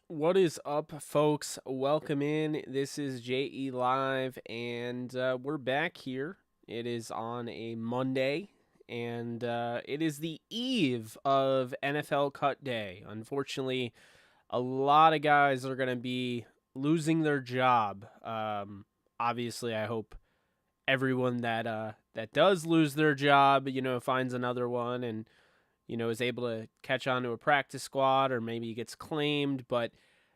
What is up, folks? Welcome in. This is JE Live, and we're back here. It is on a Monday, and it is the eve of NFL Cut Day. Unfortunately, a lot of guys are going to be losing their job. Obviously, I hope everyone that does lose their job, finds another one and is able to catch on to a practice squad or maybe gets claimed, but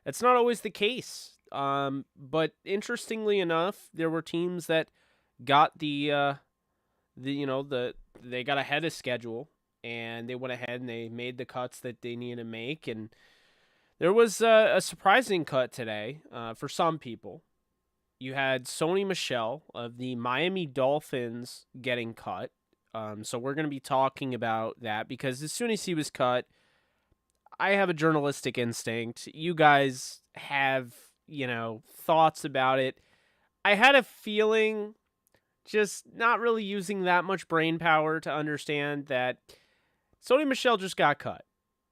that's not always the case. But interestingly enough, there were teams that got they got ahead of schedule and they went ahead and they made the cuts that they needed to make. And there was a surprising cut today for some people. You had Sony Michel of the Miami Dolphins getting cut. So we're going to be talking about that because as soon as he was cut, I have a journalistic instinct. You guys have, thoughts about it. I had a feeling, just not really using that much brain power to understand that Sony Michel just got cut.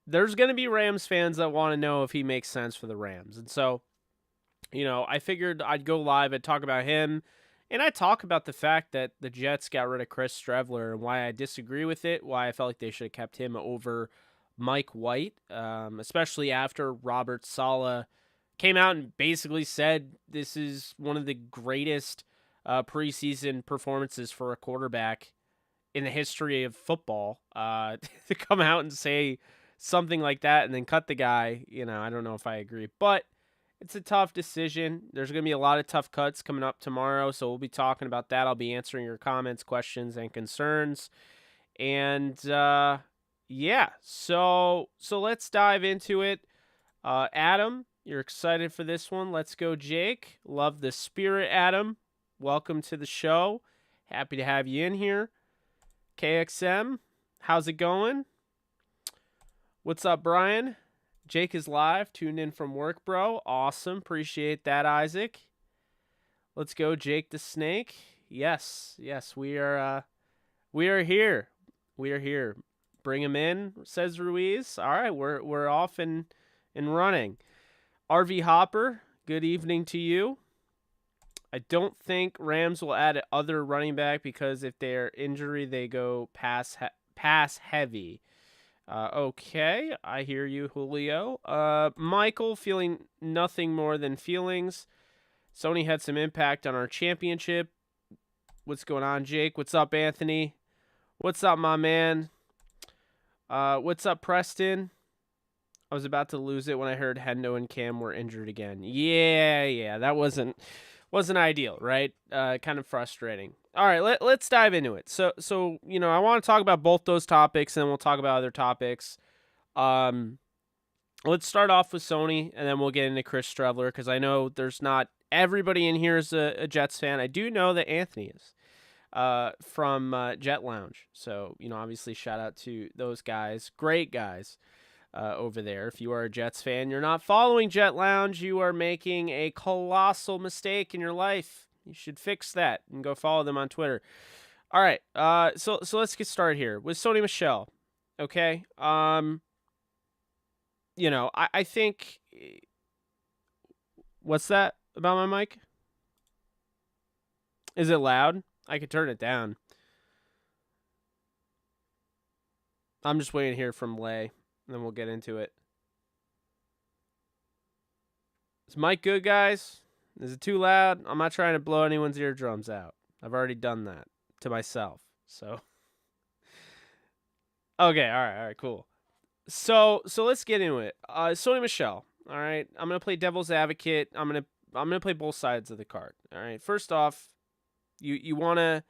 There's going to be Rams fans that want to know if he makes sense for the Rams. And so, I figured I'd go live and talk about him. And I talk about the fact that the Jets got rid of Chris Streveler and why I disagree with it, why I felt like they should have kept him over Mike White, especially after Robert Saleh came out and basically said this is one of the greatest preseason performances for a quarterback in the history of football. To come out and say something like that and then cut the guy, I don't know if I agree. But it's a tough decision. There's going to be a lot of tough cuts coming up tomorrow, so we'll be talking about that. I'll be answering your comments, questions, and concerns. And yeah, so let's dive into it. Adam, you're excited for this one. Let's go, Jake. Love the spirit, Adam. Welcome to the show. Happy to have you in here. KXM, how's it going? What's up, Brian? Jake is live, tuned in from work, bro. Awesome. Appreciate that, Isaac. Let's go, Jake the Snake. Yes, we are here. We are here. Bring him in, says Ruiz. All right, we're off and running. RV Hopper, good evening to you. I don't think Rams will add other running back because if they're injury, they go pass heavy. Okay, I hear you, Julio. Michael, feeling nothing more than feelings. Sony had some impact on our championship. What's going on, Jake? What's up, Anthony? What's up, my man? What's up, Preston? I was about to lose it when I heard Hendo and Cam were injured again. Yeah, that wasn't ideal, right? Kind of frustrating. All right, let's dive into it. So I want to talk about both those topics, and then we'll talk about other topics. Let's start off with Sony, and then we'll get into Chris Streveler, because I know there's not everybody in here is a Jets fan. I do know that Anthony is from Jet Lounge. So, obviously shout out to those guys. Great guys over there. If you are a Jets fan, you're not following Jet Lounge, you are making a colossal mistake in your life. You should fix that and go follow them on Twitter. All right, so let's get started here with Sony Michel. Okay, I think. What's that about my mic? Is it loud? I could turn it down. I'm just waiting here from Lay, and then we'll get into it. Is mic good, guys? Is it too loud? I'm not trying to blow anyone's eardrums out. I've already done that to myself. So, okay, all right, cool. So let's get into it. Sony Michel. All right, I'm gonna play devil's advocate. I'm gonna play both sides of the card. All right. First off, you wanna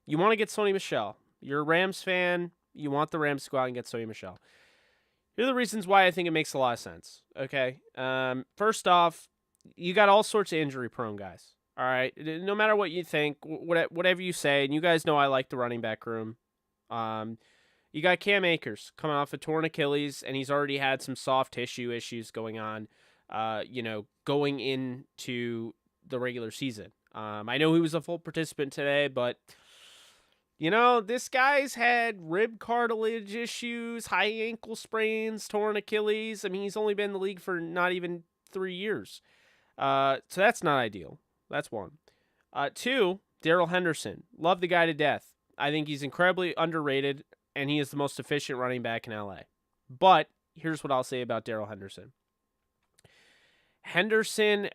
get Sony Michel. You're a Rams fan. You want the Rams to go out and get Sony Michel. Here are the reasons why I think it makes a lot of sense. Okay. First off, you got all sorts of injury-prone guys. All right. No matter what you think, whatever you say, and you guys know I like the running back room. You got Cam Akers coming off a torn Achilles, and he's already had some soft tissue issues going on. Going into the regular season. I know he was a full participant today, but this guy's had rib cartilage issues, high ankle sprains, torn Achilles. I mean, he's only been in the league for not even 3 years. So that's not ideal. That's one. Two, Daryl Henderson. Love the guy to death. I think he's incredibly underrated, and he is the most efficient running back in LA. But here's what I'll say about Daryl Henderson. Henderson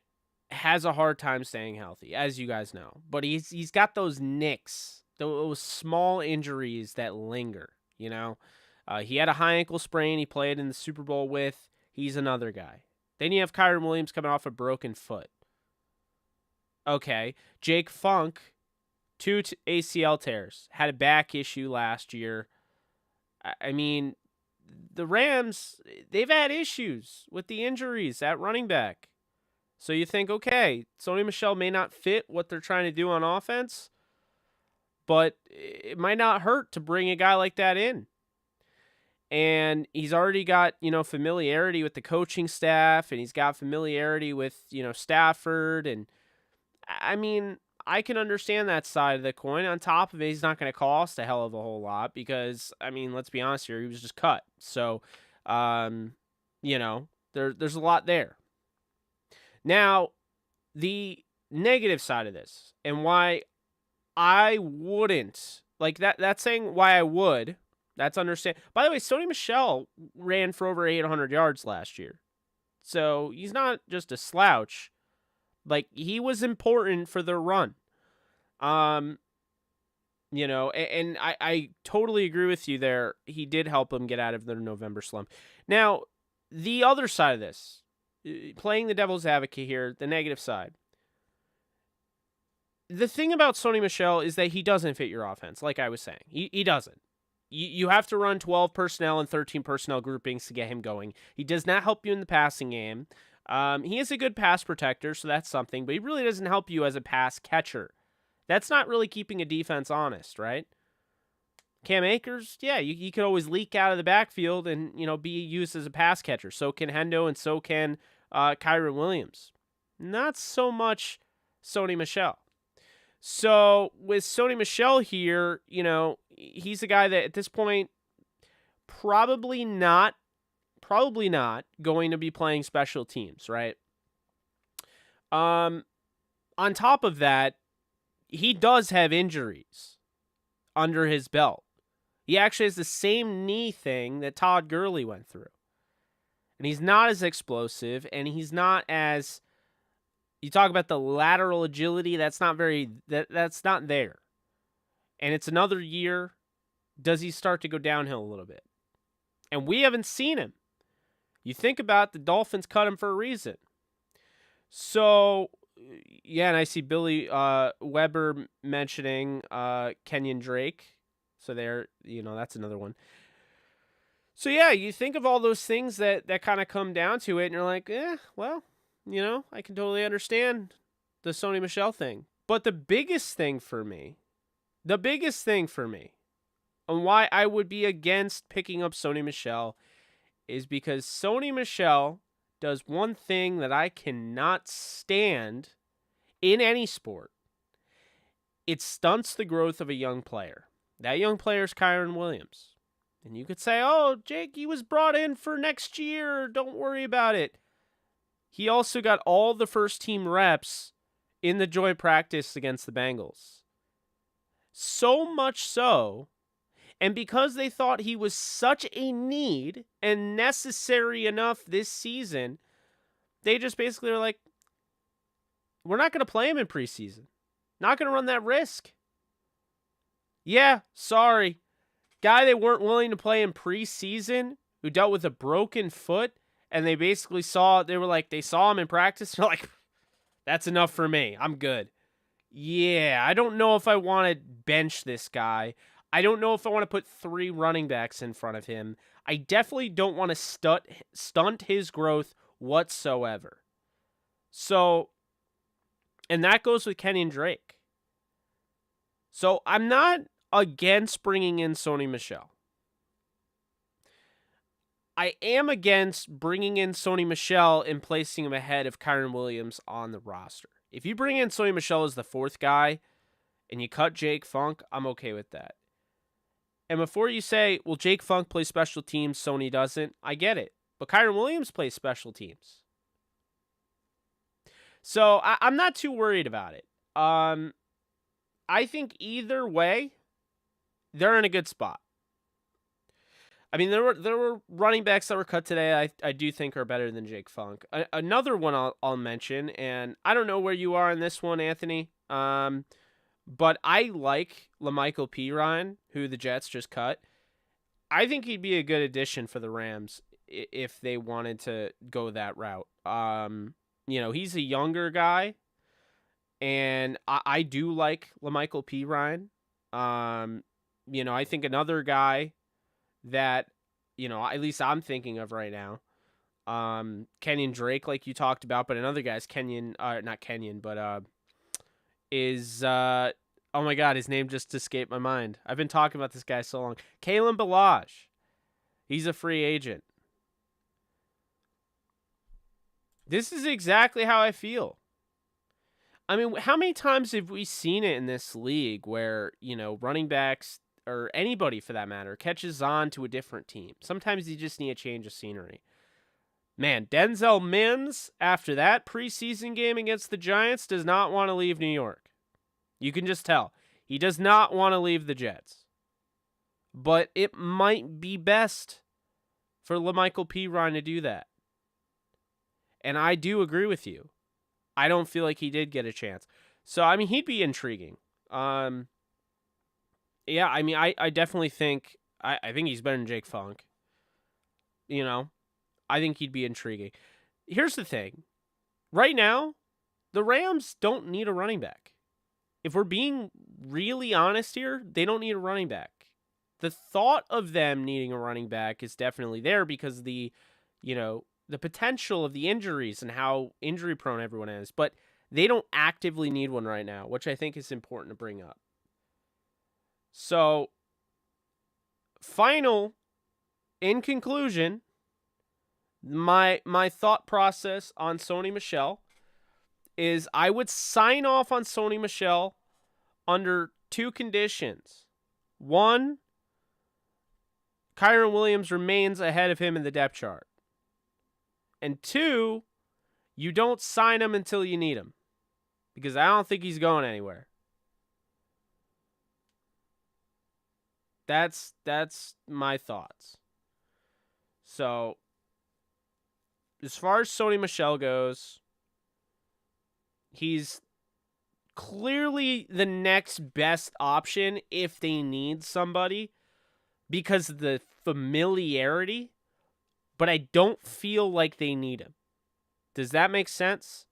has a hard time staying healthy, as you guys know. But he's got those nicks, those small injuries that linger, you know. He had a high ankle sprain he played in the Super Bowl with. He's another guy. Then you have Kyren Williams coming off a broken foot. Okay. Jake Funk, 2 ACL tears. Had a back issue last year. I mean, the Rams, they've had issues with the injuries at running back. So you think, okay, Sony Michel may not fit what they're trying to do on offense, but it might not hurt to bring a guy like that in. And he's already got, familiarity with the coaching staff, and he's got familiarity with, Stafford. And I mean, I can understand that side of the coin. On top of it, he's not going to cost a hell of a whole lot because, I mean, let's be honest here, he was just cut. So, there's a lot there. Now, the negative side of this and why I wouldn't, like that's saying why I would, that's understand. By the way, Sony Michel ran for over 800 yards last year. So he's not just a slouch. Like, he was important for their run. And I totally agree with you there. He did help them get out of their November slump. Now, the other side of this, playing the devil's advocate here, the negative side. The thing about Sony Michel is that he doesn't fit your offense, like I was saying. He doesn't. You have to run 12 personnel and 13 personnel groupings to get him going. He does not help you in the passing game. He is a good pass protector, so that's something, but he really doesn't help you as a pass catcher. That's not really keeping a defense honest, right? Cam Akers, yeah, you could always leak out of the backfield and, be used as a pass catcher. So can Hendo and so can Kyren Williams. Not so much Sony Michel. So with Sony Michel here, he's a guy that at this point probably not going to be playing special teams, right? On top of that, he does have injuries under his belt. He actually has the same knee thing that Todd Gurley went through. And he's not as explosive, and he's not as, you talk about the lateral agility, that's not there. And it's another year. Does he start to go downhill a little bit? And we haven't seen him. You think about the Dolphins cut him for a reason. So, yeah, and I see Billy Weber mentioning Kenyon Drake. So there, that's another one. So, yeah, you think of all those things that kind of come down to it, and you're like, well, I can totally understand the Sony Michel thing. But the biggest thing for me, and why I would be against picking up Sony Michel is because Sony Michel does one thing that I cannot stand in any sport. It stunts the growth of a young player. That young player is Kyren Williams. And you could say, oh, Jake, he was brought in for next year. Don't worry about it. He also got all the first team reps in the joint practice against the Bengals. So much so, and because they thought he was such a need and necessary enough this season, they just basically were like, we're not going to play him in preseason. Not going to run that risk. Yeah, sorry. Guy they weren't willing to play in preseason, who dealt with a broken foot, and they basically saw him in practice. They're like, that's enough for me. I'm good. Yeah, I don't know if I want to bench this guy. I don't know if I want to put 3 running backs in front of him. I definitely don't want to stunt his growth whatsoever. So, and that goes with Kenyon Drake. So I'm not against bringing in Sony Michel. I am against bringing in Sony Michel and placing him ahead of Kyren Williams on the roster. If you bring in Sony Michel as the 4th guy and you cut Jake Funk, I'm okay with that. And before you say, well, Jake Funk plays special teams, Sony doesn't, I get it. But Kyren Williams plays special teams. So I'm not too worried about it. I think either way, they're in a good spot. I mean, there were running backs that were cut today. I do think are better than Jake Funk. Another one I'll mention, and I don't know where you are in this one, Anthony. But I like LaMichael Pirine, who the Jets just cut. I think he'd be a good addition for the Rams if they wanted to go that route. He's a younger guy, and I do like LaMichael Pirine. I think another guy that, at least I'm thinking of right now, Kenyon Drake, like you talked about, but another guy's not Kenyon, but is, oh my God, his name just escaped my mind. I've been talking about this guy so long. Kalen Ballage. He's a free agent. This is exactly how I feel. I mean, how many times have we seen it in this league where, running backs, or anybody for that matter, catches on to a different team? Sometimes you just need a change of scenery. Man, Denzel Mims, after that preseason game against the Giants, does not want to leave New York. You can just tell. He does not want to leave the Jets. But it might be best for LaMichael Pirine to do that. And I do agree with you. I don't feel like he did get a chance. So, I mean, he'd be intriguing. I definitely think, I think he's better than Jake Funk. I think he'd be intriguing. Here's the thing. Right now, the Rams don't need a running back. If we're being really honest here, they don't need a running back. The thought of them needing a running back is definitely there because the potential of the injuries and how injury prone everyone is, but they don't actively need one right now, which I think is important to bring up. So, in conclusion, my thought process on Sony Michel is I would sign off on Sony Michel under two conditions. One, Kyren Williams remains ahead of him in the depth chart. And two, you don't sign him until you need him. Because I don't think he's going anywhere. That's my thoughts. So, as far as Sony Michel goes, he's clearly the next best option if they need somebody because of the familiarity, but I don't feel like they need him. Does that make sense?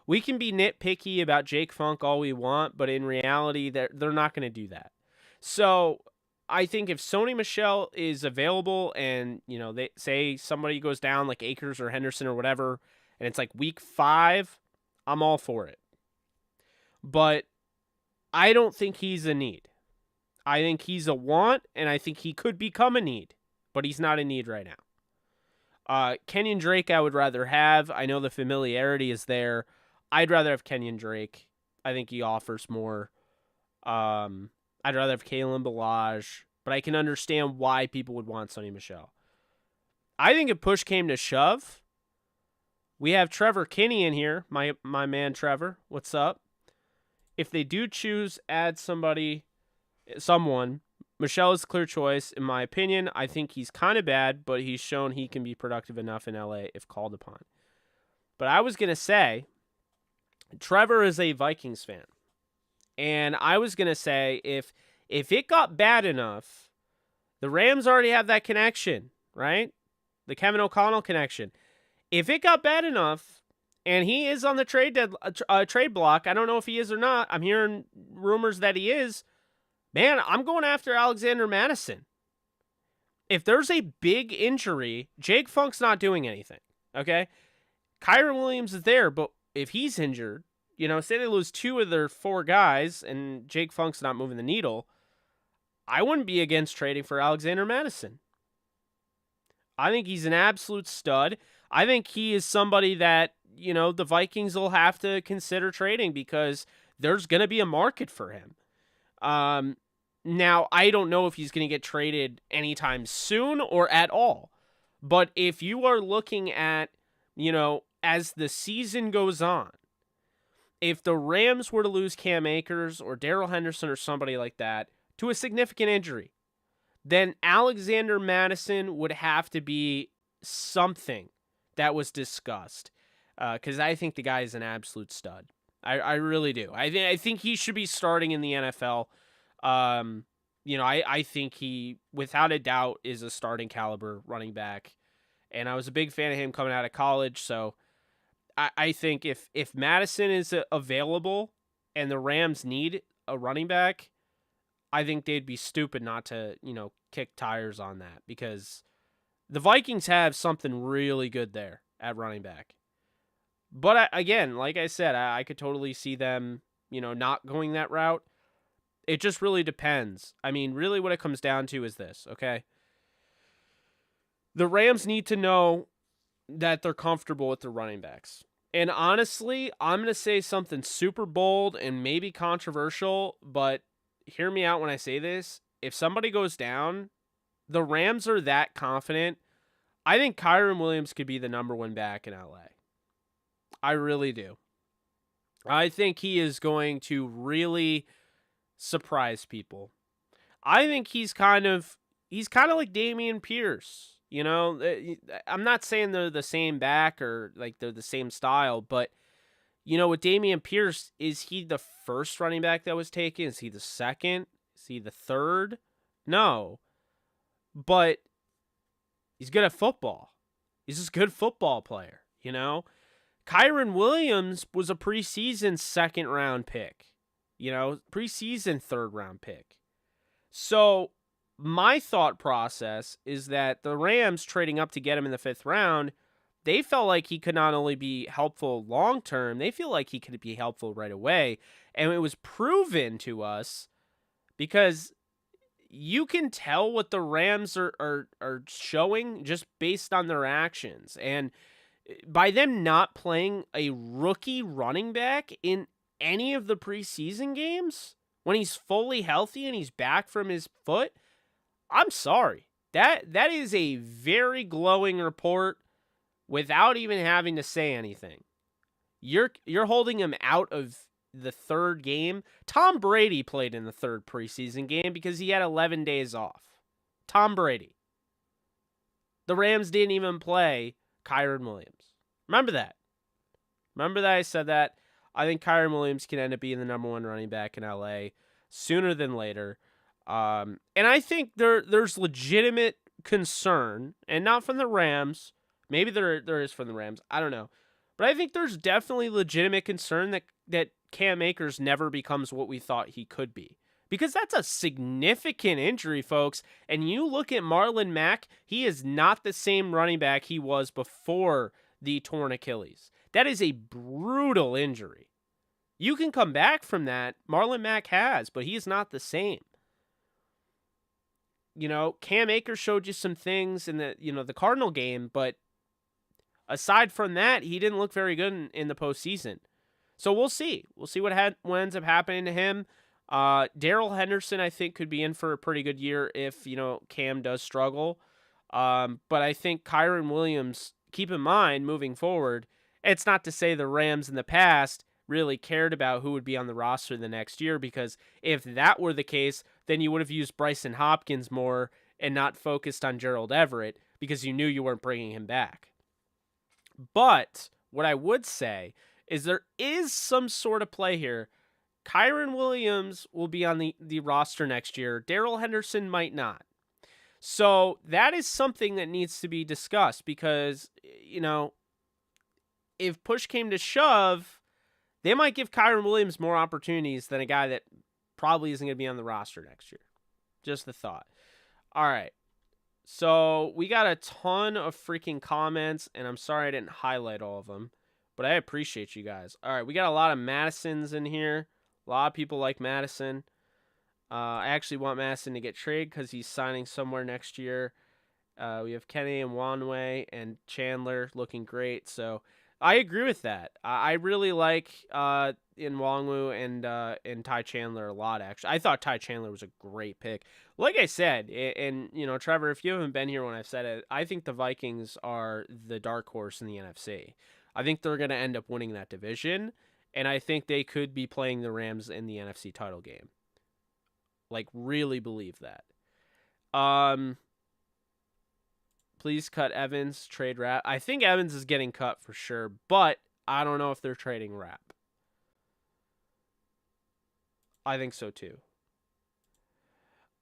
We can be nitpicky about Jake Funk all we want, but in reality, they're not going to do that. So I think if Sony Michel is available and, they say somebody goes down like Akers or Henderson or whatever, and it's like week 5, I'm all for it. But I don't think he's a need. I think he's a want, and I think he could become a need, but he's not a need right now. Kenyon Drake I would rather have. I know the familiarity is there. I'd rather have Kenyon Drake. I think he offers more. I'd rather have Kalen Ballage, but I can understand why people would want Sony Michel. I think if push came to shove, we have Trevor Kinney in here, my man Trevor. What's up? If they do add someone, Michel is a clear choice. In my opinion, I think he's kind of bad, but he's shown he can be productive enough in LA if called upon. But I was going to say, Trevor is a Vikings fan. And I was going to say, if it got bad enough, the Rams already have that connection, right? The Kevin O'Connell connection. If it got bad enough, and he is on the trade block, I don't know if he is or not. I'm hearing rumors that he is. Man, I'm going after Alexander Madison. If there's a big injury, Jake Funk's not doing anything, okay? Kyren Williams is there, but if he's injured, say they lose 2 of their 4 guys and Jake Funk's not moving the needle, I wouldn't be against trading for Alexander Madison. I think he's an absolute stud. I think he is somebody that, the Vikings will have to consider trading because there's going to be a market for him. Now, I don't know if he's going to get traded anytime soon or at all. But if you are looking at, as the season goes on, if the Rams were to lose Cam Akers or Daryl Henderson or somebody like that to a significant injury, then Alexander Mattison would have to be something that was discussed, because I think the guy is an absolute stud. I really do. I think he should be starting in the NFL. I think he, without a doubt, is a starting caliber running back. And I was a big fan of him coming out of college, so I think if Madison is available and the Rams need a running back, I think they'd be stupid not to, kick tires on that, because the Vikings have something really good there at running back. But again, like I said, I could totally see them, not going that route. It just really depends. I mean, really what it comes down to is this, okay? The Rams need to know that they're comfortable with their running backs. And honestly, I'm going to say something super bold and maybe controversial, but hear me out when I say this. If somebody goes down, the Rams are that confident. I think Kyren Williams could be the number one back in LA. I really do. I think he is going to really surprise people. I think he's kind of like Dameon Pierce. I'm not saying they're the same back or like they're the same style, but with Dameon Pierce, is he the first running back that was taken? Is he the second? Is he the third? No. But he's good at football. He's just a good football player, Kyren Williams was a preseason second-round pick, preseason third-round pick. So my thought process is that the Rams trading up to get him in the 5th round, they felt like he could not only be helpful long-term, they feel like he could be helpful right away. And it was proven to us because you can tell what the Rams are showing just based on their actions. And by them not playing a rookie running back in any of the preseason games, when he's fully healthy and he's back from his foot, I'm sorry. That is a very glowing report without even having to say anything. You're holding him out of the 3rd game. Tom Brady played in the 3rd preseason game because he had 11 days off. Tom Brady. The Rams didn't even play Kyren Williams. Remember that. Remember that I said that. I think Kyren Williams can end up being the number one running back in LA sooner than later. And I think there's legitimate concern, and not from the Rams. Maybe there is from the Rams. I don't know. But I think there's definitely legitimate concern that Cam Akers never becomes what we thought he could be. Because that's a significant injury, folks. And you look at Marlon Mack, he is not the same running back he was before the torn Achilles. That is a brutal injury. You can come back from that. Marlon Mack has, but he is not the same. Cam Akers showed you some things in the Cardinal game, but aside from that, he didn't look very good in the postseason. So we'll see. We'll see what ends up happening to him. Daryl Henderson, I think, could be in for a pretty good year if, Cam does struggle. But I think Kyren Williams, keep in mind, moving forward, it's not to say the Rams in the past really cared about who would be on the roster the next year, because if that were the case, then you would have used Bryson Hopkins more and not focused on Gerald Everett because you knew you weren't bringing him back. But what I would say is there is some sort of play here. Kyren Williams will be on the roster next year. Daryl Henderson might not. So that is something that needs to be discussed because, if push came to shove, they might give Kyren Williams more opportunities than a guy that probably isn't going to be on the roster next year. Just the thought. All right. So we got a ton of freaking comments, and I'm sorry I didn't highlight all of them, but I appreciate you guys. All right, we got a lot of Madisons in here. A lot of people like Madison. I actually want Madison to get traded because he's signing somewhere next year. We have Kenny and Wanway and Chandler looking great, so I agree with that. I really like Nwangwu and Ty Chandler a lot, actually. I thought Ty Chandler was a great pick. Like I said, and Trevor, if you haven't been here when I've said it, I think the Vikings are the dark horse in the NFC. I think they're going to end up winning that division, And I think they could be playing the Rams in the NFC title game. Like, really believe that. Please cut Evans, trade Rapp. I think Evans is getting cut for sure, but I don't know if they're trading Rapp. I think so too.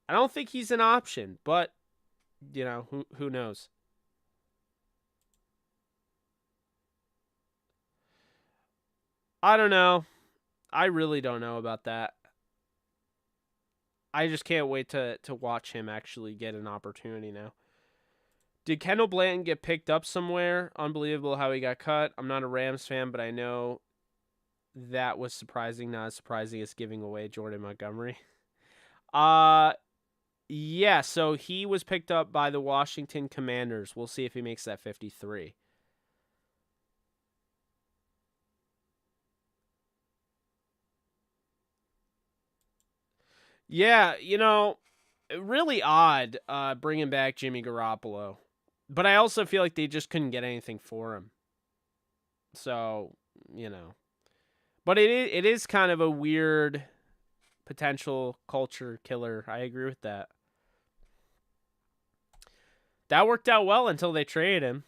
I don't think he's an option, but who knows? I don't know. I really don't know about that. I just can't wait to watch him actually get an opportunity now. Did Kendall Blanton get picked up somewhere? Unbelievable how he got cut. I'm not a Rams fan, but I know that was surprising. Not as surprising as giving away Jordan Montgomery. Yeah, so he was picked up by the Washington Commanders. We'll see if he makes that 53. Yeah, really odd bringing back Jimmy Garoppolo. But I also feel like they just couldn't get anything for him. So, But it is kind of a weird potential culture killer. I agree with that. That worked out well until they traded him.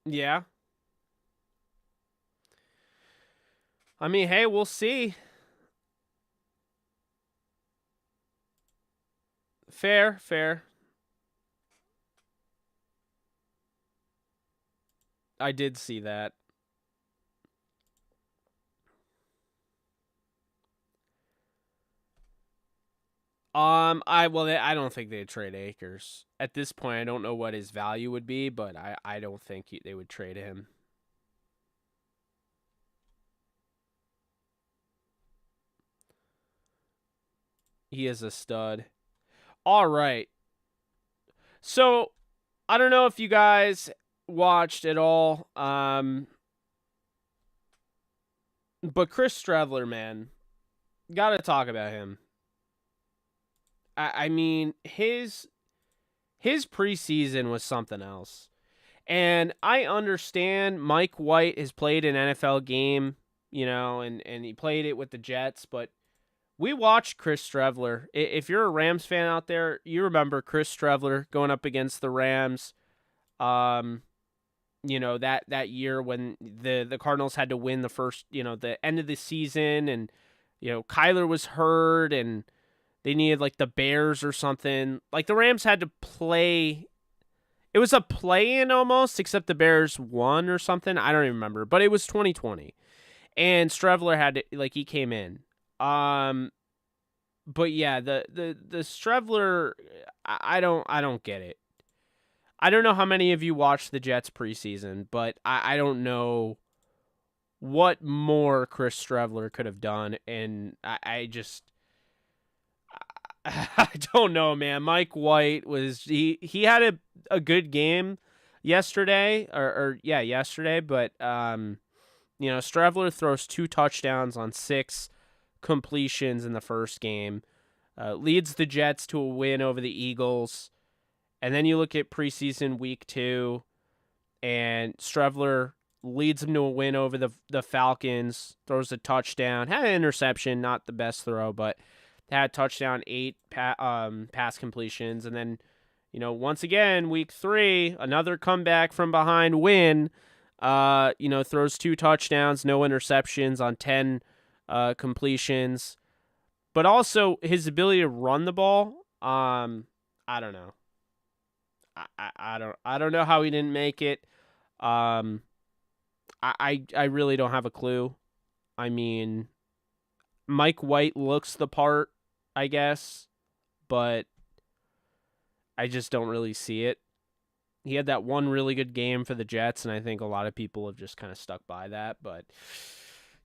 Yeah. I mean, hey, we'll see. Fair. I did see that. I don't think they'd trade Akers at this point. I don't know what his value would be, but I don't think they would trade him. He is a stud. All right. So I don't know if you guys watched at all, but Chris Streveler, man, got to talk about him. I mean, his preseason was something else. And I understand Mike White has played an NFL game, and he played it with the Jets, but we watched Chris Streveler. If you're a Rams fan out there, you remember Chris Streveler going up against the Rams. That year when the Cardinals had to win the first, the end of the season, and Kyler was hurt and they needed like the Bears or something. Like the Rams had to play. It was a play-in almost, except the Bears won or something. I don't even remember, but it was 2020, and Streveler had to, he came in. But yeah, the Streveler, I don't get it. I don't know how many of you watched the Jets preseason, but I don't know what more Chris Streveler could have done, and I don't know, man. Mike White he had a good game yesterday, yesterday, but Streveler throws 2 touchdowns on 6 completions in the first game, leads the Jets to a win over the Eagles, and then you look at preseason week 2, and Streveler leads them to a win over the Falcons, throws a touchdown, had an interception, not the best throw, but had a touchdown, 8 pass completions, and then, once again, week 3, another comeback from behind win, throws 2 touchdowns, no interceptions on 10 completions, but also his ability to run the ball, I don't know. I don't know how he didn't make it. I really don't have a clue. I mean, Mike White looks the part, I guess, but I just don't really see it. He had that one really good game for the Jets, and I think a lot of people have just kind of stuck by that. But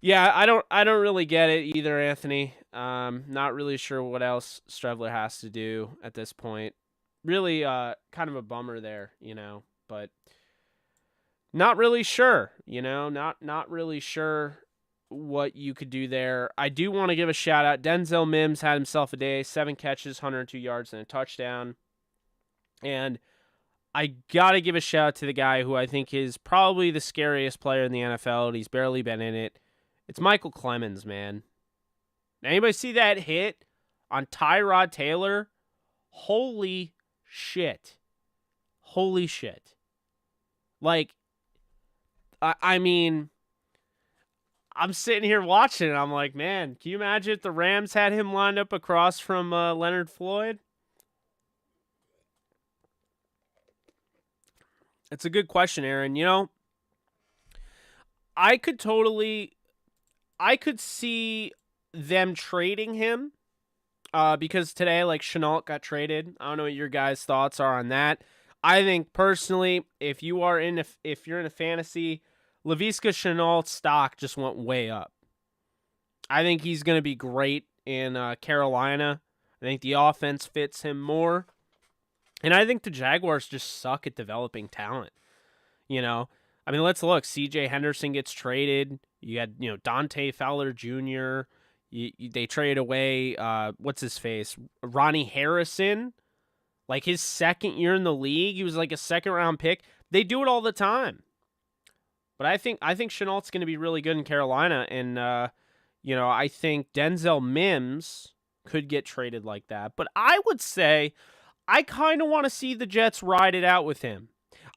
yeah, I don't really get it either, Anthony. Not really sure what else Streveler has to do at this point. Really, kind of a bummer there, but not really sure, not really sure what you could do there. I do want to give a shout out. Denzel Mims had himself a day, 7 catches, 102 yards, and a touchdown. And I got to give a shout out to the guy who I think is probably the scariest player in the NFL, and he's barely been in it. It's Michael Clemens, man. Anybody see that hit on Tyrod Taylor? Holy shit. Holy shit. Like, I mean, I'm sitting here watching and I'm like, man, can you imagine if the Rams had him lined up across from Leonard Floyd? It's a good question, Aaron. You know, I could see them trading him because today, like, Chenault got traded. I don't know what your guys' thoughts are on that. I think personally, if you're in a fantasy, Laviska Chenault's stock just went way up. I think he's going to be great in Carolina. I think the offense fits him more. And I think the Jaguars just suck at developing talent. You know, I mean, let's look. C.J. Henderson gets traded. You had, Dante Fowler Jr. They trade away, what's his face? Ronnie Harrison. Like his second year in the league, he was like a second-round pick. They do it all the time. But I think Chenault's going to be really good in Carolina. And, I think Denzel Mims could get traded like that. But I would say I kind of want to see the Jets ride it out with him.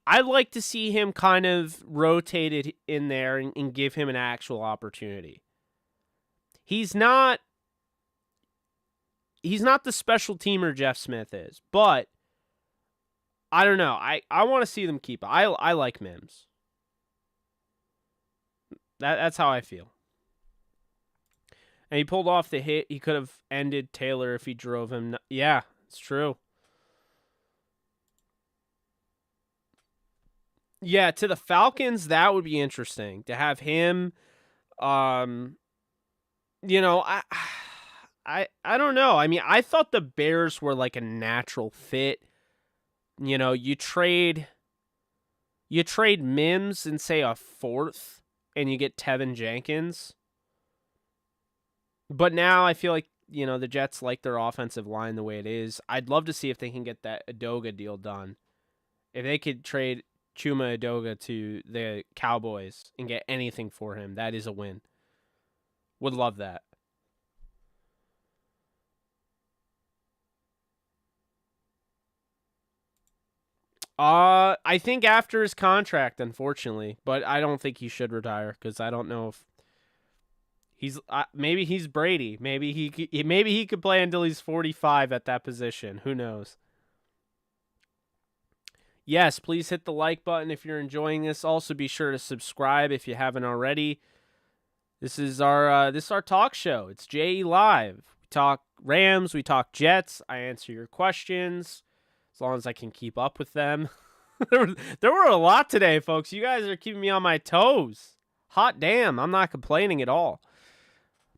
I'd like to see him kind of rotated in there and give him an actual opportunity. He's not the special teamer Jeff Smith is, but I don't know. I want to see them keep it. I like Mims. That's how I feel. And he pulled off the hit. He could have ended Taylor if he drove him. Yeah, it's true. Yeah, to the Falcons, that would be interesting to have him. I don't know. I mean, I thought the Bears were like a natural fit. You trade Mims and say a fourth, and you get Tevin Jenkins. But now I feel like the Jets like their offensive line the way it is. I'd love to see if they can get that Adoga deal done. If they could trade Chuma Adoga to the Cowboys and get anything for him, that is a win. Would love that. I think after his contract, unfortunately, but I don't think he should retire because I don't know if he's maybe he's Brady. Maybe he could play until he's 45 at that position. Who knows? Yes, please hit the like button if you're enjoying this. Also, be sure to subscribe if you haven't already. This is our talk show. It's JE Live. We talk Rams, we talk Jets. I answer your questions as long as I can keep up with them. there were a lot today, folks. You guys are keeping me on my toes. Hot damn, I'm not complaining at all.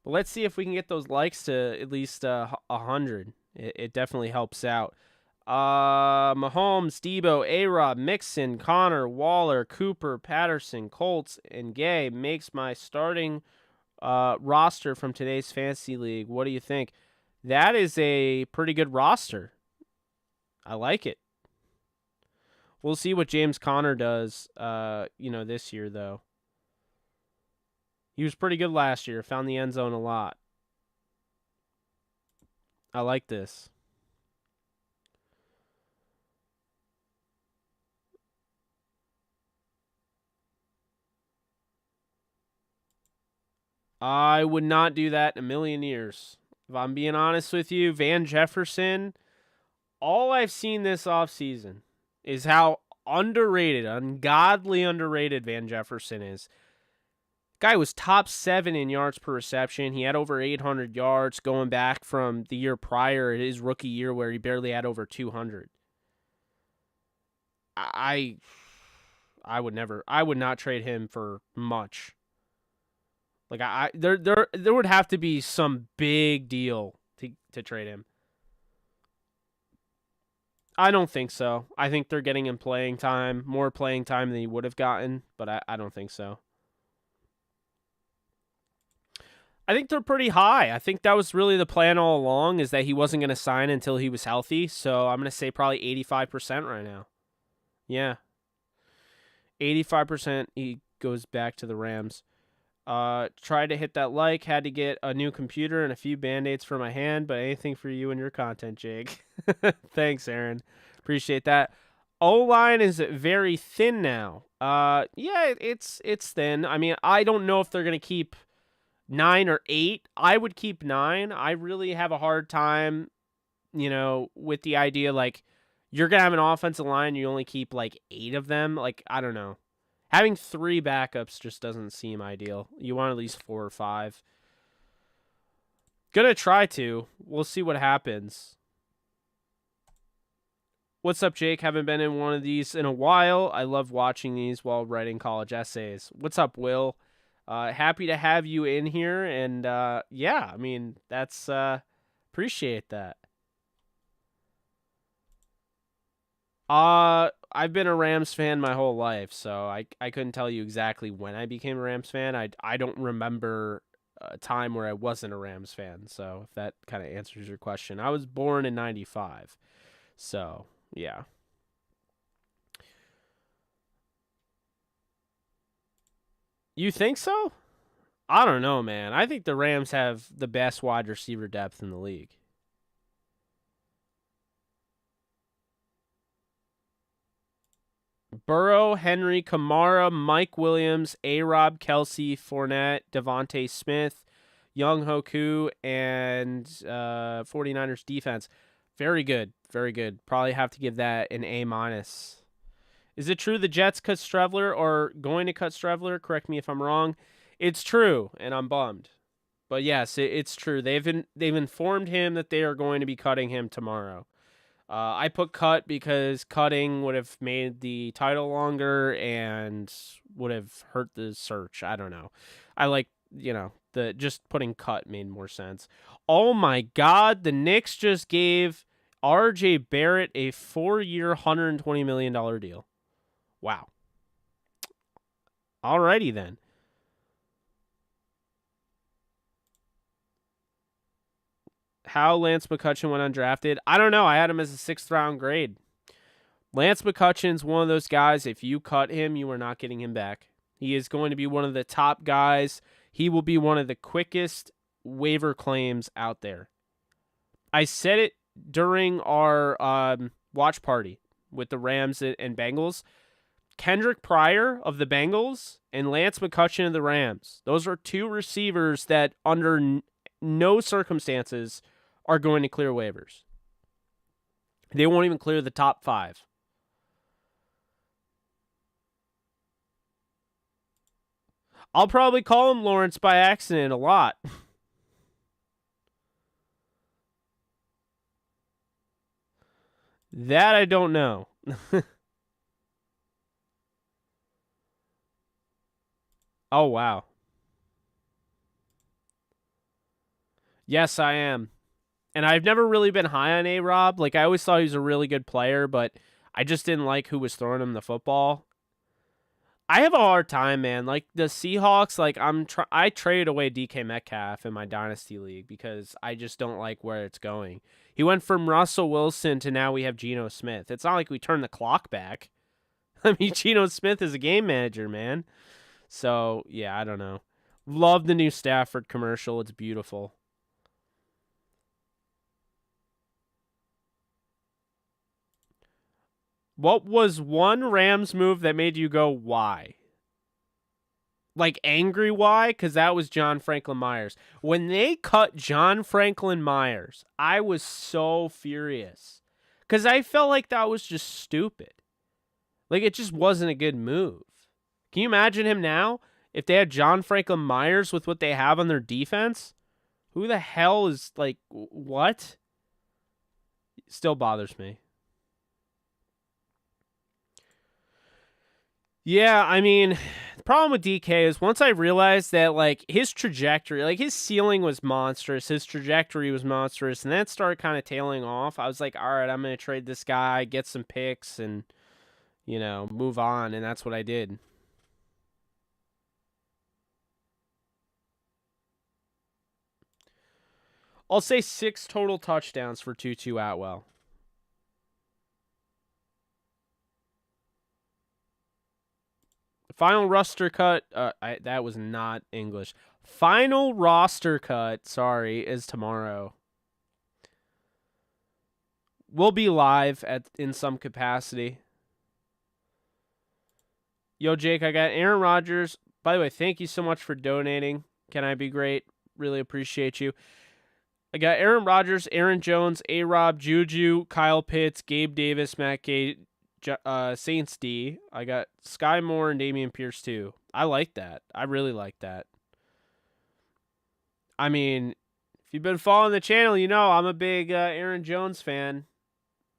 But let's see if we can get those likes to at least 100. It definitely helps out. Mahomes, Debo, A-Rob, Mixon, Connor, Waller, Cooper, Patterson, Colts, and Gay makes my starting roster from today's fantasy league. What do you think? That is a pretty good roster. I like it. We'll see what James Conner does, this year, though. He was pretty good last year. Found the end zone a lot. I like this. I would not do that in a million years. If I'm being honest with you, Van Jefferson, all I've seen this offseason is how underrated, ungodly underrated Van Jefferson is. Guy was top 7 in yards per reception. He had over 800 yards going back from the year prior, his rookie year, where he barely had over 200. I would not trade him for much. Like there would have to be some big deal to trade him. I don't think so. I think they're getting him more playing time than he would have gotten, but I don't think so. I think they're pretty high. I think that was really the plan all along, is that he wasn't going to sign until he was healthy. So I'm going to say probably 85% right now. Yeah. 85% he goes back to the Rams. Tried to hit that like, had to get a new computer and a few band-aids for my hand, but anything for you and your content, Jake. Thanks, Aaron. Appreciate that. O-line is very thin now. Yeah, it's thin. I mean, I don't know if they're going to keep 9 or 8. I would keep 9. I really have a hard time, with the idea, like, you're going to have an offensive line, you only keep, like, 8 of them. Like, I don't know. Having 3 backups just doesn't seem ideal. You want at least 4 or 5. Gonna try to. We'll see what happens. What's up, Jake? Haven't been in one of these in a while. I love watching these while writing college essays. What's up, Will? Happy to have you in here. And, yeah, I mean, that's, appreciate that. I've been a Rams fan my whole life, so I couldn't tell you exactly when I became a Rams fan. I don't remember a time where I wasn't a Rams fan, so if that kind of answers your question. I was born in 95, so yeah. You think so? I don't know, man. I think the Rams have the best wide receiver depth in the league. Burrow, Henry, Kamara, Mike Williams, A-Rob, Kelsey, Fournette, Devontae Smith, Young Hoku, and 49ers defense. Very good. Very good. Probably have to give that an A-. Is it true the Jets cut Streveler or going to cut Streveler? Correct me if I'm wrong. It's true, and I'm bummed. But yes, it's true. They've informed him that they are going to be cutting him tomorrow. I put cut because cutting would have made the title longer and would have hurt the search. I don't know. I like, the just putting cut made more sense. Oh my God, the Knicks just gave R.J. Barrett a 4-year, $120 million deal. Wow. Alrighty then. How Lance McCutcheon went undrafted? I don't know. I had him as a 6th round grade. Lance McCutcheon's one of those guys, if you cut him, you are not getting him back. He is going to be one of the top guys. He will be one of the quickest waiver claims out there. I said it during our watch party with the Rams and Bengals. Kendrick Pryor of the Bengals and Lance McCutcheon of the Rams. Those are 2 receivers that under no circumstances are going to clear waivers. They won't even clear the top 5. I'll probably call him Lawrence by accident a lot. That I don't know. Oh, wow. Yes, I am. And I've never really been high on A-Rob. Like, I always thought he was a really good player, but I just didn't like who was throwing him the football. I have a hard time, man. Like, the Seahawks, like, I traded away DK Metcalf in my Dynasty League because I just don't like where it's going. He went from Russell Wilson to now we have Geno Smith. It's not like we turned the clock back. I mean, Geno Smith is a game manager, man. So, yeah, I don't know. Love the new Stafford commercial. It's beautiful. What was one Rams move that made you go, why? Like, angry why? Because that was John Franklin Myers. When they cut John Franklin Myers, I was so furious. Because I felt like that was just stupid. Like, it just wasn't a good move. Can you imagine him now? If they had John Franklin Myers with what they have on their defense? Who the hell is, like, what? Still bothers me. Yeah, I mean, the problem with DK is once I realized that, like, his trajectory, like, his ceiling was monstrous, his trajectory was monstrous, and then it started kind of tailing off. I was like, all right, I'm going to trade this guy, get some picks, and, move on, and that's what I did. I'll say 6 total touchdowns for Tutu Atwell. Final roster cut. That was not English. Final roster cut. Sorry, is tomorrow. We'll be live in some capacity. Yo, Jake, I got Aaron Rodgers. By the way, thank you so much for donating. Can I be great? Really appreciate you. I got Aaron Rodgers, Aaron Jones, A-Rob, Juju, Kyle Pitts, Gabe Davis, Matt Gay, Saints D. I got Sky Moore and Dameon Pierce too. I like that. I really like that. I mean, if you've been following the channel, you know I'm a big Aaron Jones fan.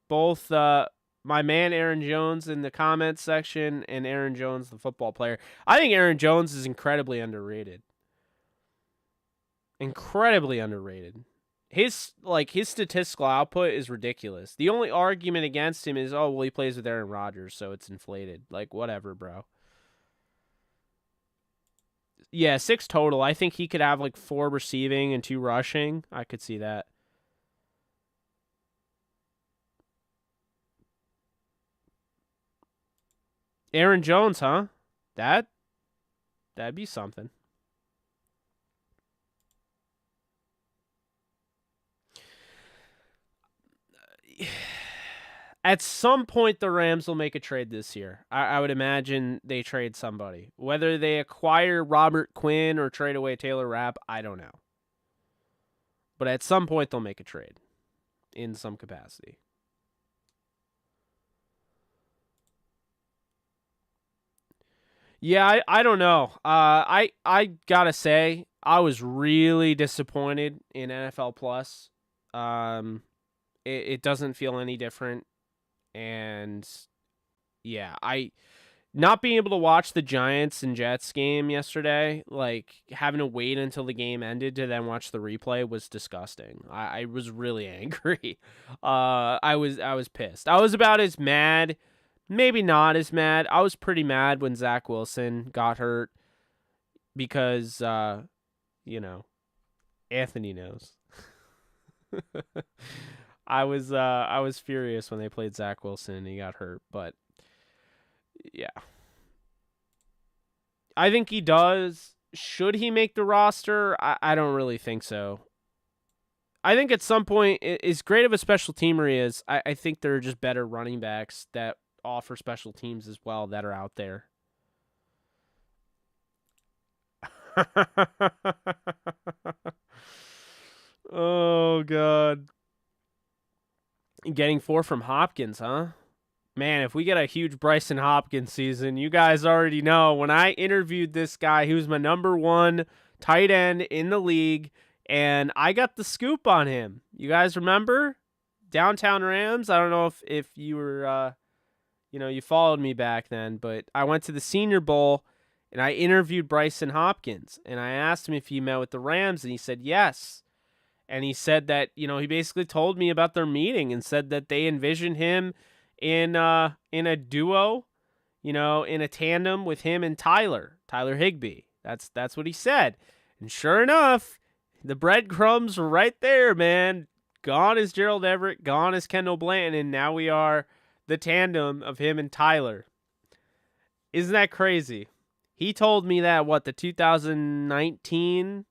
Both my man Aaron Jones in the comments section and Aaron Jones, the football player. I think Aaron Jones is incredibly underrated. Incredibly underrated. His statistical output is ridiculous. The only argument against him is, oh, well, he plays with Aaron Rodgers, so it's inflated. Like, whatever, bro. Yeah, 6 total. I think he could have like 4 receiving and 2 rushing. I could see that. Aaron Jones, huh? That'd be something. At some point, the Rams will make a trade this year. I would imagine they trade somebody. Whether they acquire Robert Quinn or trade away Taylor Rapp, I don't know. But at some point, they'll make a trade in some capacity. Yeah, I don't know. I gotta say, I was really disappointed in NFL Plus. It doesn't feel any different. And yeah, not being able to watch the Giants and Jets game yesterday, like having to wait until the game ended to then watch the replay was disgusting. I was really angry. I was pissed. I was about as mad, maybe not as mad. I was pretty mad when Zach Wilson got hurt because Anthony knows. I was furious when they played Zach Wilson and he got hurt, but yeah. I think he does. Should he make the roster? I don't really think so. I think at some point, as great of a special teamer he is, I think there are just better running backs that offer special teams as well that are out there. Oh, God. Getting 4 from Hopkins, huh? Man, if we get a huge Bryson Hopkins season, you guys already know. When I interviewed this guy, he was my number 1 tight end in the league, and I got the scoop on him. You guys remember? Downtown Rams? I don't know if you were, you followed me back then, but I went to the Senior Bowl, and I interviewed Bryson Hopkins, and I asked him if he met with the Rams, and he said yes. And he said that, he basically told me about their meeting and said that they envisioned him in a duo, in a tandem with him and Tyler Higbee. That's what he said. And sure enough, the breadcrumbs were right there, man. Gone is Gerald Everett, gone is Kendall Blanton, and now we are the tandem of him and Tyler. Isn't that crazy? He told me that, the 2019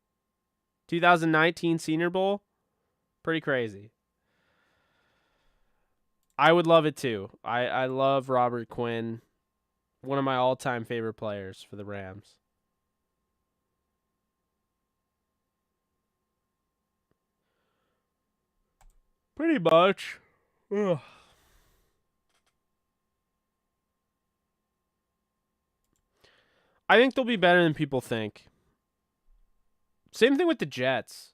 Senior Bowl? Pretty crazy. I would love it too. I love Robert Quinn. One of my all-time favorite players for the Rams. Pretty much. Ugh. I think they'll be better than people think. Same thing with the Jets.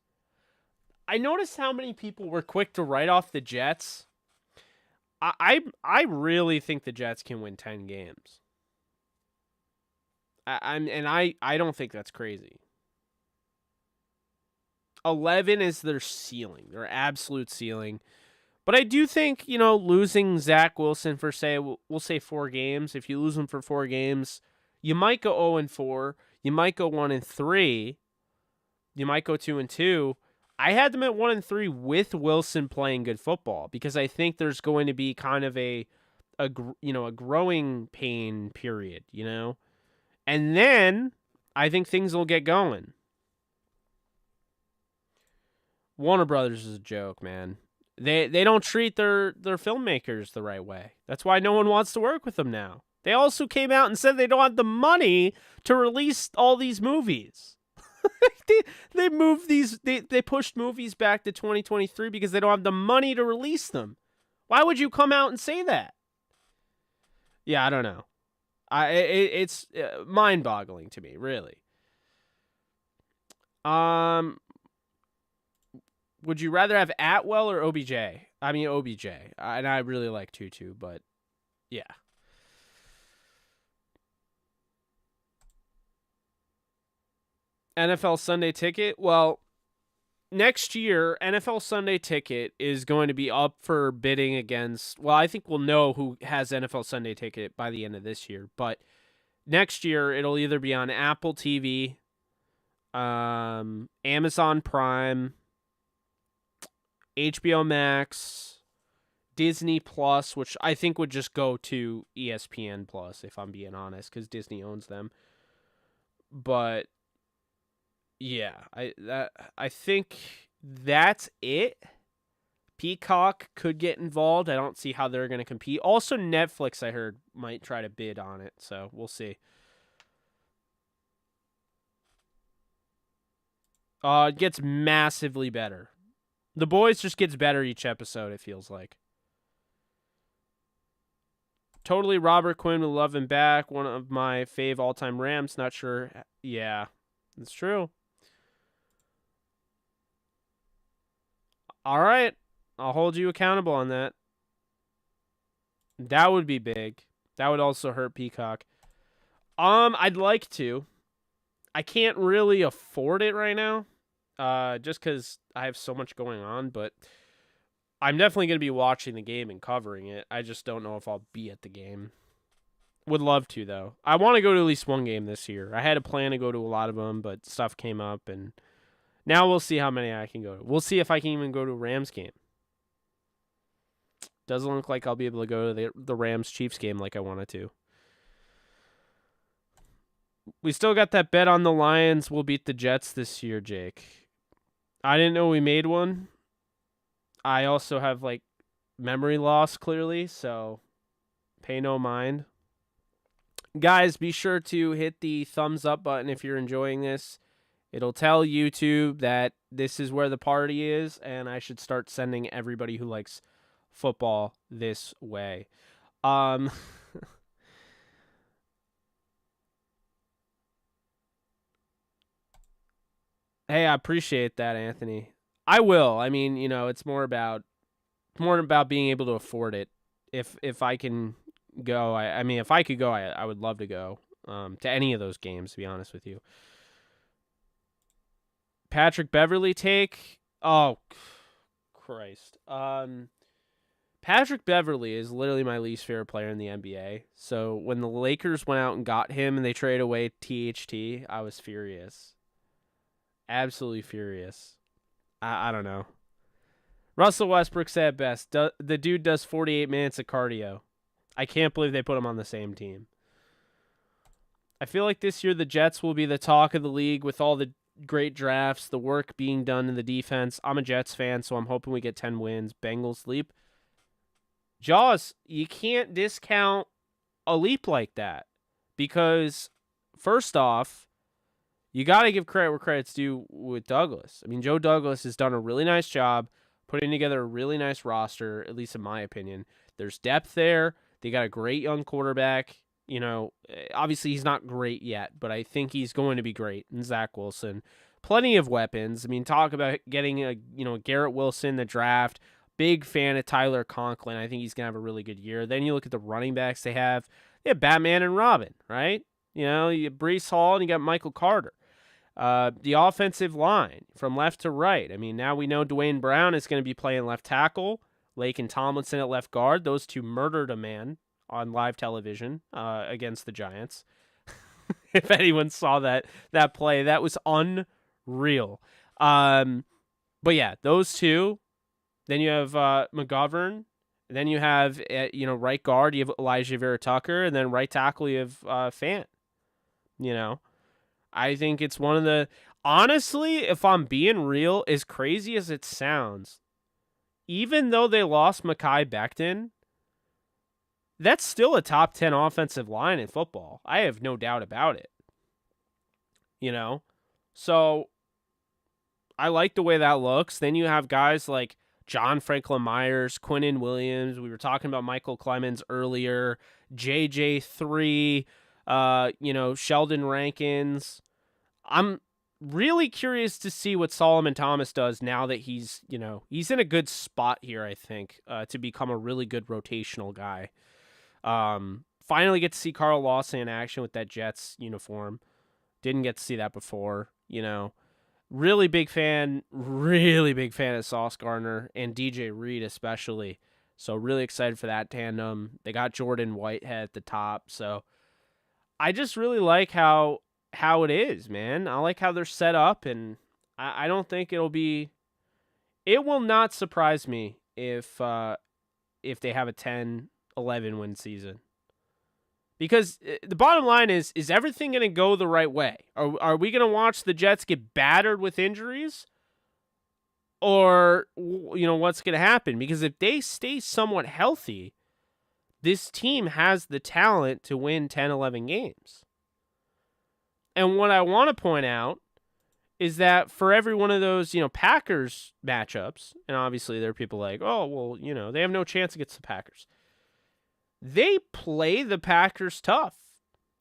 I noticed how many people were quick to write off the Jets. I really think the Jets can win 10 games. I don't think that's crazy. 11 is their ceiling, their absolute ceiling. But I do think, losing Zach Wilson for, we'll say 4 games. If you lose him for 4 games, you might go 0-4. You might go 1-3. You might go 2-2. I had them at 1-3 with Wilson playing good football because I think there's going to be kind of a growing pain period, And then I think things will get going. Warner Brothers is a joke, man. They don't treat their filmmakers the right way. That's why no one wants to work with them now. They also came out and said they don't have the money to release all these movies. they moved these they pushed movies back to 2023 because they don't have the money to release them. Why would you come out and say that? Yeah, I don't know. It's mind-boggling to me, really. Would you rather have Atwell or OBJ? I mean OBJ, and I really like Tutu, but yeah. NFL Sunday Ticket. Well, next year, NFL Sunday Ticket is going to be up for bidding against. Well, I think we'll know who has NFL Sunday Ticket by the end of this year, but next year it'll either be on Apple TV, Amazon Prime, HBO Max, Disney Plus, which I think would just go to ESPN Plus, if I'm being honest, because Disney owns them. But yeah, I think that's it. Peacock could get involved. I don't see how they're going to compete. Also, Netflix, I heard, might try to bid on it, so we'll see. It gets massively better. The Boys just gets better each episode, it feels like. Totally Robert Quinn will love him back. One of my fave all-time Rams. Not sure. Yeah, it's true. All right. I'll hold you accountable on that. That would be big. That would also hurt Peacock. I'd like to. I can't really afford it right now. Just because I have so much going on, but I'm definitely going to be watching the game and covering it. I just don't know if I'll be at the game. Would love to, though. I want to go to at least one game this year. I had a plan to go to a lot of them, but stuff came up, and now we'll see how many I can go to. We'll see if I can even go to a Rams game. Doesn't look like I'll be able to go to the Rams-Chiefs game like I wanted to. We still got that bet on the Lions will beat the Jets this year, Jake. I didn't know we made one. I also have, memory loss, clearly, so pay no mind. Guys, be sure to hit the thumbs up button if you're enjoying this. It'll tell YouTube that this is where the party is, and I should start sending everybody who likes football this way. Hey, I appreciate that, Anthony. I will. I mean, it's more about being able to afford it. If I can go, I mean, if I could go, I would love to go to any of those games, to be honest with you. Patrick Beverley take? Oh, Christ. Patrick Beverley is literally my least favorite player in the NBA. So when the Lakers went out and got him and they traded away THT, I was furious. Absolutely furious. I don't know. Russell Westbrook said best. The dude does 48 minutes of cardio. I can't believe they put him on the same team. I feel like this year the Jets will be the talk of the league with all the great drafts, the work being done in the defense. I'm a Jets fan, so I'm hoping we get 10 wins. Bengals leap. Jaws, you can't discount a leap like that because, first off, you got to give credit where credit's due with Douglas. I mean, Joe Douglas has done a really nice job putting together a really nice roster, at least in my opinion. There's depth there. They got a great young quarterback. Obviously he's not great yet, but I think he's going to be great. And Zach Wilson, plenty of weapons. I mean, talk about getting a Garrett Wilson in the draft. Big fan of Tyler Conklin. I think he's gonna have a really good year. Then you look at the running backs they have. They have Batman and Robin, right? You have Breece Hall and you got Michael Carter. The offensive line from left to right. I mean, now we know Dwayne Brown is going to be playing left tackle. Laken Tomlinson at left guard. Those two murdered a man on live television against the Giants. If anyone saw that play, that was unreal. But yeah, those two. Then you have McGovern. Then you have right guard. You have Elijah Vera Tucker, and then right tackle you have Fant. You know, I think it's one of the, honestly, if I'm being real, as crazy as it sounds, even though they lost Mekhi Becton, that's still a top 10 offensive line in football. I have no doubt about it. You know? So I like the way that looks. Then you have guys like John Franklin Myers, Quinnen Williams. We were talking about Michael Clemens earlier. JJ3, Sheldon Rankins. I'm really curious to see what Solomon Thomas does now that he's in a good spot here, I think, to become a really good rotational guy. Finally get to see Carl Lawson in action with that Jets uniform. Didn't get to see that before, Really big fan of Sauce Gardner and DJ Reed especially. So really excited for that tandem. They got Jordan Whitehead at the top. So I just really like how it is, man. I like how they're set up, and I don't think it will not surprise me if they have a 10-11 win season. Because the bottom line is everything going to go the right way? Are we going to watch the Jets get battered with injuries? Or, what's going to happen? Because if they stay somewhat healthy, this team has the talent to win 10, 11 games. And what I want to point out is that for every one of those, Packers matchups, and obviously there are people like, oh, well, they have no chance against the Packers. They play the Packers tough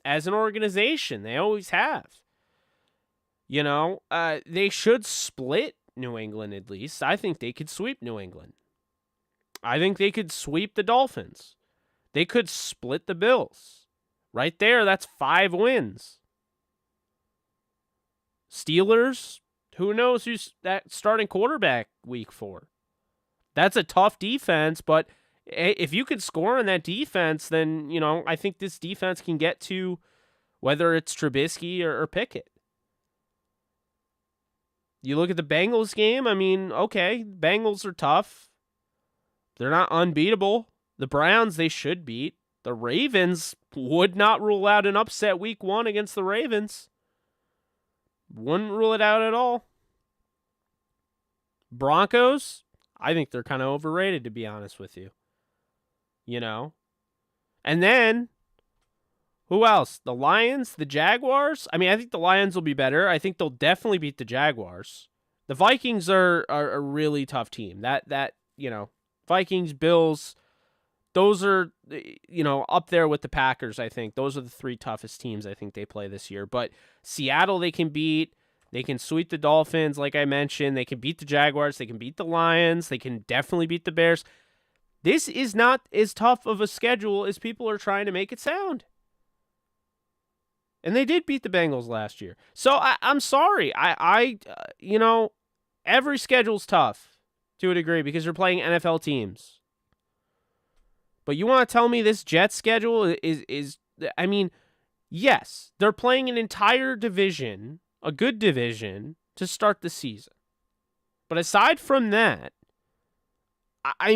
as an organization. They always have. They should split New England at least. I think they could sweep New England. I think they could sweep the Dolphins. They could split the Bills. Right there, that's 5 wins. Steelers, who knows who's that starting quarterback week 4? That's a tough defense, but if you could score on that defense, then, I think this defense can get to whether it's Trubisky or Pickett. You look at the Bengals game, okay, Bengals are tough. They're not unbeatable. The Browns, they should beat. The Ravens, would not rule out an upset week 1 against the Ravens. Wouldn't rule it out at all. Broncos, I think they're kind of overrated, to be honest with you. And then, who else? The Lions, the Jaguars. I think the Lions will be better. I think they'll definitely beat the Jaguars. The Vikings are a really tough team. That Vikings, Bills, those are, up there with the Packers, I think. Those are the 3 toughest teams I think they play this year. But Seattle, they can beat. They can sweep the Dolphins, like I mentioned. They can beat the Jaguars. They can beat the Lions. They can definitely beat the Bears. This is not as tough of a schedule as people are trying to make it sound. And they did beat the Bengals last year. So I'm sorry. Every schedule's tough to a degree because you're playing NFL teams. But you want to tell me this Jets schedule is yes, they're playing an entire division, a good division, to start the season. But aside from that, I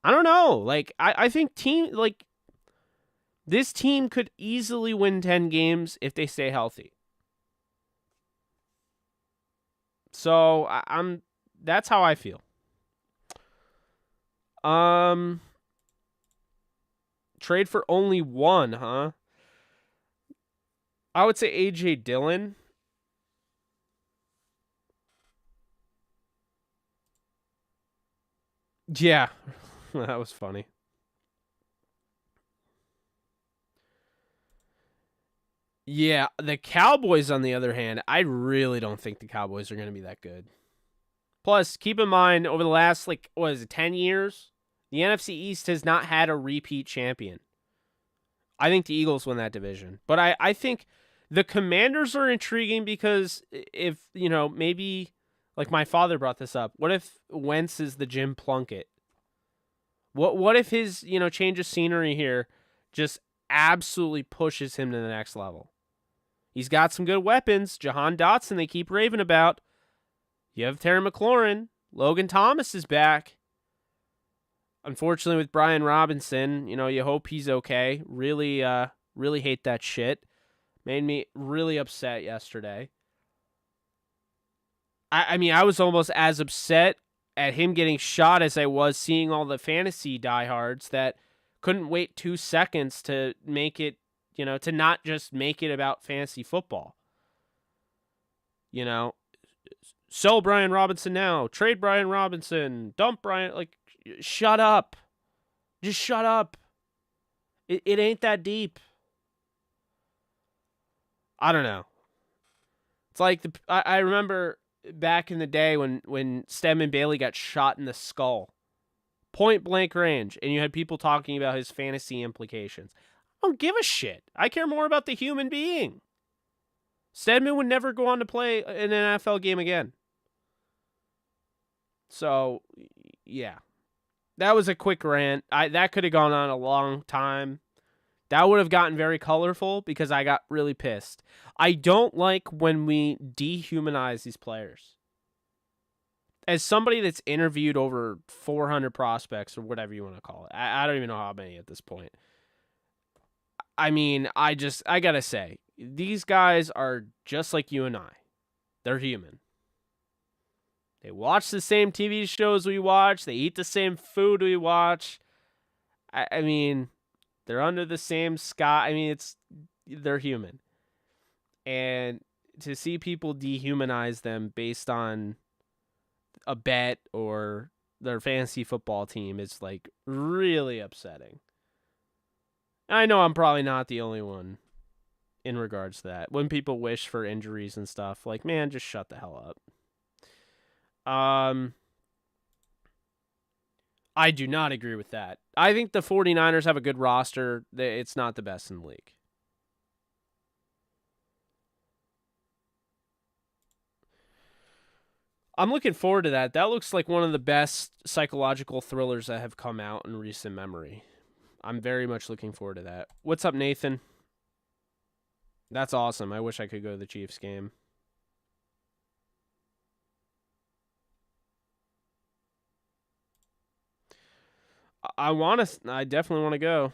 don't know. I think this team could easily win 10 games if they stay healthy. So that's how I feel. Trade for only one, huh? I would say A.J. Dillon. Yeah, that was funny. Yeah, the Cowboys, on the other hand, I really don't think the Cowboys are going to be that good. Plus, keep in mind, over the last, 10 years, the NFC East has not had a repeat champion. I think the Eagles win that division. But I think the Commanders are intriguing because if, maybe, my father brought this up, what if Wentz is the Jim Plunkett? What if his, change of scenery here just absolutely pushes him to the next level? He's got some good weapons. Jahan Dotson, they keep raving about. You have Terry McLaurin. Logan Thomas is back. Unfortunately, with Brian Robinson, you hope he's okay. Really Really hate that shit. Made me really upset yesterday. I mean, I was almost as upset at him getting shot as I was seeing all the fantasy diehards that couldn't wait 2 seconds to make it, to not just make it about fantasy football. Sell Brian Robinson now, trade Brian Robinson, dump Brian. Like, shut up. Just shut up. It ain't that deep. I don't know. It's like I remember back in the day when Stedman Bailey got shot in the skull, point blank range, and you had people talking about his fantasy implications. I don't give a shit. I care more about the human being. Stedman would never go on to play in an NFL game again. So, yeah. That was a quick rant. That could have gone on a long time. That would have gotten very colorful because I got really pissed. I don't like when we dehumanize these players. As somebody that's interviewed over 400 prospects or whatever you want to call it, I don't even know how many at this point. I mean, I gotta say, these guys are just like you and I. They're human. They watch the same TV shows we watch. They eat the same food we watch. I mean, they're under the same sky. I mean, they're human. And to see people dehumanize them based on a bet or their fantasy football team is like really upsetting. I know I'm probably not the only one in regards to that. When people wish for injuries and stuff, like, man, just shut the hell up. I do not agree with that. I think the 49ers have a good roster. It's not the best in the league. I'm looking forward to that. That looks like one of the best psychological thrillers that have come out in recent memory. I'm very much looking forward to that. What's up, Nathan? That's awesome. I wish I could go to the Chiefs game. I definitely want to go.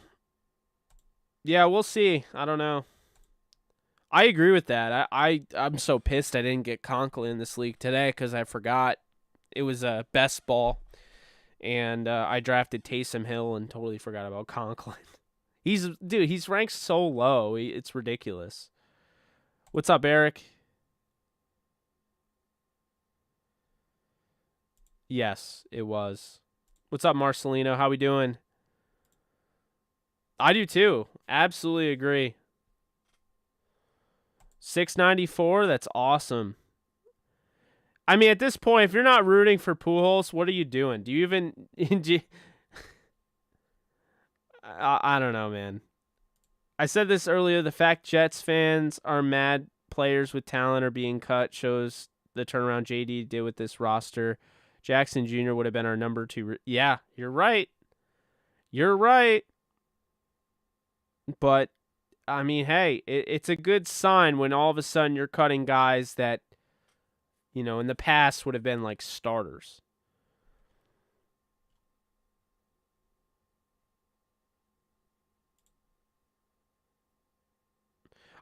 Yeah, we'll see. I don't know. I agree with that. I'm so pissed I didn't get Conklin in this league today because I forgot it was a best ball, and I drafted Taysom Hill and totally forgot about Conklin. He's ranked so low. It's ridiculous. What's up, Eric? Yes, it was. What's up, Marcelino? How we doing? I do too. Absolutely agree. 694, that's awesome. I mean, at this point, if you're not rooting for Pujols, what are you doing? Do you even... I don't know, man. I said this earlier. The fact Jets fans are mad players with talent are being cut shows the turnaround JD did with this roster. Jackson Jr. would have been our number 2. Yeah, you're right. You're right. But, I mean, hey, it's a good sign when all of a sudden you're cutting guys that, in the past would have been like starters.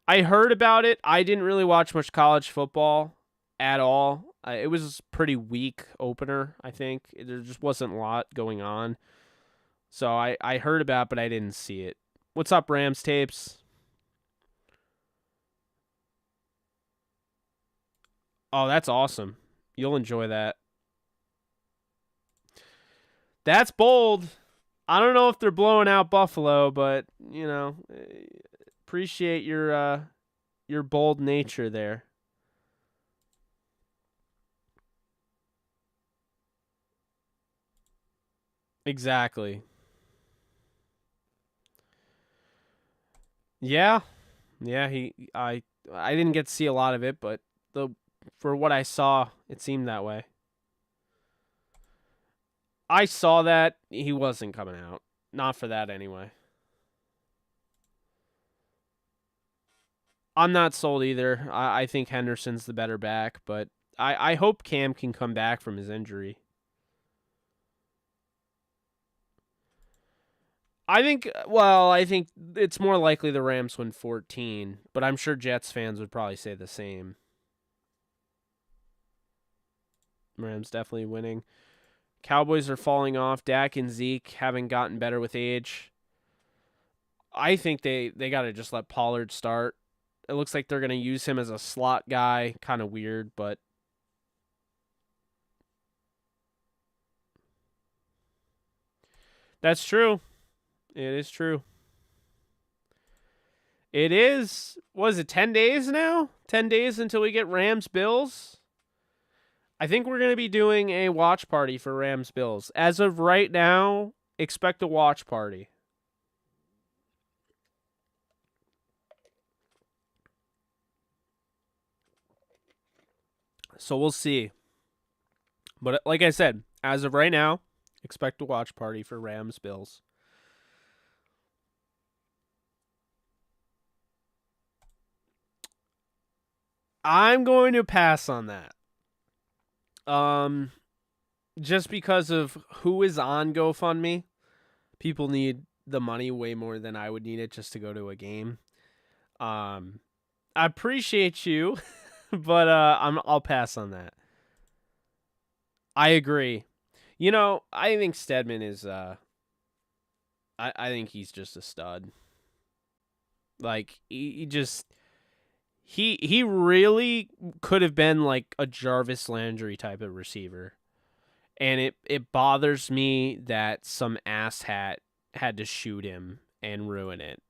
I heard about it. I didn't really watch much college football at all. It was a pretty weak opener, I think. There just wasn't a lot going on. So I heard about it, but I didn't see it. What's up, Rams Tapes? Oh, that's awesome. You'll enjoy that. That's bold. I don't know if they're blowing out Buffalo, but, appreciate your bold nature there. Exactly. Yeah. Yeah, I didn't get to see a lot of it, but for what I saw, it seemed that way. I saw that he wasn't coming out. Not for that anyway. I'm not sold either. I think Henderson's the better back, but I hope Cam can come back from his injury. I think it's more likely the Rams win 14, but I'm sure Jets fans would probably say the same. Rams definitely winning. Cowboys are falling off. Dak and Zeke haven't gotten better with age. I think they got to just let Pollard start. It looks like they're going to use him as a slot guy. Kind of weird, but that's true. It is true. It is, was it 10 days now? 10 days until we get Rams Bills? I think we're going to be doing a watch party for Rams Bills. As of right now, expect a watch party. So we'll see. But like I said, as of right now, expect a watch party for Rams Bills. I'm going to pass on that. Just because of who is on GoFundMe. People need the money way more than I would need it just to go to a game. I appreciate you, but I'll pass on that. I agree. You know, I think Stedman is I think he's just a stud. Like he just he really could have been like a Jarvis Landry type of receiver. And it bothers me that some asshat had to shoot him and ruin it.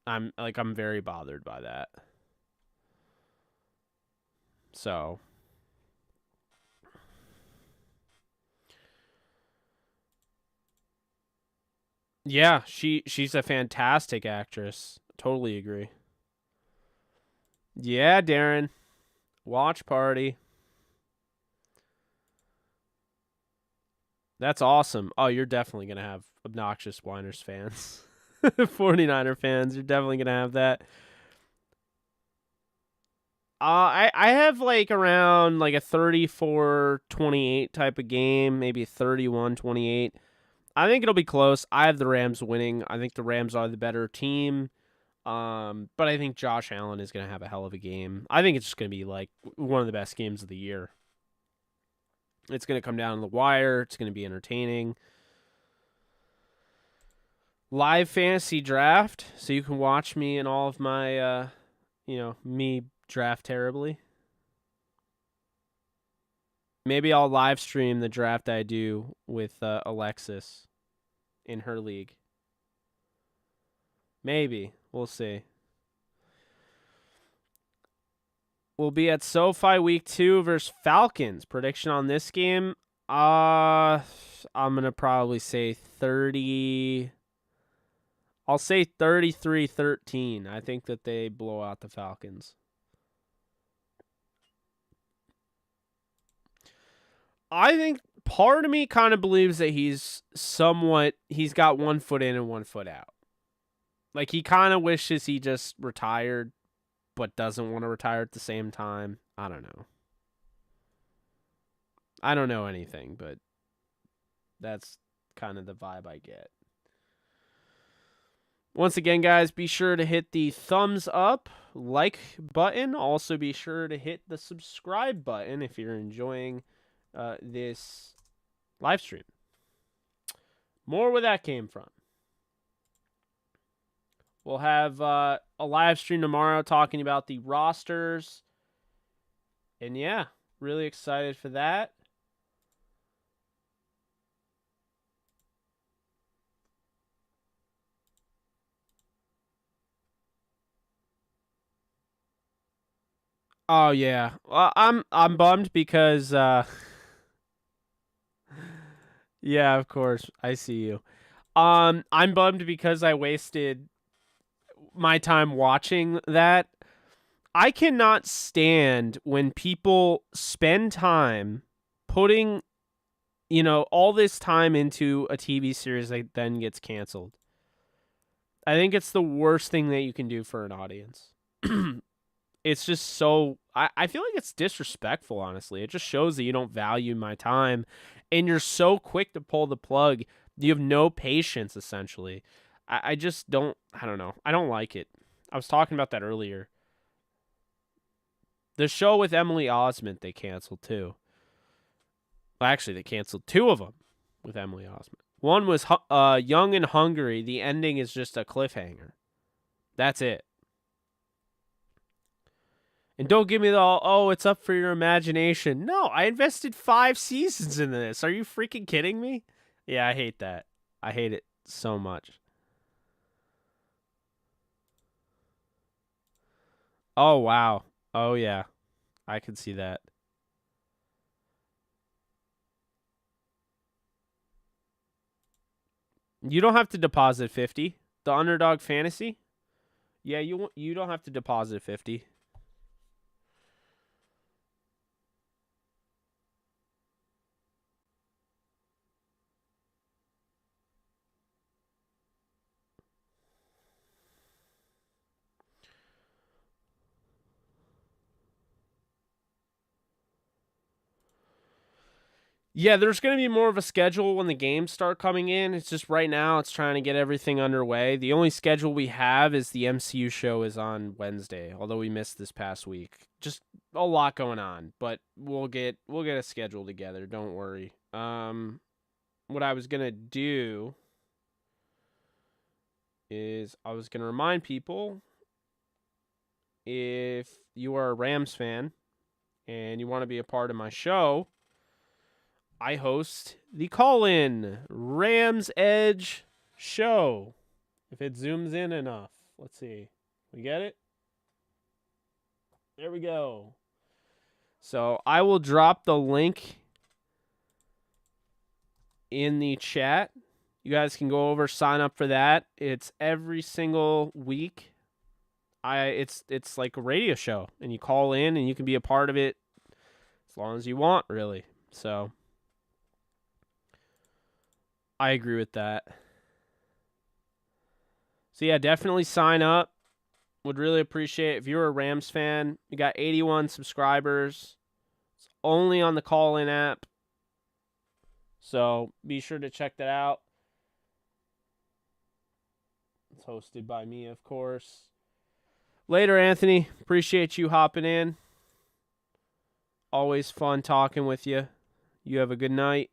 I'm very bothered by that. So yeah, she's a fantastic actress. Totally agree. Yeah, Darren. Watch party. That's awesome. Oh, you're definitely going to have obnoxious Winers fans. 49er fans, you're definitely going to have that. I have like around like a 34-28 type of game, maybe 31-28. I think it'll be close. I have the Rams winning. I think the Rams are the better team. But I think Josh Allen is going to have a hell of a game. I think it's just going to be like one of the best games of the year. It's going to come down to the wire. It's going to be entertaining. Live fantasy draft, so you can watch me and all of my, me draft terribly. Maybe I'll live stream the draft I do with Alexis in her league. Maybe. We'll see. We'll be at SoFi Week 2 versus Falcons. Prediction on this game? I'm going to probably say 30... I'll say 33-13. I think that they blow out the Falcons. I think part of me kind of believes that he's got 1 foot in and 1 foot out. Like, he kind of wishes he just retired, but doesn't want to retire at the same time. I don't know. I don't know anything, but that's kind of the vibe I get. Once again, guys, be sure to hit the thumbs up, like button. Also, be sure to hit the subscribe button if you're enjoying this live stream. More where that came from. We'll have a live stream tomorrow talking about the rosters. And yeah, really excited for that. Oh yeah. Well, I'm bummed because yeah, of course. I see you. I'm bummed because I wasted my time watching that. I cannot stand when people spend time putting, all this time into a TV series that then gets canceled. I think it's the worst thing that you can do for an audience. It's just so... I feel like it's disrespectful, honestly. It just shows that you don't value my time, and you're so quick to pull the plug You have no patience, essentially. I just don't, I don't know. I don't like it. I was talking about that earlier. The show with Emily Osment, they canceled too. Well, actually, they canceled 2 of them with Emily Osment. One was Young and Hungry. The ending is just a cliffhanger. That's it. And don't give me the, oh, it's up for your imagination. No, I invested 5 seasons into this. Are you freaking kidding me? Yeah, I hate that. I hate it so much. Oh, wow. Oh, yeah. I can see that. You don't have to deposit 50. The Underdog Fantasy? Yeah, you don't have to deposit 50. Yeah, there's going to be more of a schedule when the games start coming in. It's just right now it's trying to get everything underway. The only schedule we have is the MCU show is on Wednesday, although we missed this past week. Just a lot going on, but we'll get a schedule together, don't worry. What I was going to do is I was going to remind people, if you are a Rams fan and you want to be a part of my show, I host the Call-In Rams Edge show. If it zooms in enough. Let's see. We get it? There we go. So I will drop the link in the chat. You guys can go over, sign up for that. It's every single week. It's like a radio show, and you call in and you can be a part of it as long as you want, really. So I agree with that. So yeah, definitely sign up. Would really appreciate it. If you're a Rams fan, you got 81 subscribers. It's only on the Call-In app. So be sure to check that out. It's hosted by me, of course. Later, Anthony. Appreciate you hopping in. Always fun talking with you. You have a good night.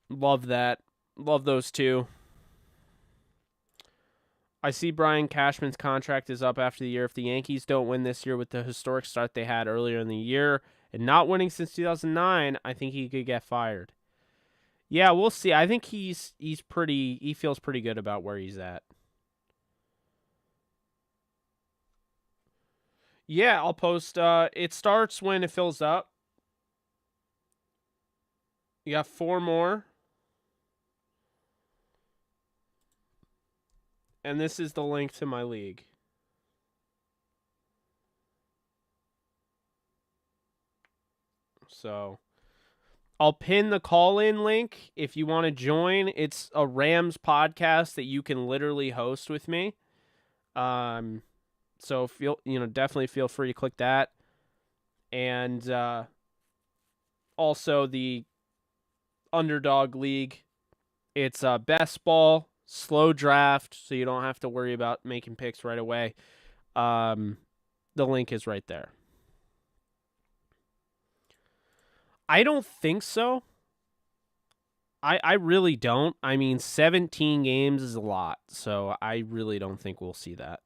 Love that. Love those two. I see Brian Cashman's contract is up after the year. If the Yankees don't win this year with the historic start they had earlier in the year and not winning since 2009, I think he could get fired. Yeah, we'll see. I think he feels pretty good about where he's at. Yeah, I'll post. It starts when it fills up. You got 4 more. And this is the link to my league. So I'll pin the call-in link if you want to join. It's a Rams podcast that you can literally host with me. So definitely feel free to click that. And also the Underdog League. It's best ball, slow draft, so you don't have to worry about making picks right away. The link is right there. I don't think so. I really don't. I mean, 17 games is a lot, so I really don't think we'll see that.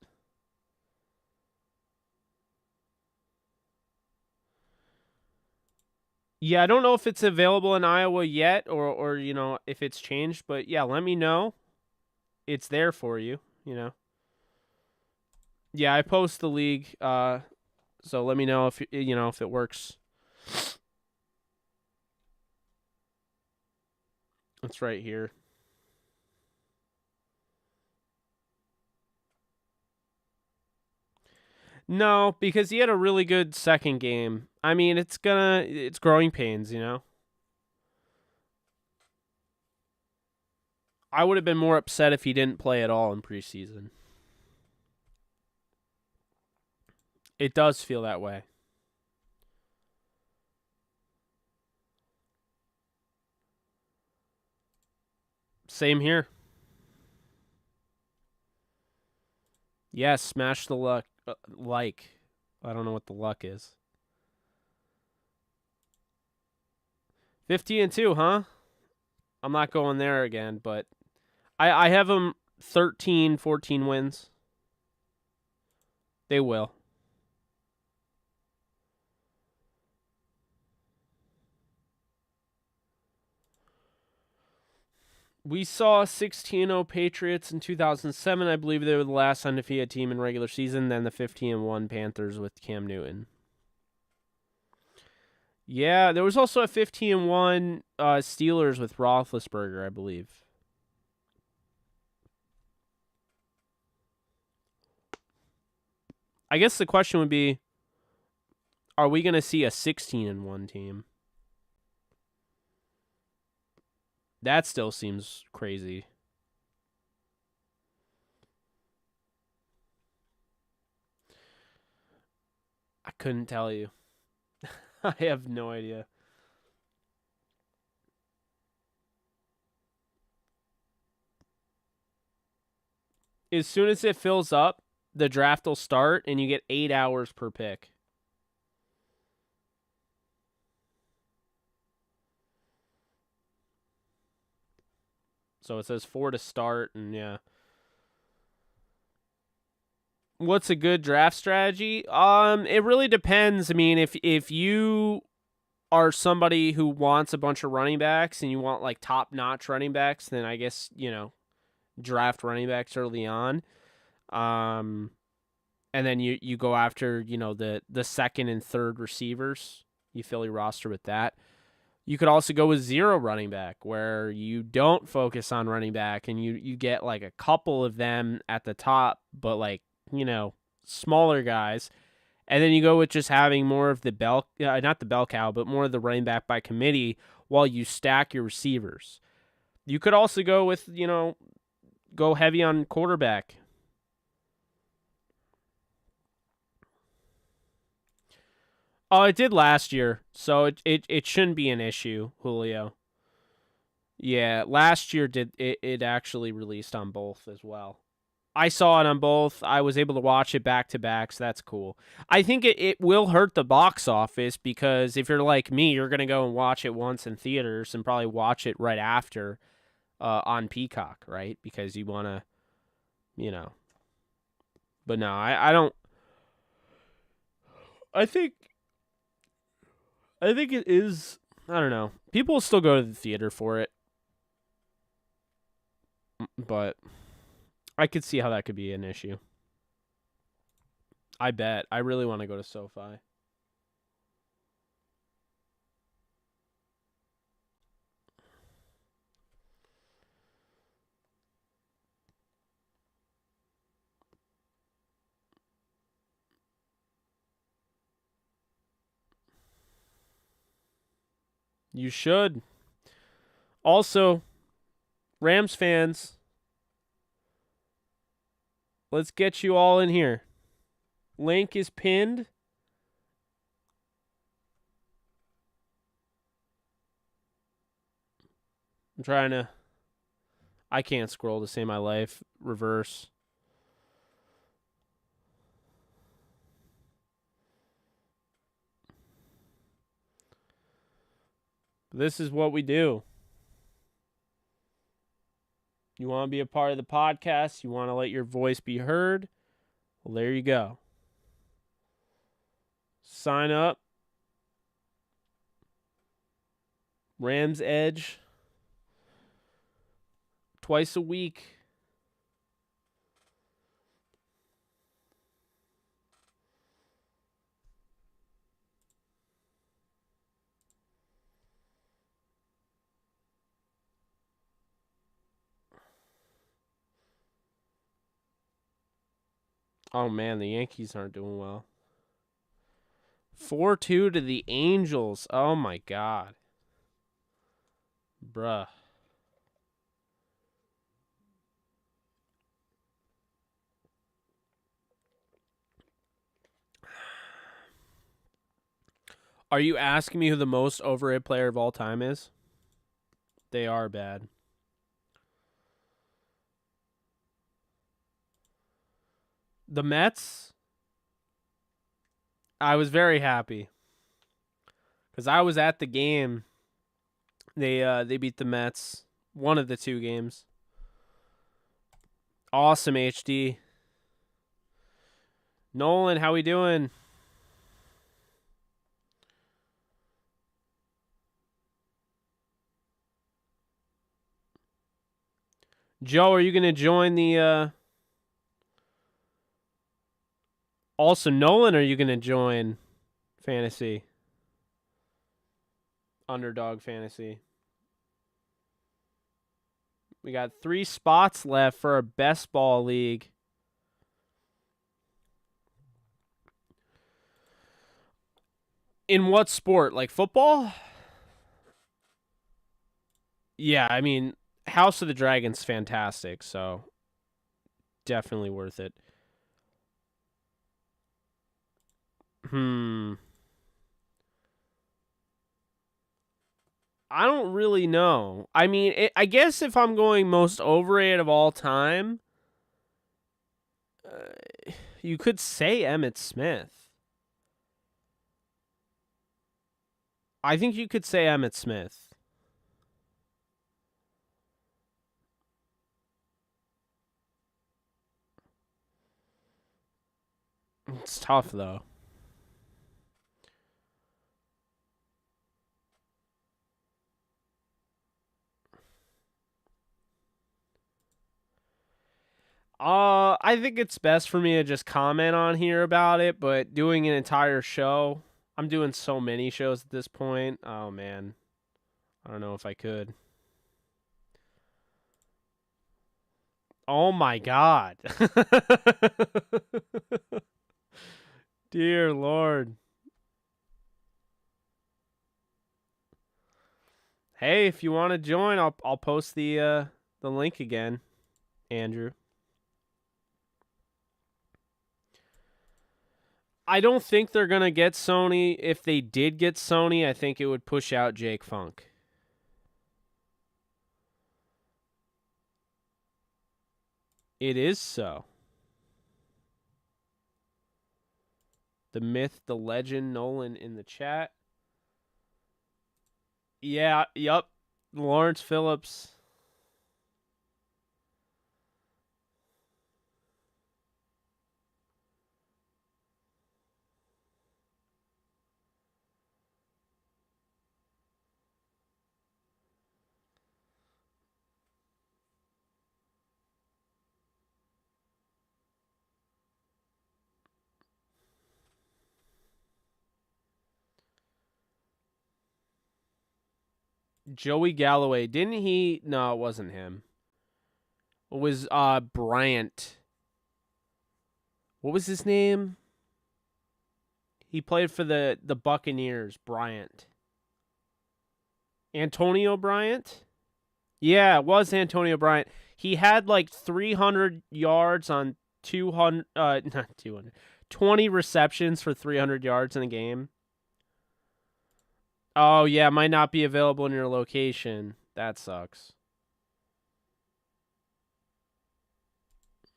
Yeah, I don't know if it's available in Iowa yet or if it's changed, but yeah, let me know. It's there for you, Yeah, I post the league, so let me know if if it works. It's right here. No, because he had a really good second game. I mean, it's growing pains, I would have been more upset if he didn't play at all in preseason. It does feel that way. Same here. Yes, smash the luck. Like. I don't know what the luck is. 50-2, huh? I'm not going there again, but I have them 13, 14 wins. They will. We saw 16-0 Patriots in 2007. I believe they were the last undefeated team in regular season. Then the 15-1 Panthers with Cam Newton. Yeah, there was also a 15-1 Steelers with Roethlisberger, I believe. I guess the question would be, are we going to see a 16-1 team? That still seems crazy. I couldn't tell you. I have no idea. As soon as it fills up, the draft will start, and you get 8 hours per pick. So it says 4 to start, and yeah. What's a good draft strategy? It really depends. I mean, if you are somebody who wants a bunch of running backs and you want like top-notch running backs, then I guess, draft running backs early on. And then you go after, the second and third receivers. You fill your roster with that. You could also go with 0 running back, where you don't focus on running back and you get like a couple of them at the top, but like, smaller guys. And then you go with just having more of the not the bell cow, but more of the running back by committee while you stack your receivers. You could also go with, go heavy on quarterback. Oh, it did last year, so it shouldn't be an issue, Julio. Yeah, last year it actually released on both as well. I saw it on both. I was able to watch it back to back, so that's cool. I think it will hurt the box office because if you're like me, you're going to go and watch it once in theaters and probably watch it right after on Peacock, right? Because you want to, But no, I don't. I think it is. I don't know. People will still go to the theater for it, but I could see how that could be an issue. I bet. I really want to go to SoFi. You should. Also, Rams fans, let's get you all in here. Link is pinned. I'm trying to. I can't scroll to save my life. Reverse. This is what we do. You want to be a part of the podcast? You want to let your voice be heard? Well, there you go. Sign up. Rams Edge. Twice a week. Oh, man, the Yankees aren't doing well. 4-2 to the Angels. Oh, my God. Bruh. Are you asking me who the most overrated player of all time is? They are bad. The Mets, I was very happy because I was at the game. They beat the Mets, one of the two games. Awesome, HD. Nolan, how we doing? Joe, are you going to join the... Also, Nolan, are you going to join Fantasy? Underdog Fantasy. We got 3 spots left for our best ball league. In what sport? Like football? Yeah, I mean, House of the Dragon's fantastic, so definitely worth it. I don't really know. I mean, I guess if I'm going most overrated of all time, you could say Emmitt Smith. I think you could say Emmitt Smith. It's tough, though. I think it's best for me to just comment on here about it, but doing an entire show, I'm doing so many shows at this point. Oh, man. I don't know if I could. Oh, my God. Dear Lord. Hey, if you want to join, I'll post the link again, Andrew. I don't think they're going to get Sony. If they did get Sony, I think it would push out Jake Funk. It is so. The myth, the legend, Nolan in the chat. Yeah, yup. Lawrence Phillips. Joey Galloway. Didn't he? No, it wasn't him. It was Bryant. What was his name? He played for the Buccaneers, Bryant. Antonio Bryant? Yeah, it was Antonio Bryant. He had like 300 yards on 200 not 200. 20 receptions for 300 yards in a game. Oh, yeah, might not be available in your location. That sucks.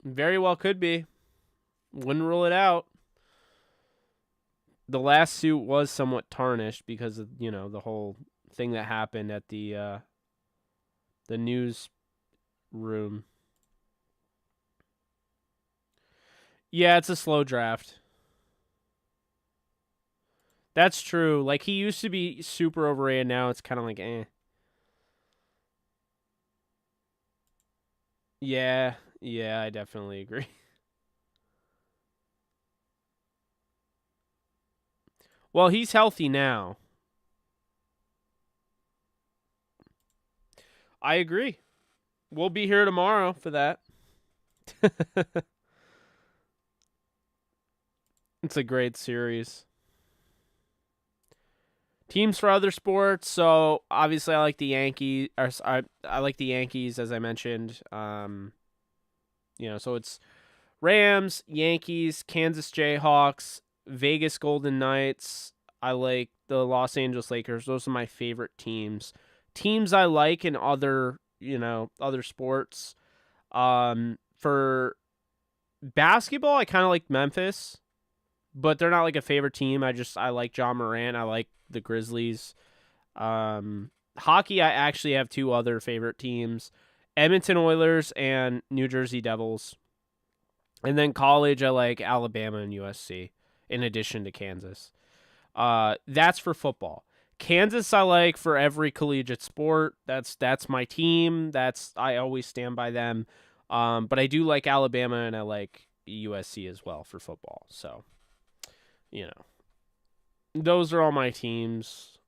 Very well could be. Wouldn't rule it out. The last suit was somewhat tarnished because of, the whole thing that happened at the news room. Yeah, it's a slow draft. That's true. Like, he used to be super overrated. Now it's kind of like, eh. Yeah, I definitely agree. Well, he's healthy now. I agree. We'll be here tomorrow for that. It's a great series. Teams for other sports. So obviously, I like the Yankees. I like the Yankees, as I mentioned. So it's Rams, Yankees, Kansas Jayhawks, Vegas Golden Knights. I like the Los Angeles Lakers. Those are my favorite teams. Teams I like in other sports. For Basketball, I kind of like Memphis, but they're not like a favorite team. I like John Morant. I like the Grizzlies. Hockey, I actually have two other favorite teams: Edmonton Oilers and New Jersey Devils. And then college, I like Alabama and USC, in addition to Kansas. That's for football. Kansas, I like for every collegiate sport. That's my team. I always stand by them. But I do like Alabama and I like USC as well for football. So, those are all my teams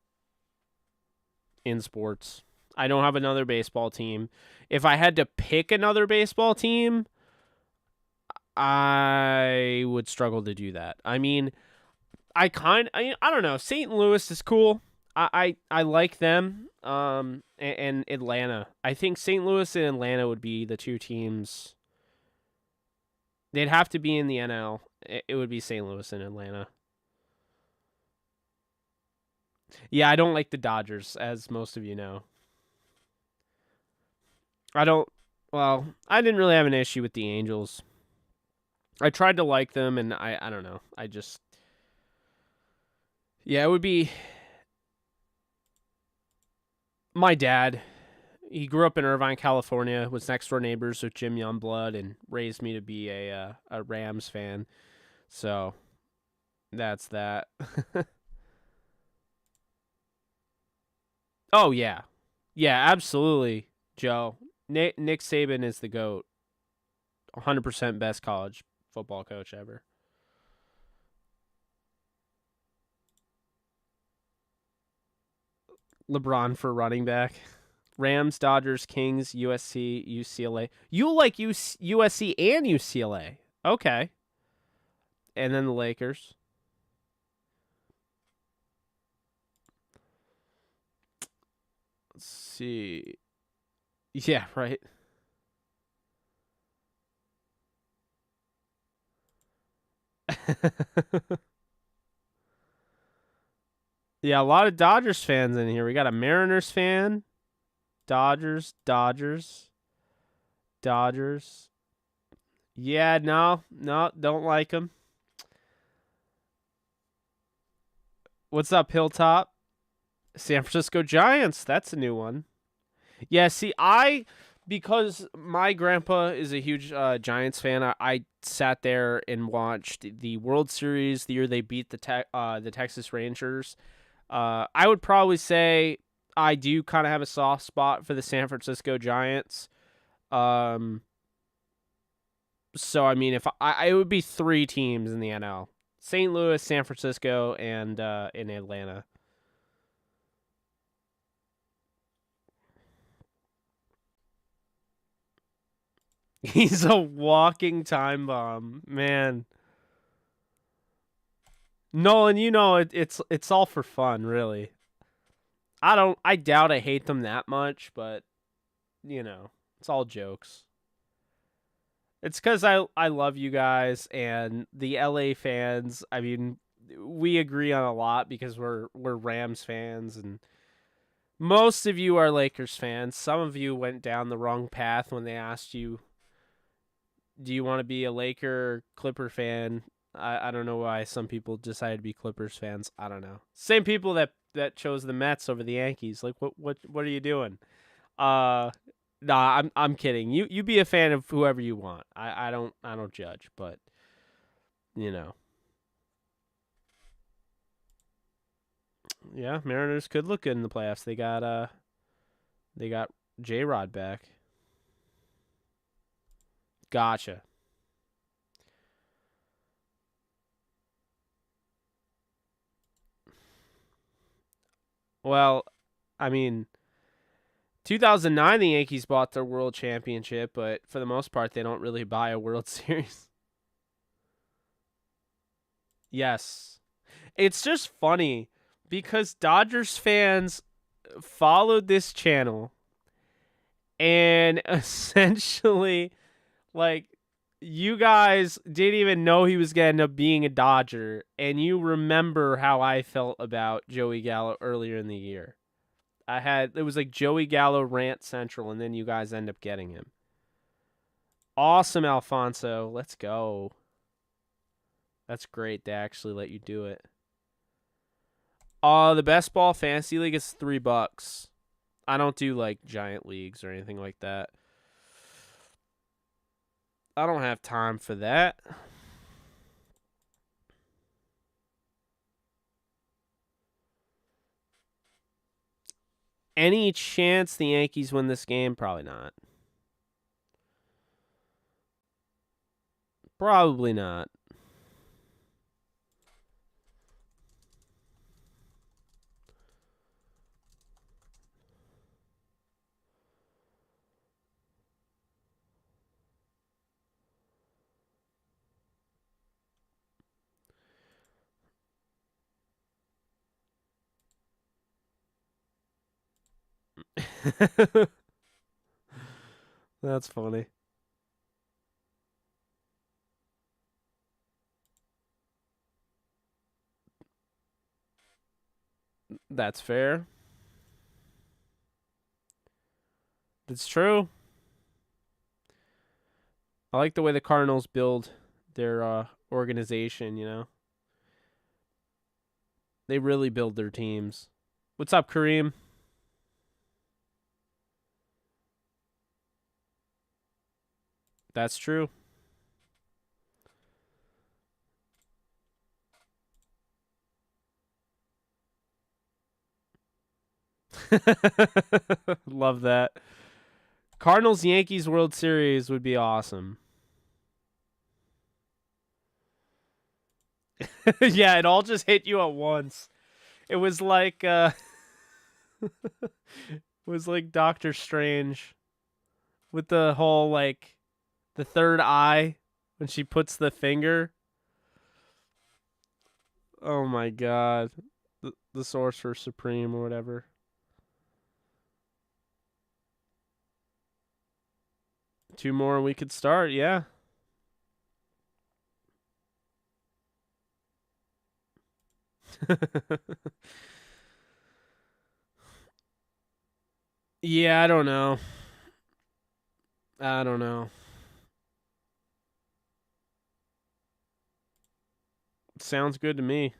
in sports. I don't have another baseball team. If I had to pick another baseball team, I would struggle to do that. I mean, I don't know. St. Louis is cool. I like them. And Atlanta. I think St. Louis and Atlanta would be the two teams. They'd have to be in the NL. It would be St. Louis and Atlanta. Yeah, I don't like the Dodgers, as most of you know. I didn't really have an issue with the Angels. I tried to like them, and I don't know. Yeah, it would be my dad. He grew up in Irvine, California, was next door neighbors with Jim Youngblood, and raised me to be a Rams fan. So that's that. Oh yeah, absolutely, Joe. Nick Saban is the GOAT. 100% best college football coach ever. LeBron for running back. Rams, Dodgers, Kings, USC, UCLA. You like USC and UCLA. Okay. And then the Lakers. Let's see. Yeah, right. Yeah, a lot of Dodgers fans in here. We got a Mariners fan. Dodgers. Yeah, no, don't like them. What's up, Hilltop? San Francisco Giants. That's a new one. Yeah, see, because my grandpa is a huge Giants fan, I sat there and watched the World Series the year they beat the Texas Rangers. I would probably say I do kind of have a soft spot for the San Francisco Giants. So I mean, if it would be three teams in the NL: St. Louis, San Francisco, and in Atlanta. He's a walking time bomb, man. Nolan, it's all for fun, really. I doubt I hate them that much, but it's all jokes. It's because I love you guys and the LA fans. I mean, we agree on a lot because we're Rams fans, and most of you are Lakers fans. Some of you went down the wrong path when they asked you, do you want to be a Laker or Clipper fan? I don't know why some people decided to be Clippers fans. I don't know. Same people that chose the Mets over the Yankees. Like, what are you doing? Nah, I'm kidding. You be a fan of whoever you want. I don't judge, but yeah, Mariners could look good in the playoffs. They got J-Rod back. Gotcha. Well, I mean, 2009 the Yankees bought their World Championship, but for the most part they don't really buy a World Series. Yes. It's just funny because Dodgers fans followed this channel and essentially, like, you guys didn't even know he was going to end up being a Dodger, and you remember how I felt about Joey Gallo earlier in the year. It was like Joey Gallo rant central, and then you guys end up getting him. Awesome, Alfonso. Let's go. That's great. They actually let you do it. The best ball fantasy league is $3. I don't do like giant leagues or anything like that. I don't have time for that. Any chance the Yankees win this game? Probably not. Probably not. That's funny. That's fair. It's true. I like the way the Cardinals build their organization, you know? They really build their teams. What's up, Kareem? That's true. Love that. Cardinals Yankees World Series would be awesome. Yeah, it all just hit you at once. It was like it was like Doctor Strange with the whole like the third eye when she puts the finger. Oh my god. The Sorcerer Supreme or whatever. Two more and we could start, yeah. Yeah, I don't know. I don't know. Sounds good to me.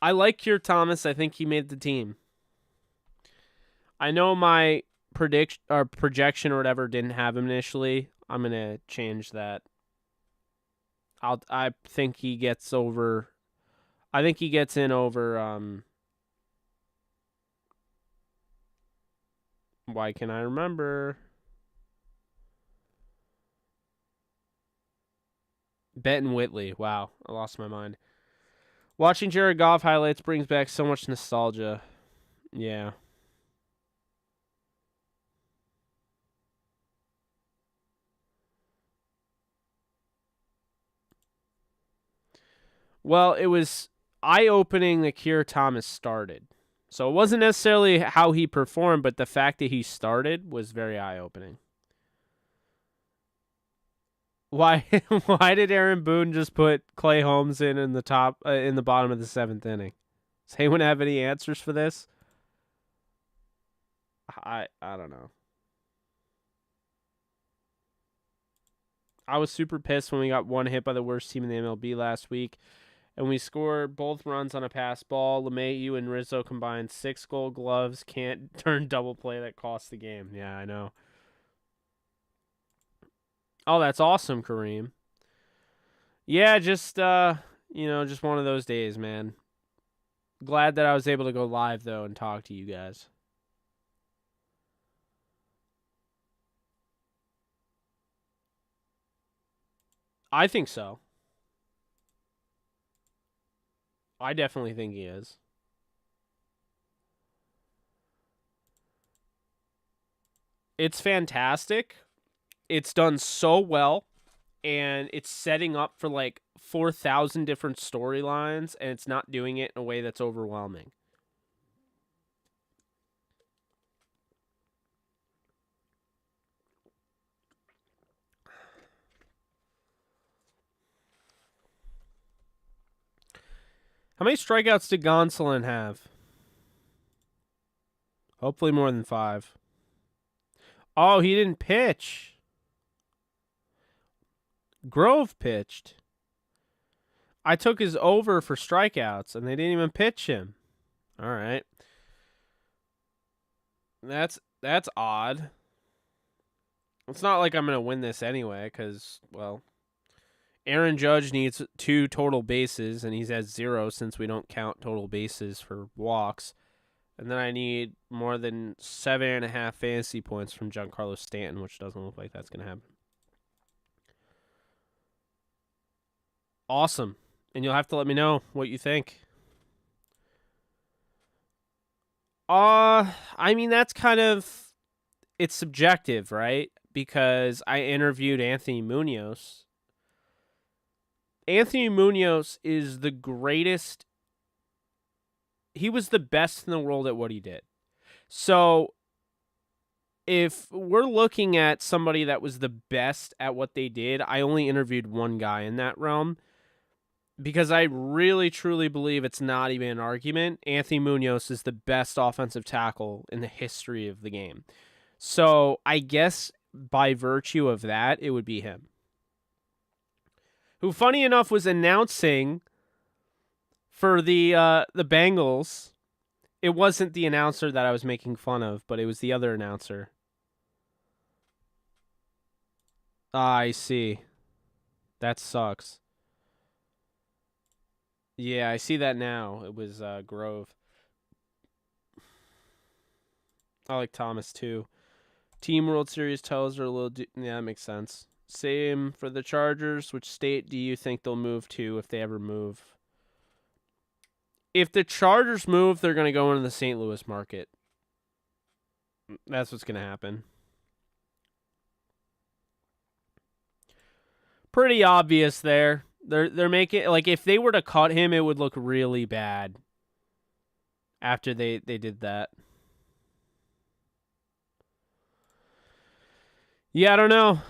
I like Keir Thomas. I think he made the team. I know my prediction or projection or whatever didn't have him initially. I'm gonna change that. I think he gets over. I think he gets in over. Why can I remember? Benton Whitley. Wow, I lost my mind. Watching Jared Goff highlights brings back so much nostalgia. Yeah. Well, it was eye-opening that Keir Thomas started. So it wasn't necessarily how he performed, but the fact that he started was very eye-opening. Why? Why did Aaron Boone just put Clay Holmes in the top in the bottom of the seventh inning? Does anyone have any answers for this? I don't know. I was super pissed when we got one hit by the worst team in the MLB last week, and we scored both runs on a pass ball. LeMahieu and Rizzo combined 6 Gold Gloves. Can't turn double play that cost the game. Yeah, I know. Oh, that's awesome, Kareem. Yeah, just just one of those days, man. Glad that I was able to go live though and talk to you guys. I think so. I definitely think he is. It's fantastic. It's done so well, and it's setting up for like 4,000 different storylines, and it's not doing it in a way that's overwhelming. How many strikeouts did Gonsolin have? Hopefully more than 5. Oh, he didn't pitch. Grove pitched. I took his over for strikeouts, and they didn't even pitch him. All right. That's odd. It's not like I'm going to win this anyway because, well, Aaron Judge needs 2 total bases, and he's at 0 since we don't count total bases for walks. And then I need more than 7.5 fantasy points from Giancarlo Stanton, which doesn't look like that's going to happen. Awesome. And you'll have to let me know what you think. I mean, that's kind of, it's subjective, right? Because I interviewed Anthony Munoz. Anthony Munoz is the greatest. He was the best in the world at what he did. So if we're looking at somebody that was the best at what they did, I only interviewed one guy in that realm because I really, truly believe it's not even an argument. Anthony Munoz is the best offensive tackle in the history of the game. So I guess by virtue of that, it would be him. Who, funny enough, was announcing for the Bengals. It wasn't the announcer that I was making fun of, but it was the other announcer. I see. That sucks. Yeah, I see that now. It was Grove. I like Thomas too. Team World Series titles are a little... yeah, that makes sense. Same for the Chargers. Which state do you think they'll move to if they ever move? If the Chargers move, they're going to go into the St. Louis market. That's what's going to happen. Pretty obvious there. They're making, like, if they were to cut him, it would look really bad after they did that. Yeah, I don't know.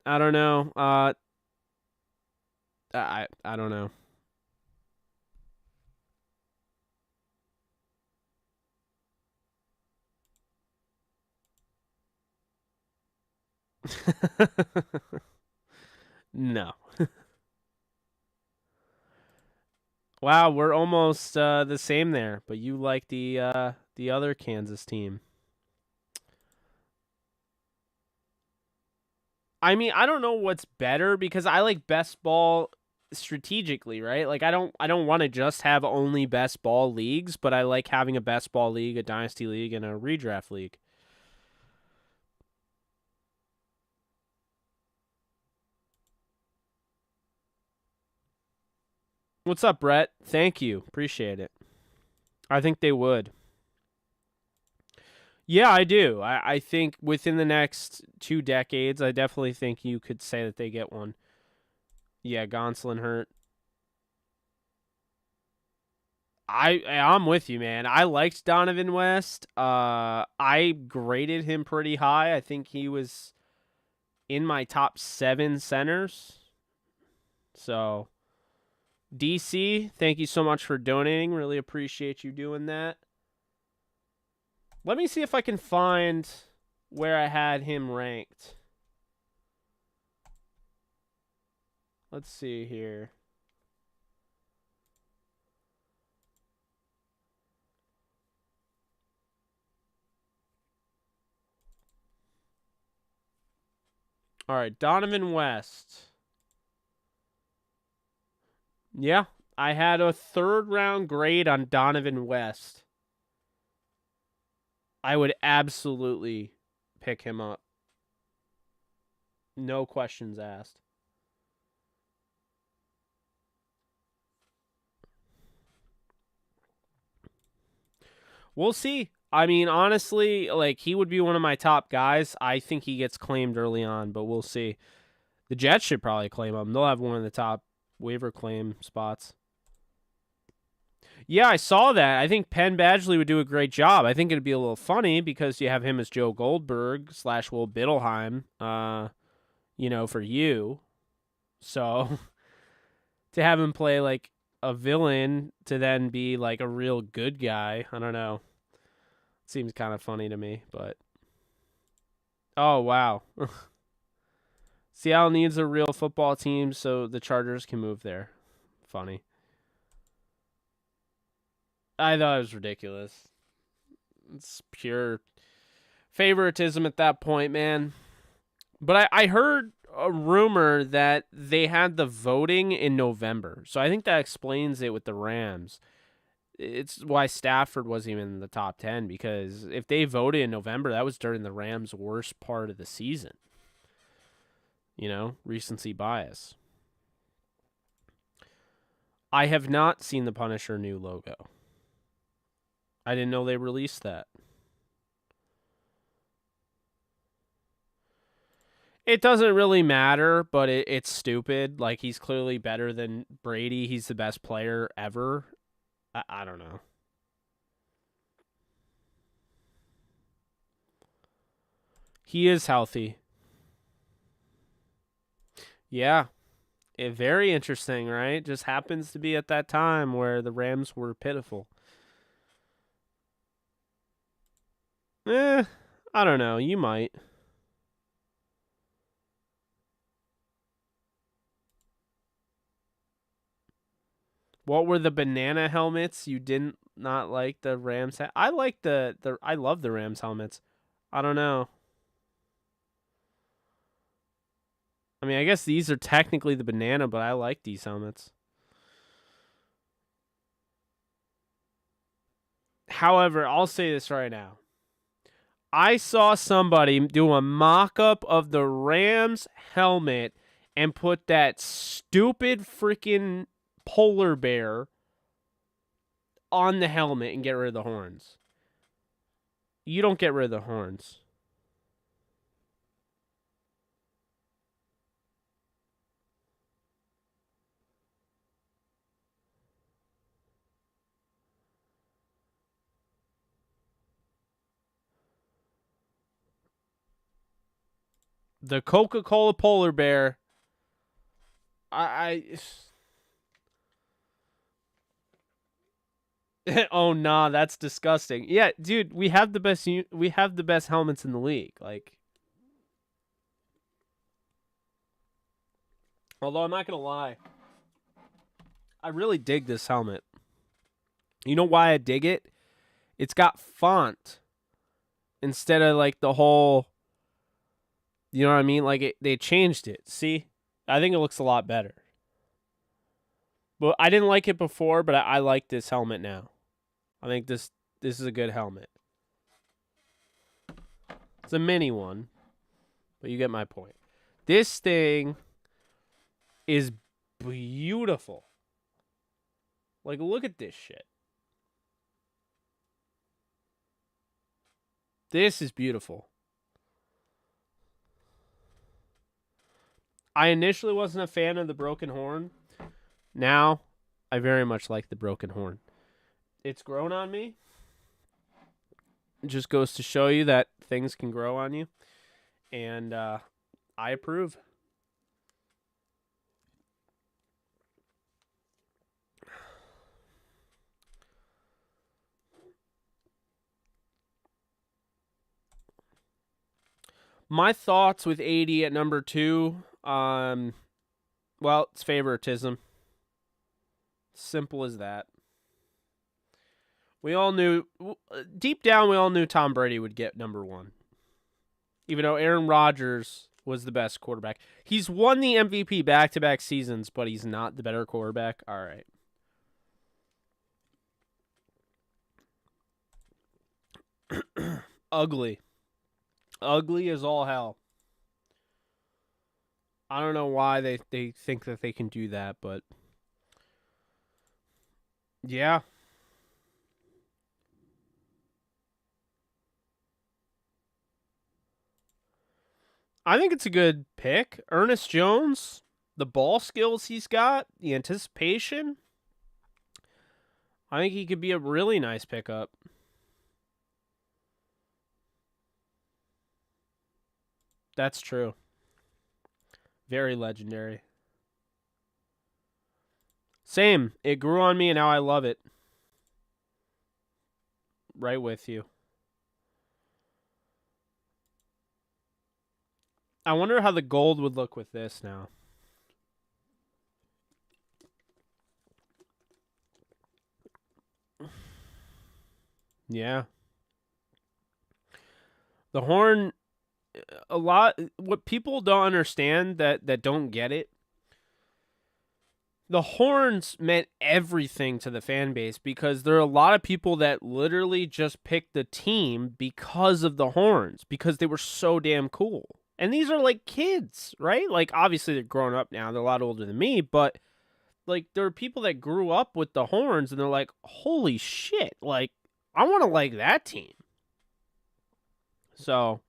I don't know. I don't know. No. Wow, we're almost the same there, but you like the other Kansas team. I mean, I don't know what's better because I like best ball strategically, right? Like I don't want to just have only best ball leagues, but I like having a best ball league, a dynasty league, and a redraft league. What's up, Brett? Thank you. Appreciate it. I think they would. Yeah, I do. I think within the next 2 decades, I definitely think you could say that they get one. Yeah, Gonsolin hurt. I'm with you, man. I liked Donovan West. I graded him pretty high. I think he was in my top 7 centers. So, DC, thank you so much for donating. Really appreciate you doing that. Let me see if I can find where I had him ranked. Let's see here. All right, Donovan West. Yeah, I had a 3rd round grade on Donovan West. I would absolutely pick him up. No questions asked. We'll see. I mean, honestly, like, he would be one of my top guys. I think he gets claimed early on, but we'll see. The Jets should probably claim him. They'll have one of the top waiver claim spots. Yeah, I saw that. I think Penn Badgley would do a great job. I think it'd be a little funny because you have him as Joe Goldberg / Will Bittelheim, for you. So to have him play like a villain to then be like a real good guy, I don't know. Seems kind of funny to me, but oh wow. Seattle needs a real football team so the Chargers can move there. Funny. I thought it was ridiculous. It's pure favoritism at that point, man. But I heard a rumor that they had the voting in November. So I think that explains it with the Rams. It's why Stafford wasn't even in the top 10, because if they voted in November, that was during the Rams' worst part of the season. You know, recency bias. I have not seen the Punisher new logo. I didn't know they released that. It doesn't really matter, but it's stupid. Like, he's clearly better than Brady. He's the best player ever. I don't know. He is healthy. Yeah. Very interesting, right? Just happens to be at that time where the Rams were pitiful. I don't know. You might. What were the banana helmets? You didn't not like the Rams? I like I love the Rams helmets. I don't know. I mean, I guess these are technically the banana, but I like these helmets. However, I'll say this right now. I saw somebody do a mock-up of the Rams helmet and put that stupid freaking polar bear on the helmet and get rid of the horns. You don't get rid of the horns. The Coca-Cola polar bear. Oh nah, that's disgusting. Yeah, dude, we have the best helmets in the league. Like, although I'm not gonna lie, I really dig this helmet. You know why I dig it? It's got font instead of like the whole. You know what I mean? Like they changed it. See, I think it looks a lot better. But I didn't like it before, but I like this helmet now. I think this is a good helmet. It's a mini one, but you get my point. This thing is beautiful. Like, look at this shit. This is beautiful. I initially wasn't a fan of the broken horn. Now, I very much like the broken horn. It's grown on me. It just goes to show you that things can grow on you. And I approve. My thoughts with 80 at number 2, well, it's favoritism. Simple as that. We all knew, deep down, we all knew Tom Brady would get number 1. Even though Aaron Rodgers was the best quarterback. He's won the MVP back-to-back seasons, but he's not the better quarterback. All right. Ugly. Ugly as all hell. I don't know why they think that they can do that, but yeah. I think it's a good pick. Ernest Jones, the ball skills he's got, the anticipation. I think he could be a really nice pickup. That's true. Very legendary. Same. It grew on me and now I love it. Right with you. I wonder how the gold would look with this now. Yeah. The horn, what people don't understand that don't get it, the horns meant everything to the fan base because there are a lot of people that literally just picked the team because of the horns, because they were so damn cool. And these are like kids, right? Like, obviously they're grown up now. They're a lot older than me, but like there are people that grew up with the horns and they're like, holy shit, like I want to like that team. So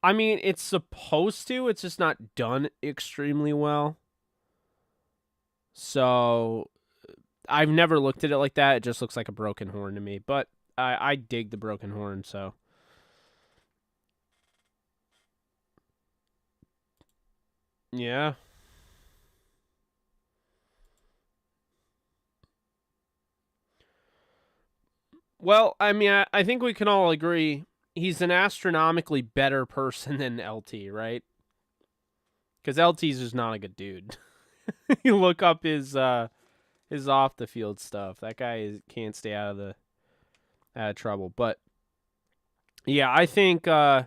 I mean, it's supposed to. It's just not done extremely well. So I've never looked at it like that. It just looks like a broken horn to me. But I dig the broken horn, so. Yeah. Well, I mean, I think we can all agree he's an astronomically better person than LT, right? Because LT's just not a good dude. You look up his off the field stuff. That guy can't stay out of trouble. But yeah, I think I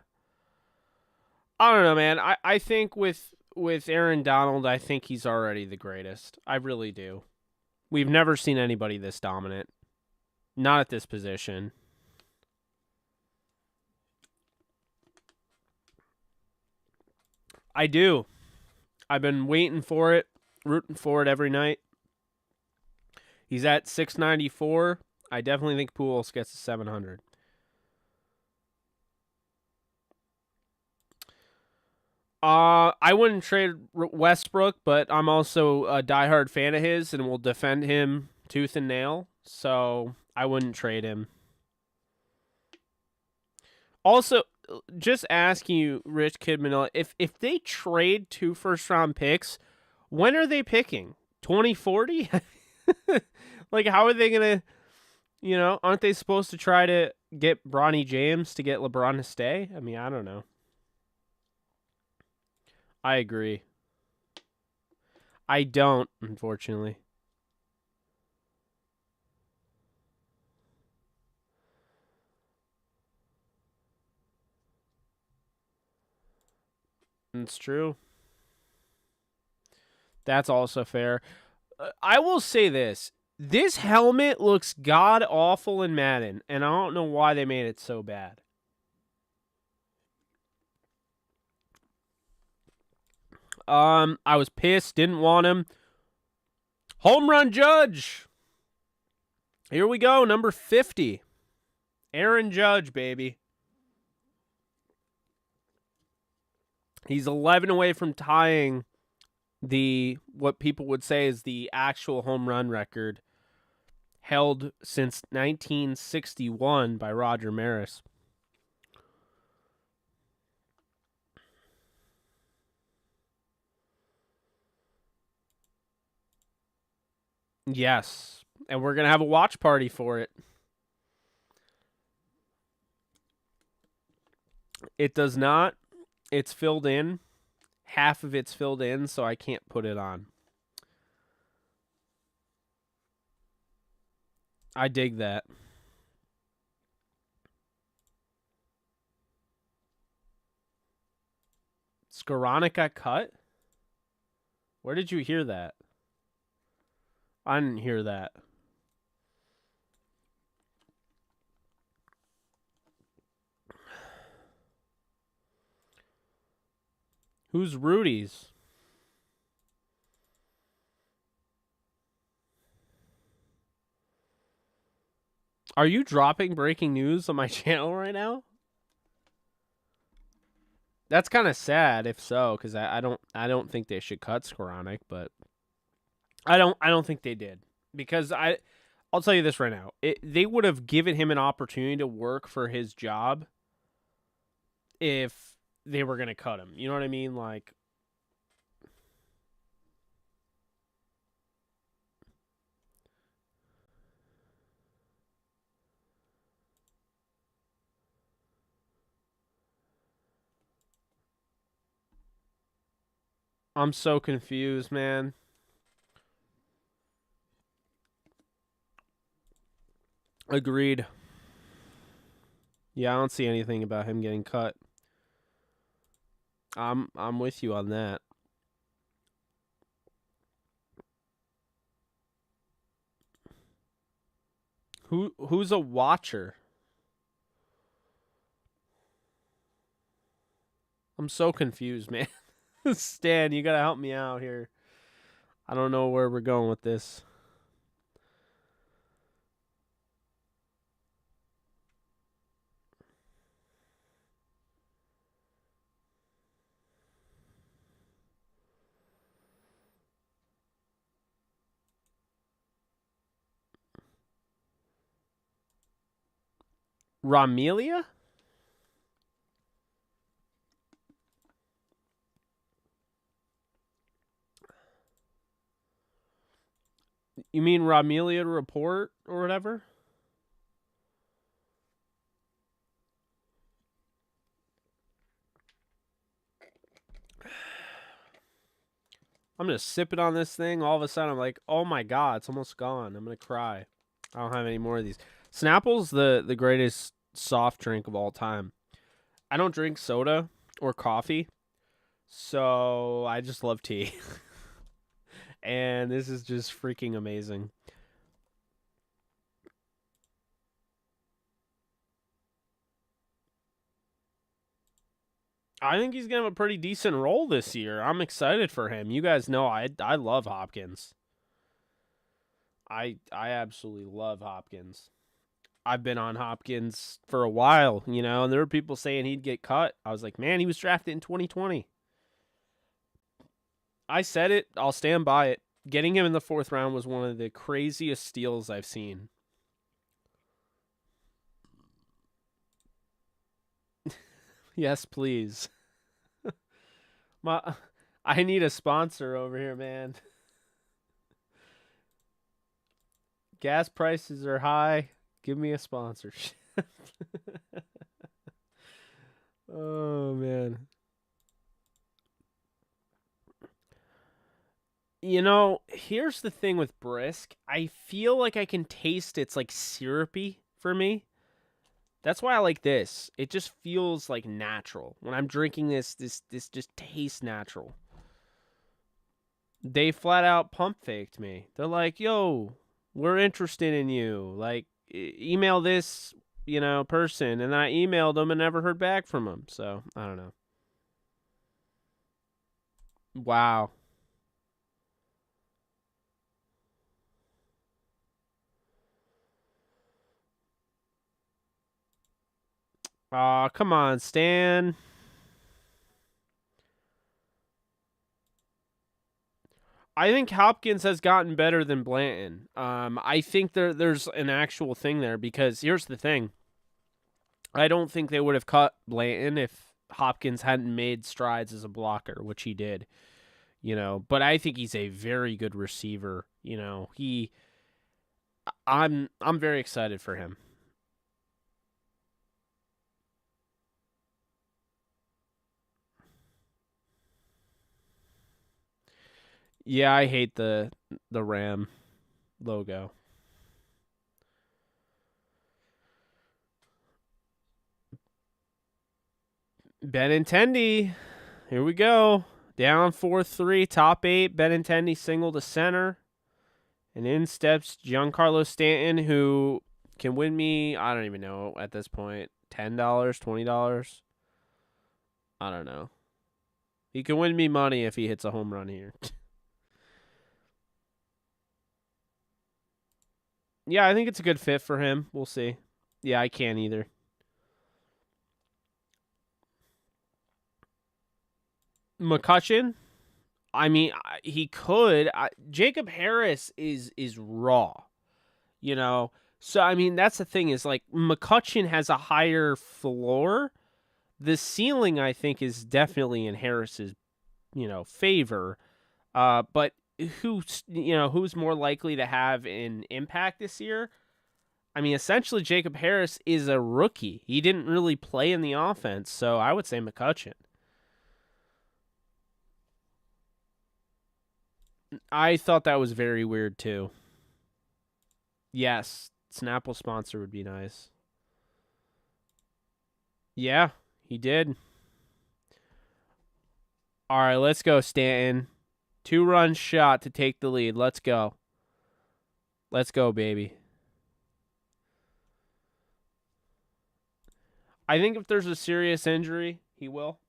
don't know, man. I think with Aaron Donald, I think he's already the greatest. I really do. We've never seen anybody this dominant. Not at this position. I do. I've been waiting for it, rooting for it every night. He's at 694. I definitely think Pujols gets to 700. I wouldn't trade Westbrook, but I'm also a diehard fan of his and will defend him tooth and nail. So I wouldn't trade him. Also, just asking you, Rich Kid Manila, if they trade 2 first-round picks, when are they picking? 2040? Like, how are they going to, aren't they supposed to try to get Bronny James to get LeBron to stay? I mean, I don't know. I agree. I don't, unfortunately. It's true. That's also fair. I will say this. This helmet looks god awful in Madden, and I don't know why they made it so bad. I was pissed, didn't want him. Home run Judge. Here we go, number 50. Aaron Judge, baby. He's 11 away from tying what people would say is the actual home run record held since 1961 by Roger Maris. Yes, and we're going to have a watch party for it. It does not. It's filled in. Half of it's filled in, so I can't put it on. I dig that. Skoranek got cut? Where did you hear that? I didn't hear that. Who's Rudy's? Are you dropping breaking news on my channel right now? That's kind of sad if so, because I don't think they should cut Skoranek, but I don't think they did, because I'll tell you this right now. They would have given him an opportunity to work for his job if they were going to cut him. You know what I mean? Like, I'm so confused, man. Agreed. Yeah, I don't see anything about him getting cut. I'm with you on that. Who's a watcher? I'm so confused, man. Stan, you gotta help me out here. I don't know where we're going with this. Ramelia? You mean Ramelia report or whatever? I'm just sipping on this thing. All of a sudden, I'm like, oh my god, it's almost gone. I'm gonna cry. I don't have any more of these. Snapple's the greatest soft drink of all time. I don't drink soda or coffee, so I just love tea. And this is just freaking amazing. I think he's gonna have a pretty decent role this year. I'm excited for him. You guys know I love Hopkins. I absolutely love Hopkins. I've been on Hopkins for a while, and there were people saying he'd get cut. I was like, man, he was drafted in 2020. I said it. I'll stand by it. Getting him in the 4th round was one of the craziest steals I've seen. Yes, please. I need a sponsor over here, man. Gas prices are high. Give me a sponsorship. Oh, man. Here's the thing with Brisk. I feel like I can taste it's like syrupy for me. That's why I like this. It just feels like natural. When I'm drinking this just tastes natural. They flat out pump faked me. They're like, yo, we're interested in you. Like, email this, person. And I emailed them and never heard back from them. So, I don't know. Wow. Aw, come on, Stan. I think Hopkins has gotten better than Blanton. I think there's an actual thing there because here's the thing. I don't think they would have cut Blanton if Hopkins hadn't made strides as a blocker, which he did. But I think he's a very good receiver. I'm very excited for him. Yeah, I hate the Ram logo. Benintendi. Here we go. Down 4-3, top 8. Benintendi single to center. And in steps Giancarlo Stanton, who can win me, I don't even know at this point, $10, $20. I don't know. He can win me money if he hits a home run here. Yeah, I think it's a good fit for him. We'll see. Yeah, I can't either. McCutcheon, I mean, he could. Jacob Harris is raw, So I mean, that's the thing is like McCutcheon has a higher floor. The ceiling, I think, is definitely in Harris's, favor. But who's more likely to have an impact this year? I mean, essentially, Jacob Harris is a rookie. He didn't really play in the offense, so I would say McCutcheon. I thought that was very weird too. Yes, Snapple sponsor would be nice. Yeah, he did. All right, let's go, Stanton. 2-run shot to take the lead. Let's go. Let's go, baby. I think if there's a serious injury, he will.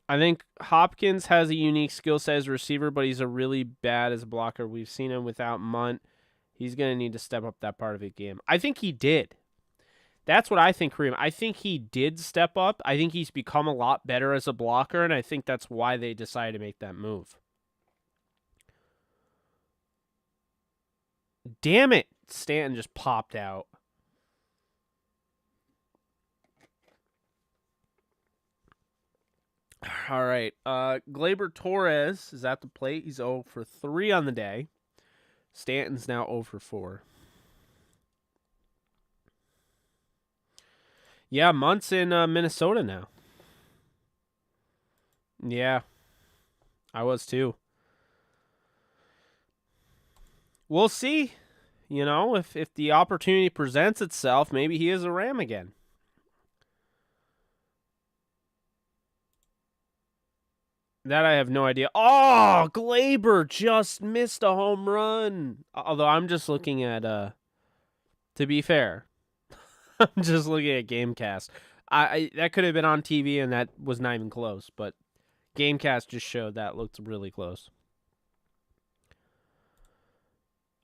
I think Hopkins has a unique skill set as a receiver, but he's a really bad as a blocker. We've seen him without Munt. He's going to need to step up that part of the game. I think he did. That's what I think, Kareem. I think he did step up. I think he's become a lot better as a blocker, and I think that's why they decided to make that move. Damn it. Stanton just popped out. All right. Gleyber Torres is at the plate. He's 0 for 3 on the day. Stanton's now 0 for 4. Yeah, Munt's in Minnesota now. Yeah, I was too. We'll see. You know, if the opportunity presents itself, maybe he is a Ram again. That I have no idea. Oh, Gleyber just missed a home run. Although I'm just looking at, to be fair, I'm just looking at Gamecast. I that could have been on TV and that was not even close, but Gamecast just showed that looked really close.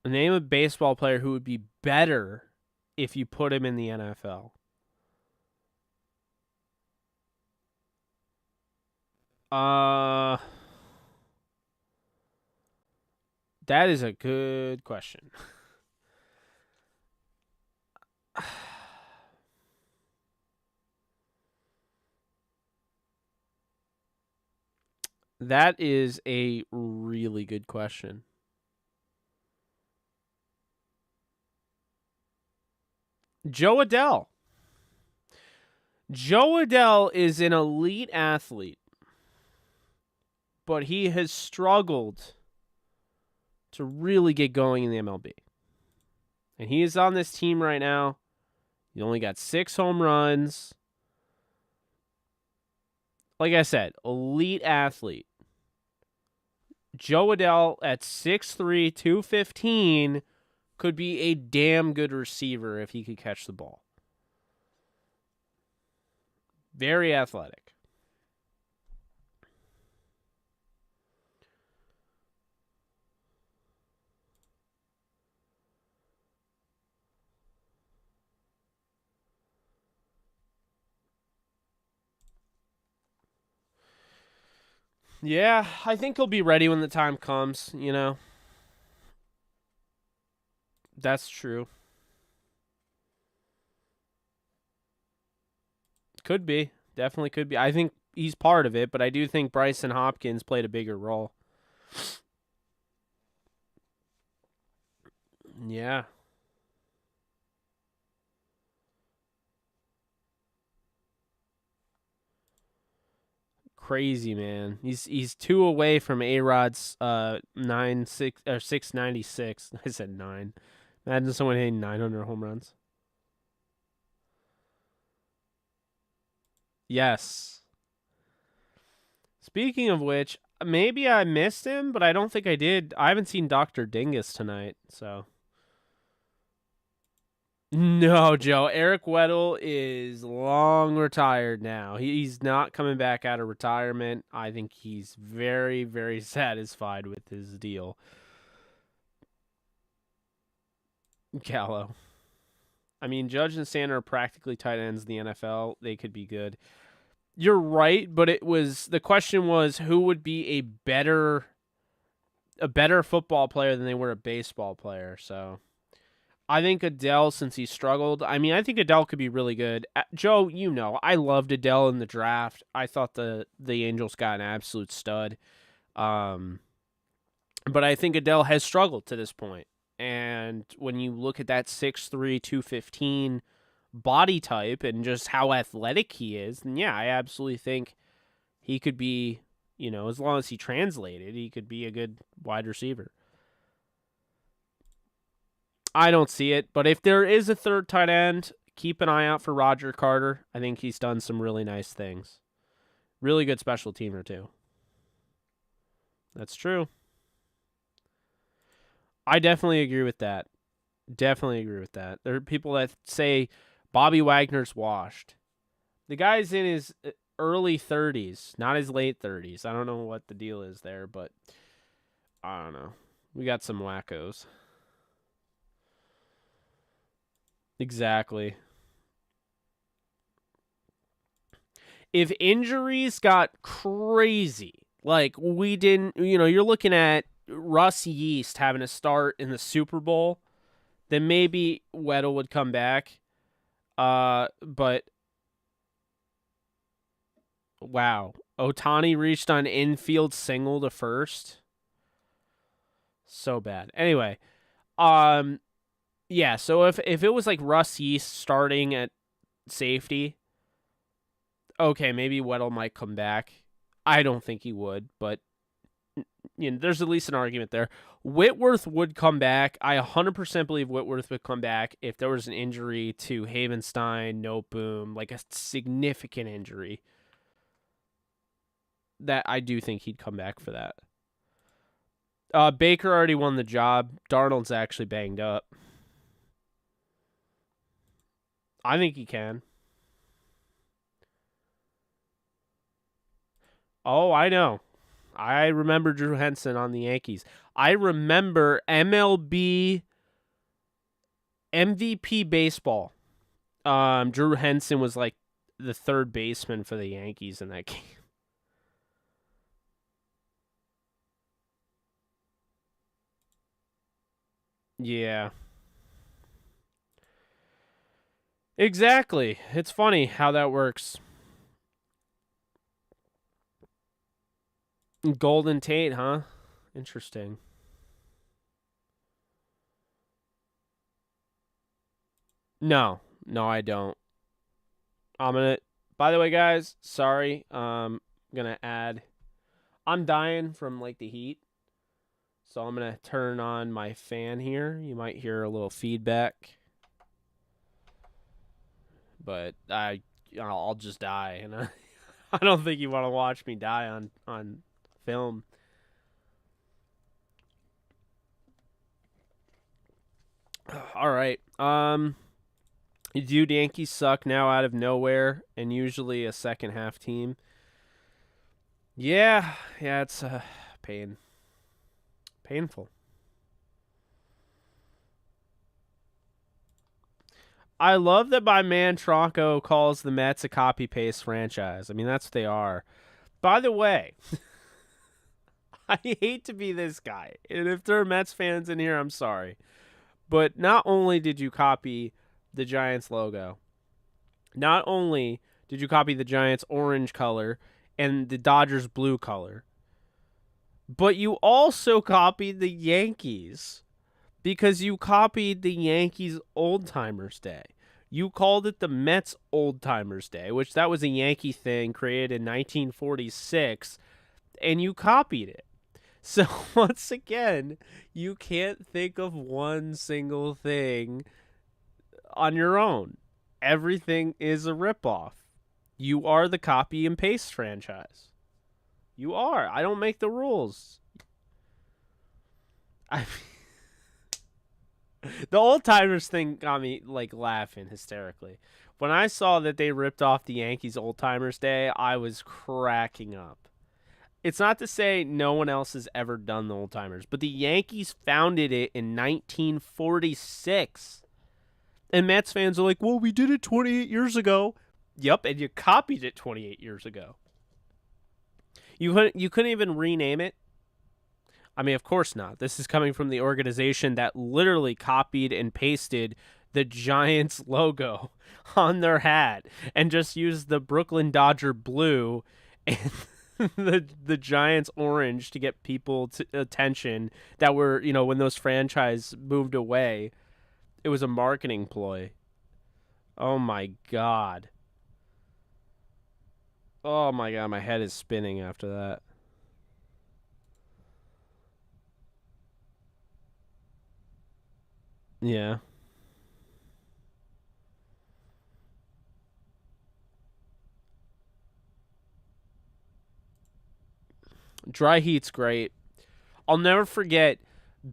Name a baseball player who would be better if you put him in the NFL. That is a good question. That is a really good question. Joe Adell. Joe Adell is an elite athlete, but he has struggled to really get going in the MLB. And he is on this team right now. He only got 6 home runs. Like I said, elite athlete. Joe Adell at 6'3", 215 could be a damn good receiver if he could catch the ball. Very athletic. Yeah, I think he'll be ready when the time comes, you know. That's true. Could be. Definitely could be. I think he's part of it, but I do think Bryson Hopkins played a bigger role. Yeah. Crazy, man. He's 2 away from A-Rod's 696. I said 9. Imagine someone hitting 900 home runs. Yes. Speaking of which, maybe I missed him, but I don't think I did. I haven't seen Dr. Dingus tonight, so. No, Joe. Eric Weddle is long retired now. He's not coming back out of retirement. I think he's very, very satisfied with his deal. Gallo. I mean, Judge and Sander are practically tight ends in the NFL. They could be good. You're right, but the question was who would be a better football player than they were a baseball player. So I think Adell, since he struggled, I think Adell could be really good. Joe, you know, I loved Adell in the draft. I thought the Angels got an absolute stud. But I think Adell has struggled to this point. And when you look at that 6'3", 215 body type and just how athletic he is, then yeah, I absolutely think He could be, as long as he translated, he could be a good wide receiver. I don't see it, but if there is a third tight end, keep an eye out for Roger Carter. I think he's done some really nice things. Really good special teamer, too. That's true. I definitely agree with that. There are people that say Bobby Wagner's washed. The guy's in his early 30s, not his late 30s. I don't know what the deal is there, but I don't know. We got some wackos. Exactly. If injuries got crazy, like we didn't, you're looking at Russ Yeast having a start in the Super Bowl, then maybe Weddle would come back. But wow, Ohtani reached on infield single to first. So bad. Anyway, yeah. So if it was like Russ Yeast starting at safety, okay, maybe Weddle might come back. I don't think he would, but there's at least an argument there. Whitworth would come back. I 100% believe Whitworth would come back if there was an injury to Havenstein, Noteboom, like a significant injury. That I do think he'd come back for that. Baker already won the job. Darnold's actually banged up. I think he can. Oh, I know. I remember Drew Henson on the Yankees. I remember MLB MVP baseball. Drew Henson was like the third baseman for the Yankees in that game. Yeah. Exactly. It's funny how that works. Golden Tate, huh? Interesting. No, I don't. By the way, guys, sorry. Gonna add, I'm dying from like the heat. So I'm gonna turn on my fan here. You might hear a little feedback. But I'll just die, and I don't think you want to watch me die on film. All right. Dude, Yankees suck now out of nowhere, and usually a second half team. Yeah, it's painful. I love that my man Tronco calls the Mets a copy paste franchise. I mean, that's what they are. By the way, I hate to be this guy, and if there are Mets fans in here, I'm sorry. But not only did you copy the Giants logo, not only did you copy the Giants orange color and the Dodgers blue color, but you also copied the Yankees because you copied the Yankees Old Timers Day. You called it the Mets Old Timers Day, which that was a Yankee thing created in 1946, and you copied it. So once again, you can't think of one single thing on your own. Everything is a ripoff. You are the copy and paste franchise. You are. I don't make the rules. The old timers thing got me like laughing hysterically. When I saw that they ripped off the Yankees Old Timers Day, I was cracking up. It's not to say no one else has ever done the Old Timers, but the Yankees founded it in 1946. And Mets fans are like, well, we did it 28 years ago. Yep, and you copied it 28 years ago. You couldn't even rename it. I mean, of course not. This is coming from the organization that literally copied and pasted the Giants logo on their hat and just used the Brooklyn Dodger blue and the Giants orange to get people attention that were, when those franchise moved away. It was a marketing ploy. Oh my God. Oh my god, my head is spinning after that. Yeah. Dry heat's great. I'll never forget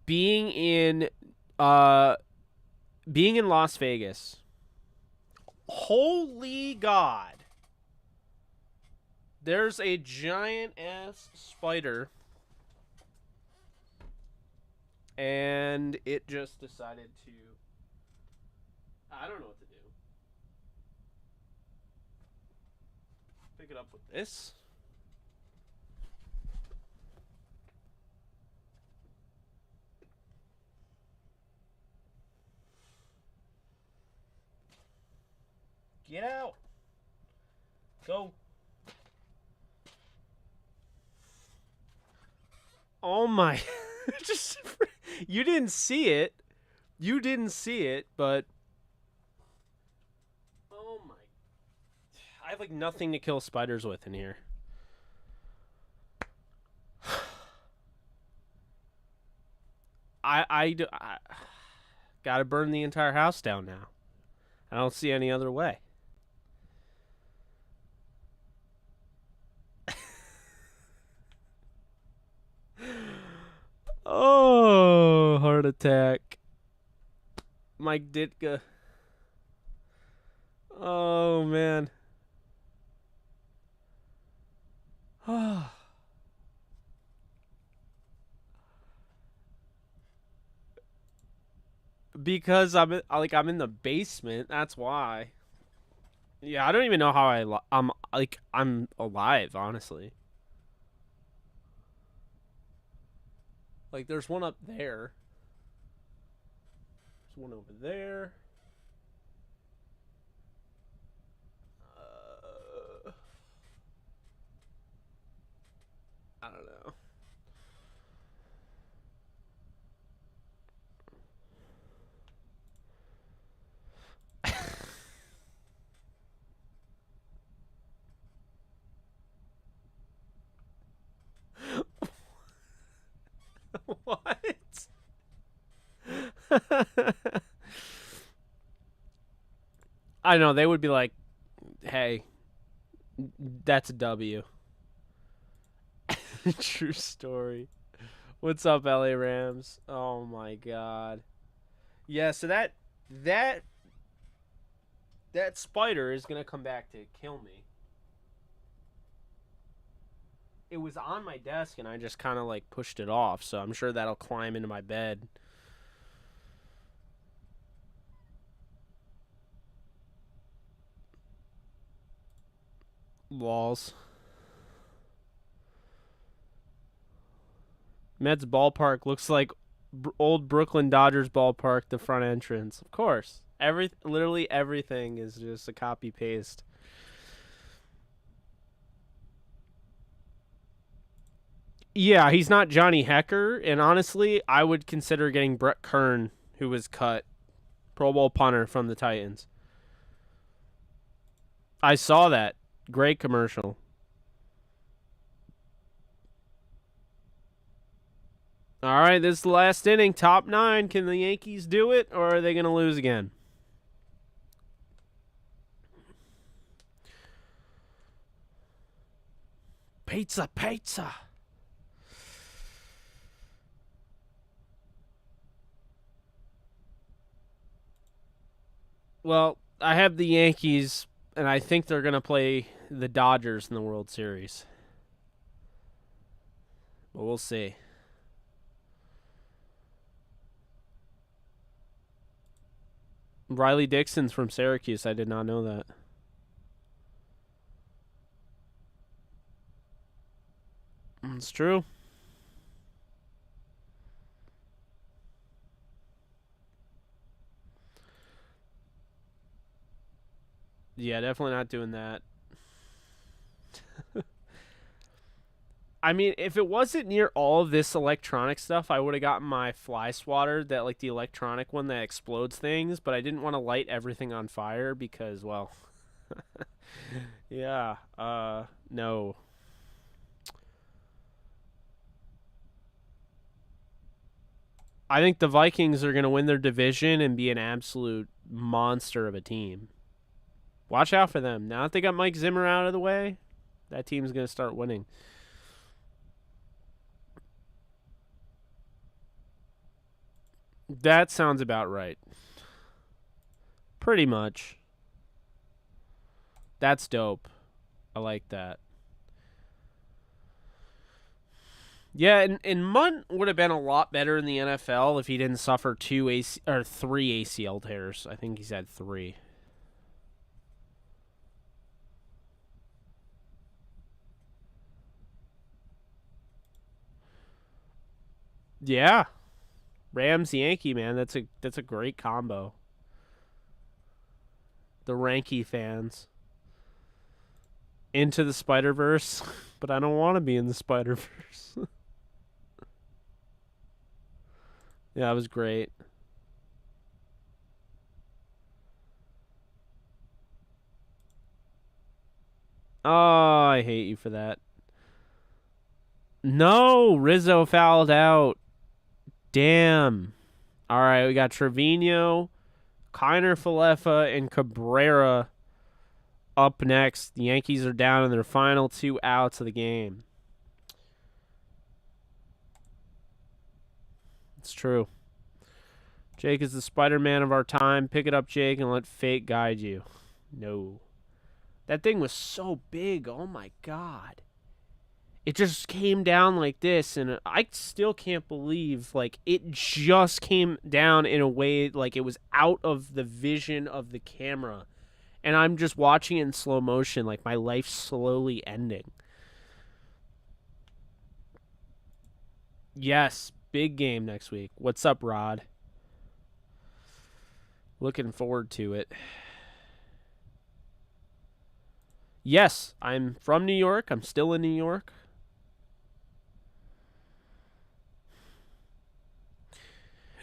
being in uh being in Las Vegas. Holy God. There's a giant ass spider and it just decided to I don't know what to do. Pick it up with this. Get out. Go. Oh my. Just you didn't see it. You didn't see it, but oh my. I have like nothing to kill spiders with in here. I gotta burn the entire house down now. I don't see any other way. Oh, heart attack. Mike Ditka. Oh, man. Because I'm in the basement. That's why. Yeah, I don't even know how I'm alive, honestly. Like, there's one up there. There's one over there. I don't know. What? I know, they would be like, hey, that's a W. True story. What's up, LA Rams? Oh my god. Yeah, so that spider is gonna come back to kill me. It was on my desk and I just kind of like pushed it off, so I'm sure that'll climb into my bed. Walls. Mets ballpark looks like old Brooklyn Dodgers ballpark, the front entrance. Of course. Literally everything is just a copy paste. Yeah, he's not Johnny Hecker, and honestly, I would consider getting Brett Kern, who was cut, Pro Bowl punter from the Titans. I saw that. Great commercial. All right, this is the last inning. Top 9. Can the Yankees do it, or are they going to lose again? Pizza, pizza. Well, I have the Yankees, and I think they're going to play the Dodgers in the World Series. But we'll see. Riley Dixon's from Syracuse. I did not know that. It's true. Yeah, definitely not doing that. I mean, if it wasn't near all of this electronic stuff, I would have gotten my fly swatter, that like the electronic one that explodes things, but I didn't want to light everything on fire because, well, Yeah. No. I think the Vikings are going to win their division and be an absolute monster of a team. Watch out for them. Now that they got Mike Zimmer out of the way, that team's going to start winning. That sounds about right. Pretty much. That's dope. I like that. Yeah, and Munt would have been a lot better in the NFL if he didn't suffer three ACL tears. I think he's had 3. Yeah, Rams Yankee, man. That's a great combo. The Ranky fans into the Spider-Verse, but I don't want to be in the Spider-Verse. Yeah, that was great. Oh, I hate you for that. No, Rizzo fouled out. Damn. All right, we got Trevino, Kiner Falefa, and Cabrera up next. The Yankees are down in their final 2 outs of the game. It's true. Jake is the Spider-Man of our time. Pick it up, Jake, and let fate guide you. No. That thing was so big. Oh, my God. It just came down like this, and I still can't believe, like, it just came down in a way like it was out of the vision of the camera. And I'm just watching it in slow motion, like my life slowly ending. Yes, big game next week. What's up, Rod? Looking forward to it. Yes, I'm from New York. I'm still in New York.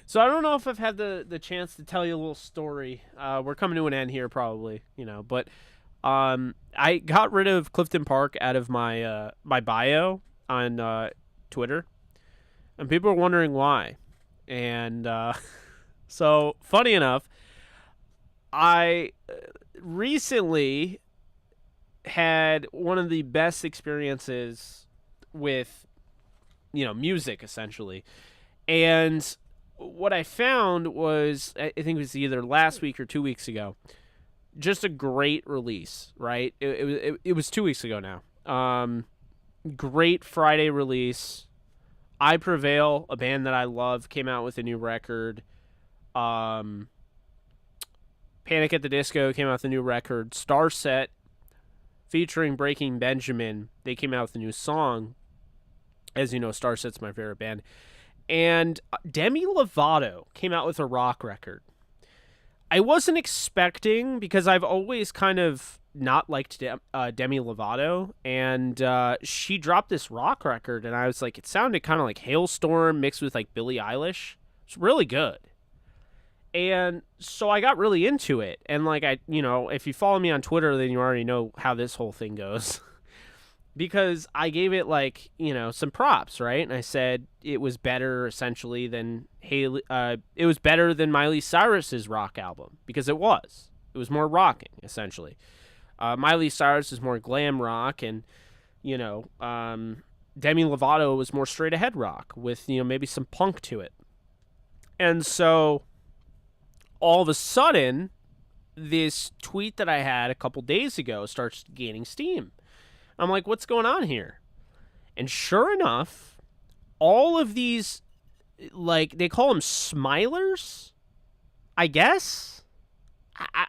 So I don't know if I've had the chance to tell you a little story. We're coming to an end here probably, but I got rid of Clifton Park out of my my bio on Twitter, and people are wondering why. And so funny enough, I recently had one of the best experiences with music essentially. And what I found was, I think it was either last week or 2 weeks ago, just a great release, right? It was 2 weeks ago now. Great Friday release. I Prevail, a band that I love, came out with a new record. Panic at the Disco came out with a new record. Starset, featuring Breaking Benjamin, they came out with a new song. As you know, Starset's my favorite band. And Demi Lovato came out with a rock record. I wasn't expecting, because I've always kind of not liked Demi Lovato, and she dropped this rock record, and I was like, it sounded kind of like Hailstorm mixed with like Billie Eilish. It's really good. And so I got really into it. And like, if you follow me on Twitter, then you already know how this whole thing goes. Because I gave it like, some props, right? And I said it was better essentially than it was better than Miley Cyrus's rock album, because it was more rocking essentially. Miley Cyrus is more glam rock, and Demi Lovato was more straight ahead rock with maybe some punk to it. And so all of a sudden, this tweet that I had a couple days ago starts gaining steam. I'm like, what's going on here? And sure enough, all of these, like, they call them smilers, I guess?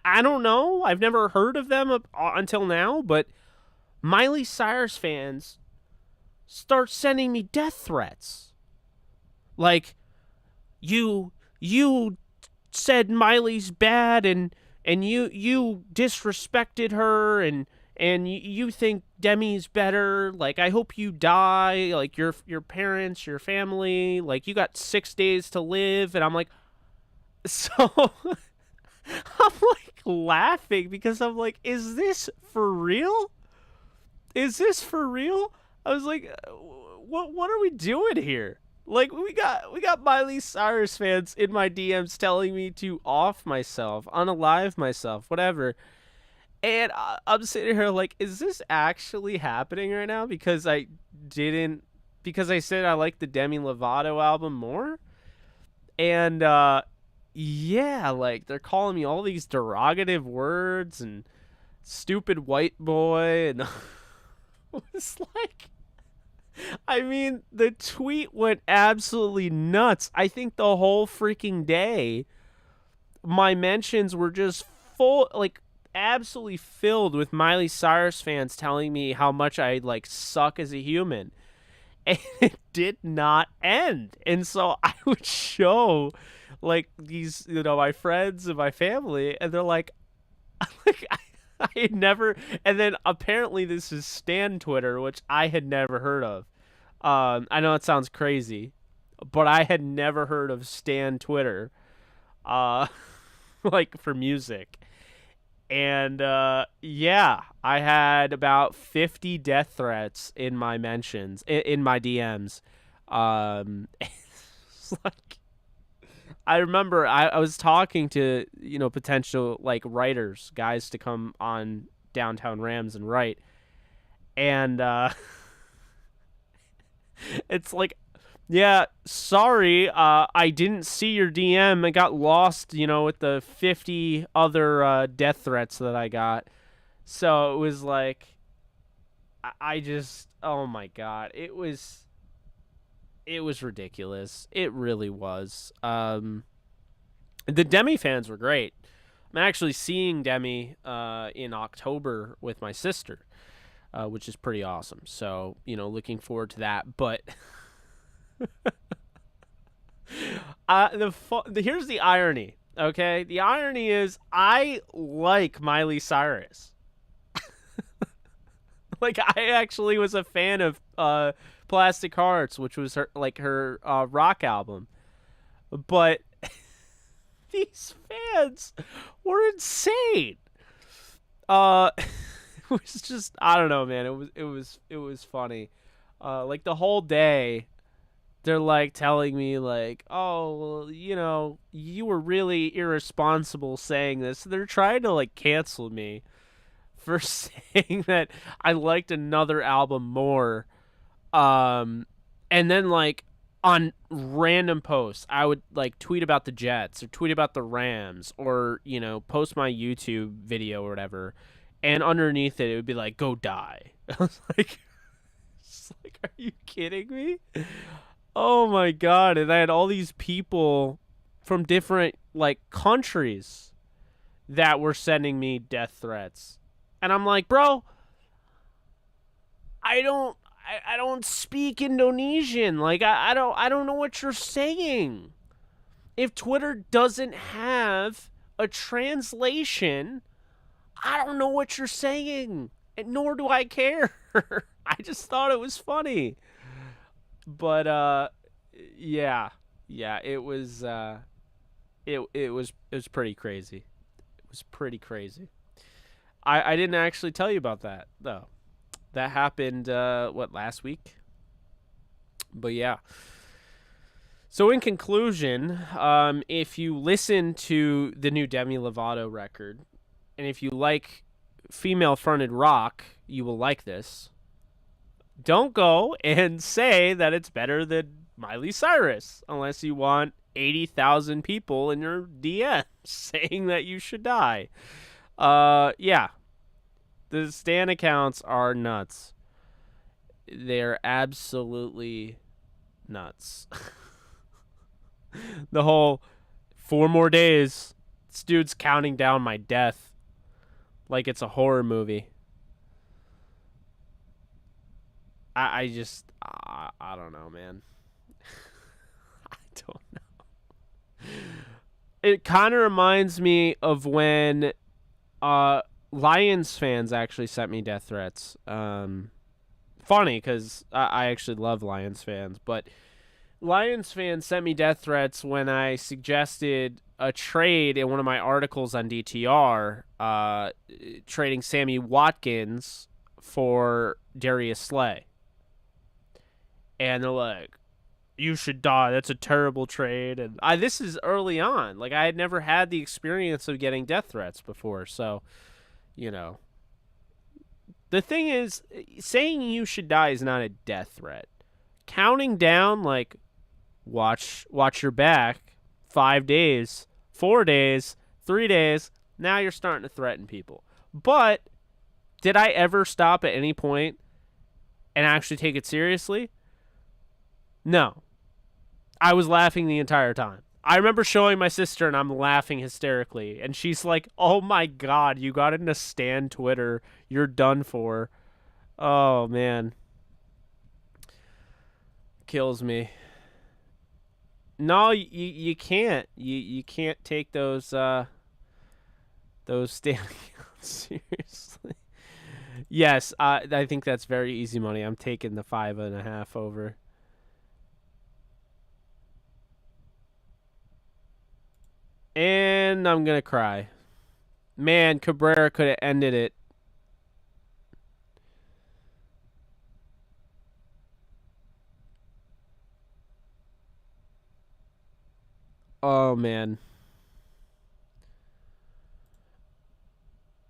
I don't know. I've never heard of them until now, but Miley Cyrus fans start sending me death threats. Like, you said Miley's bad, and you disrespected her, and you think Demi's better. Like, I hope you die. Like, your parents, your family. Like, you got 6 days to live. And I'm like, so I'm like laughing because I'm like, is this for real? Is this for real? I was like, what are we doing here? Like we got Miley Cyrus fans in my DMs telling me to off myself, unalive myself, whatever. And I'm sitting here like, is this actually happening right now? Because I said I like the Demi Lovato album more. And yeah, like they're calling me all these derogative words and stupid white boy, and it was like, I mean, the tweet went absolutely nuts. I think the whole freaking day, my mentions were just full, like absolutely filled with Miley Cyrus fans telling me how much I like suck as a human. And it did not end. And so I would show like these, my friends and my family, and they're like, like I had never, and then apparently this is Stan Twitter, which I had never heard of. I know it sounds crazy, but I had never heard of Stan Twitter, like for music. And yeah, I had about 50 death threats in my mentions, in my DMs. It's like, I remember I was talking to, potential like writers, guys to come on Downtown Rams and write. And it's like, yeah, sorry, I didn't see your DM. I got lost, with the 50 other death threats that I got. So it was like, I just, oh my God, it was ridiculous. It really was. The Demi fans were great. I'm actually seeing Demi in October with my sister, which is pretty awesome. So, looking forward to that. But here's the irony, okay? The irony is I like Miley Cyrus. Like, I actually was a fan of Plastic Hearts, which was her rock album. But these fans were insane. It was just, I don't know, man. It was funny. Like the whole day, they're like telling me like, oh, well, you were really irresponsible saying this. They're trying to like cancel me for saying that I liked another album more. And then like on random posts, I would like tweet about the Jets or tweet about the Rams or, post my YouTube video or whatever. And underneath it would be like, go die. I was like, are you kidding me? Oh my God. And I had all these people from different like countries that were sending me death threats. And I'm like, bro, I don't speak Indonesian. Like I don't know what you're saying. If Twitter doesn't have a translation, I don't know what you're saying. And nor do I care. I just thought it was funny. But yeah, it was it was pretty crazy. It was pretty crazy. I didn't actually tell you about that though. That happened last week? But yeah. So in conclusion, if you listen to the new Demi Lovato record, and if you like female-fronted rock, you will like this. Don't go and say that it's better than Miley Cyrus, unless you want 80,000 people in your DMs saying that you should die. Yeah. The Stan accounts are nuts. They're absolutely nuts. The whole 4 more days, this dude's counting down my death like it's a horror movie. I don't know, man. I don't know. It kind of reminds me of when Lions fans actually sent me death threats. Funny, because I actually love Lions fans, but Lions fans sent me death threats when I suggested a trade in one of my articles on DTR, trading Sammy Watkins for Darius Slay. And they're like, you should die. That's a terrible trade. And this is early on. Like, I had never had the experience of getting death threats before. So, you know. The thing is, saying you should die is not a death threat. Counting down, like, watch your back, 5 days, 4 days, 3 days, now you're starting to threaten people. But did I ever stop at any point and actually take it seriously? No. I was laughing the entire time. I remember showing my sister and I'm laughing hysterically. And she's like, oh my God, you got into Stan Twitter. You're done for. Oh, man. Kills me. No, you can't. You can't take those Stan accounts seriously. Yes, I think that's very easy money. I'm taking the 5.5 over. And I'm going to cry. Man, Cabrera could have ended it. Oh, man.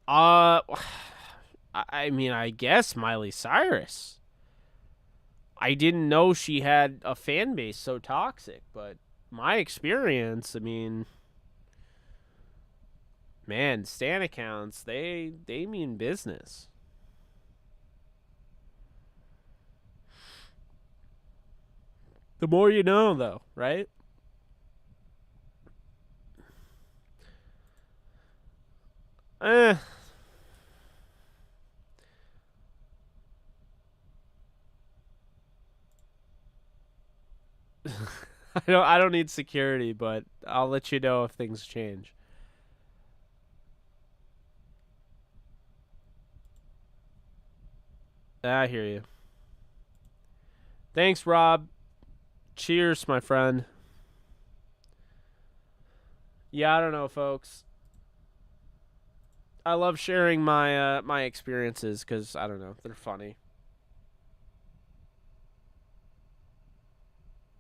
I mean, I guess Miley Cyrus. I didn't know she had a fan base so toxic, but my experience, I mean... Man, Stan accounts, they mean business. The more you know, though, right? I don't need security, but I'll let you know if things change. I hear you. Thanks, Rob. Cheers, my friend. Yeah, I don't know, folks. I love sharing my my experiences because, I don't know, they're funny.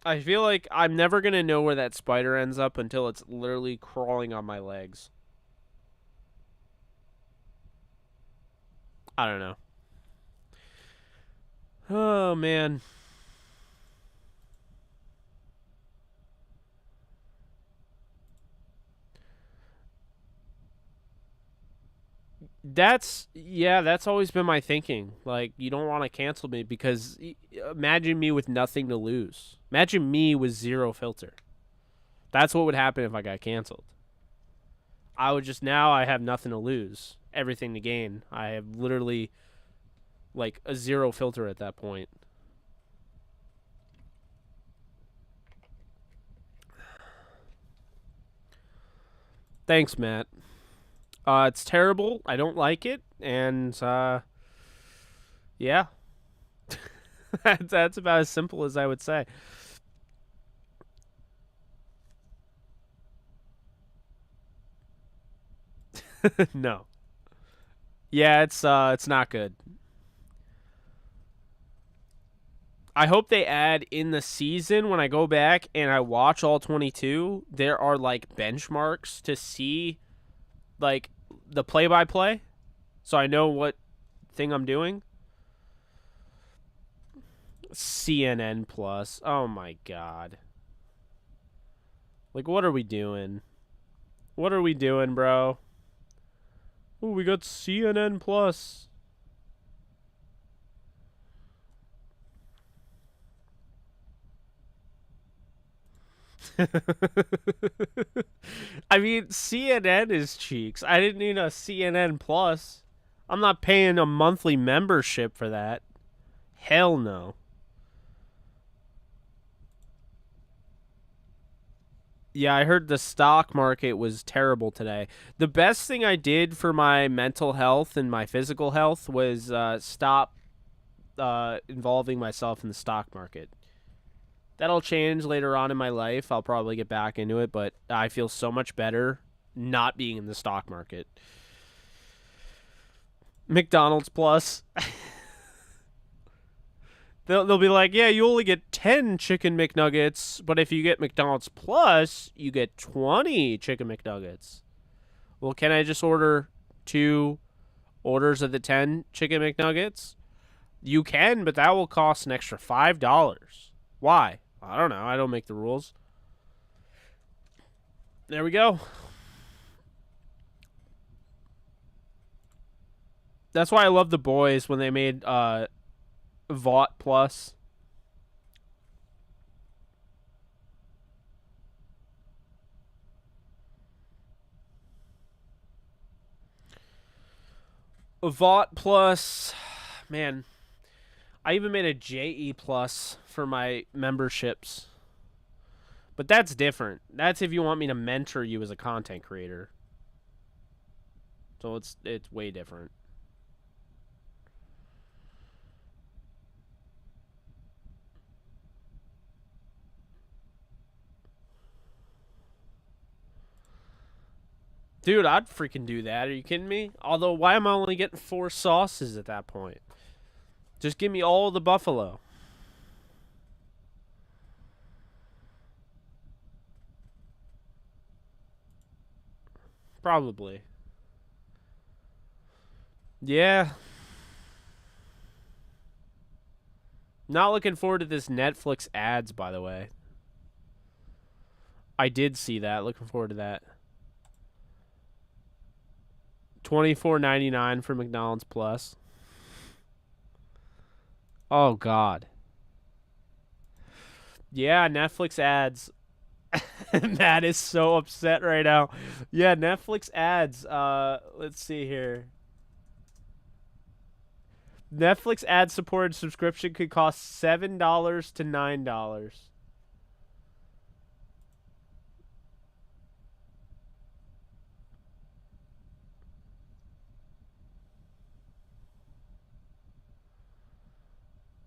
I feel like I'm never going to know where that spider ends up until it's literally crawling on my legs. I don't know. Oh, man. That's always been my thinking. Like, you don't want to cancel me because imagine me with nothing to lose. Imagine me with zero filter. That's what would happen if I got canceled. I have nothing to lose, everything to gain. I have literally like a zero filter at that point. Thanks, Matt. It's terrible. I don't like it, and yeah, that's about as simple as I would say. No. Yeah, it's not good. I hope they add in the season when I go back and I watch all 22, there are like benchmarks to see like the play-by-play so I know what thing I'm doing. CNN Plus. Oh my God. Like, what are we doing? What are we doing, bro? Oh, we got CNN Plus. I mean, CNN is cheeks. I didn't need a CNN Plus. I'm not paying a monthly membership for that. Hell no. Yeah, I heard the stock market was terrible today. The best thing I did for my mental health and my physical health was stop involving myself in the stock market. That'll change later on in my life. I'll probably get back into it, but I feel so much better not being in the stock market. McDonald's Plus. They'll be like, yeah, you only get 10 chicken McNuggets, but if you get McDonald's Plus, you get 20 chicken McNuggets. Well, can I just order 2 orders of the 10 chicken McNuggets? You can, but that will cost an extra $5. Why? I don't know. I don't make the rules. There we go. That's why I love The Boys when they made Vought Plus. Vought Plus, man. I even made a JE Plus for my memberships. But that's different. That's if you want me to mentor you as a content creator. So it's way different. Dude, I'd freaking do that. Are you kidding me? Although, why am I only getting 4 sauces at that point? Just give me all the buffalo. Probably. Yeah. Not looking forward to this Netflix ads, by the way. I did see that. Looking forward to that. $24.99 for McDonald's Plus. Oh, God. Yeah, Netflix ads. Matt is so upset right now. Yeah, Netflix ads. Let's see here. Netflix ad-supported subscription could cost $7 to $9.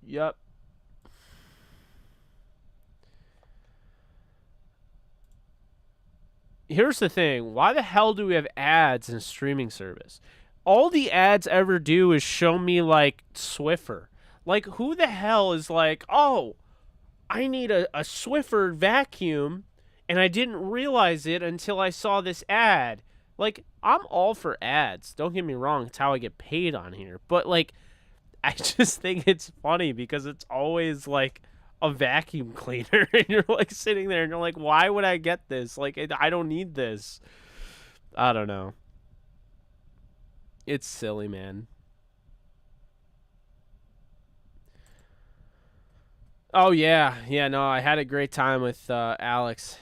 Yep. Here's the thing. Why the hell do we have ads in a streaming service? All the ads ever do is show me, like, Swiffer. Like, who the hell is like, oh, I need a Swiffer vacuum, and I didn't realize it until I saw this ad. Like, I'm all for ads. Don't get me wrong. It's how I get paid on here. But, like, I just think it's funny because it's always like a vacuum cleaner and you're like sitting there and you're like, why would I get this? Like, I don't need this. I don't know. It's silly, man. Oh, yeah. Yeah, no, I had a great time with Alex.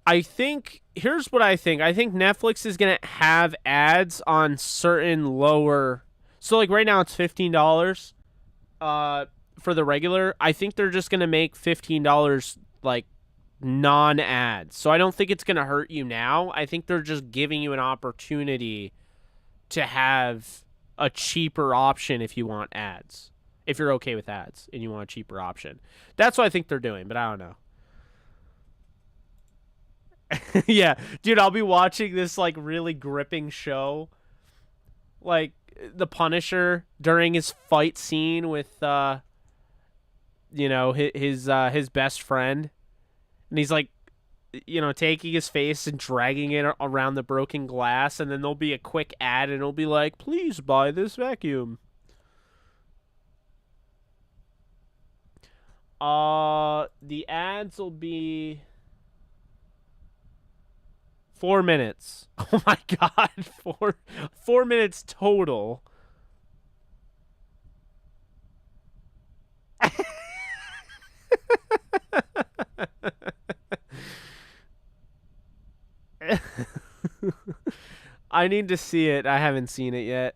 I think here's what I think. I think Netflix is gonna have ads on certain lower. So like right now it's $15 for the regular. I think they're just gonna make $15 like non-ads. So I don't think it's gonna hurt you now. I think they're just giving you an opportunity to have a cheaper option if you want ads. If you're okay with ads and you want a cheaper option. That's what I think they're doing, but I don't know. Yeah, dude, I'll be watching this like really gripping show, like The Punisher during his fight scene with his best friend, and he's like, taking his face and dragging it around the broken glass, and then there'll be a quick ad, and it'll be like, please buy this vacuum. The ads will be 4 minutes. Oh my god, 4 minutes total. I need to see it. I haven't seen it yet.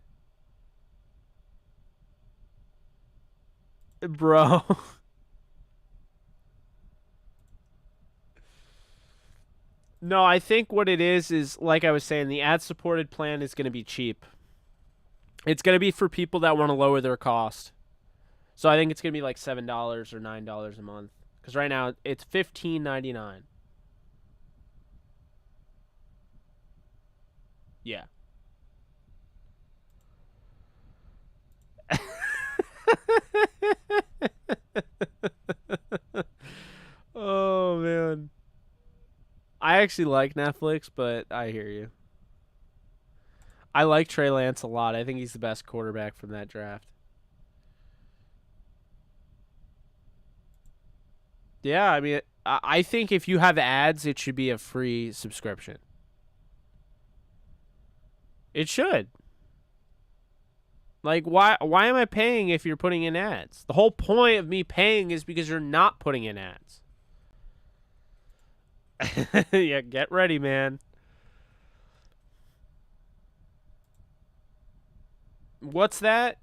Bro. No, I think what it is like I was saying, the ad-supported plan is going to be cheap. It's going to be for people that want to lower their cost. So I think it's going to be like $7 or $9 a month. Because right now it's $15.99. Yeah. Oh, man. I actually like Netflix, but I hear you. I like Trey Lance a lot. I think he's the best quarterback from that draft. Yeah, I mean, I think if you have ads, it should be a free subscription. It should. Like, why am I paying if you're putting in ads? The whole point of me paying is because you're not putting in ads. Yeah, get ready, man. What's that?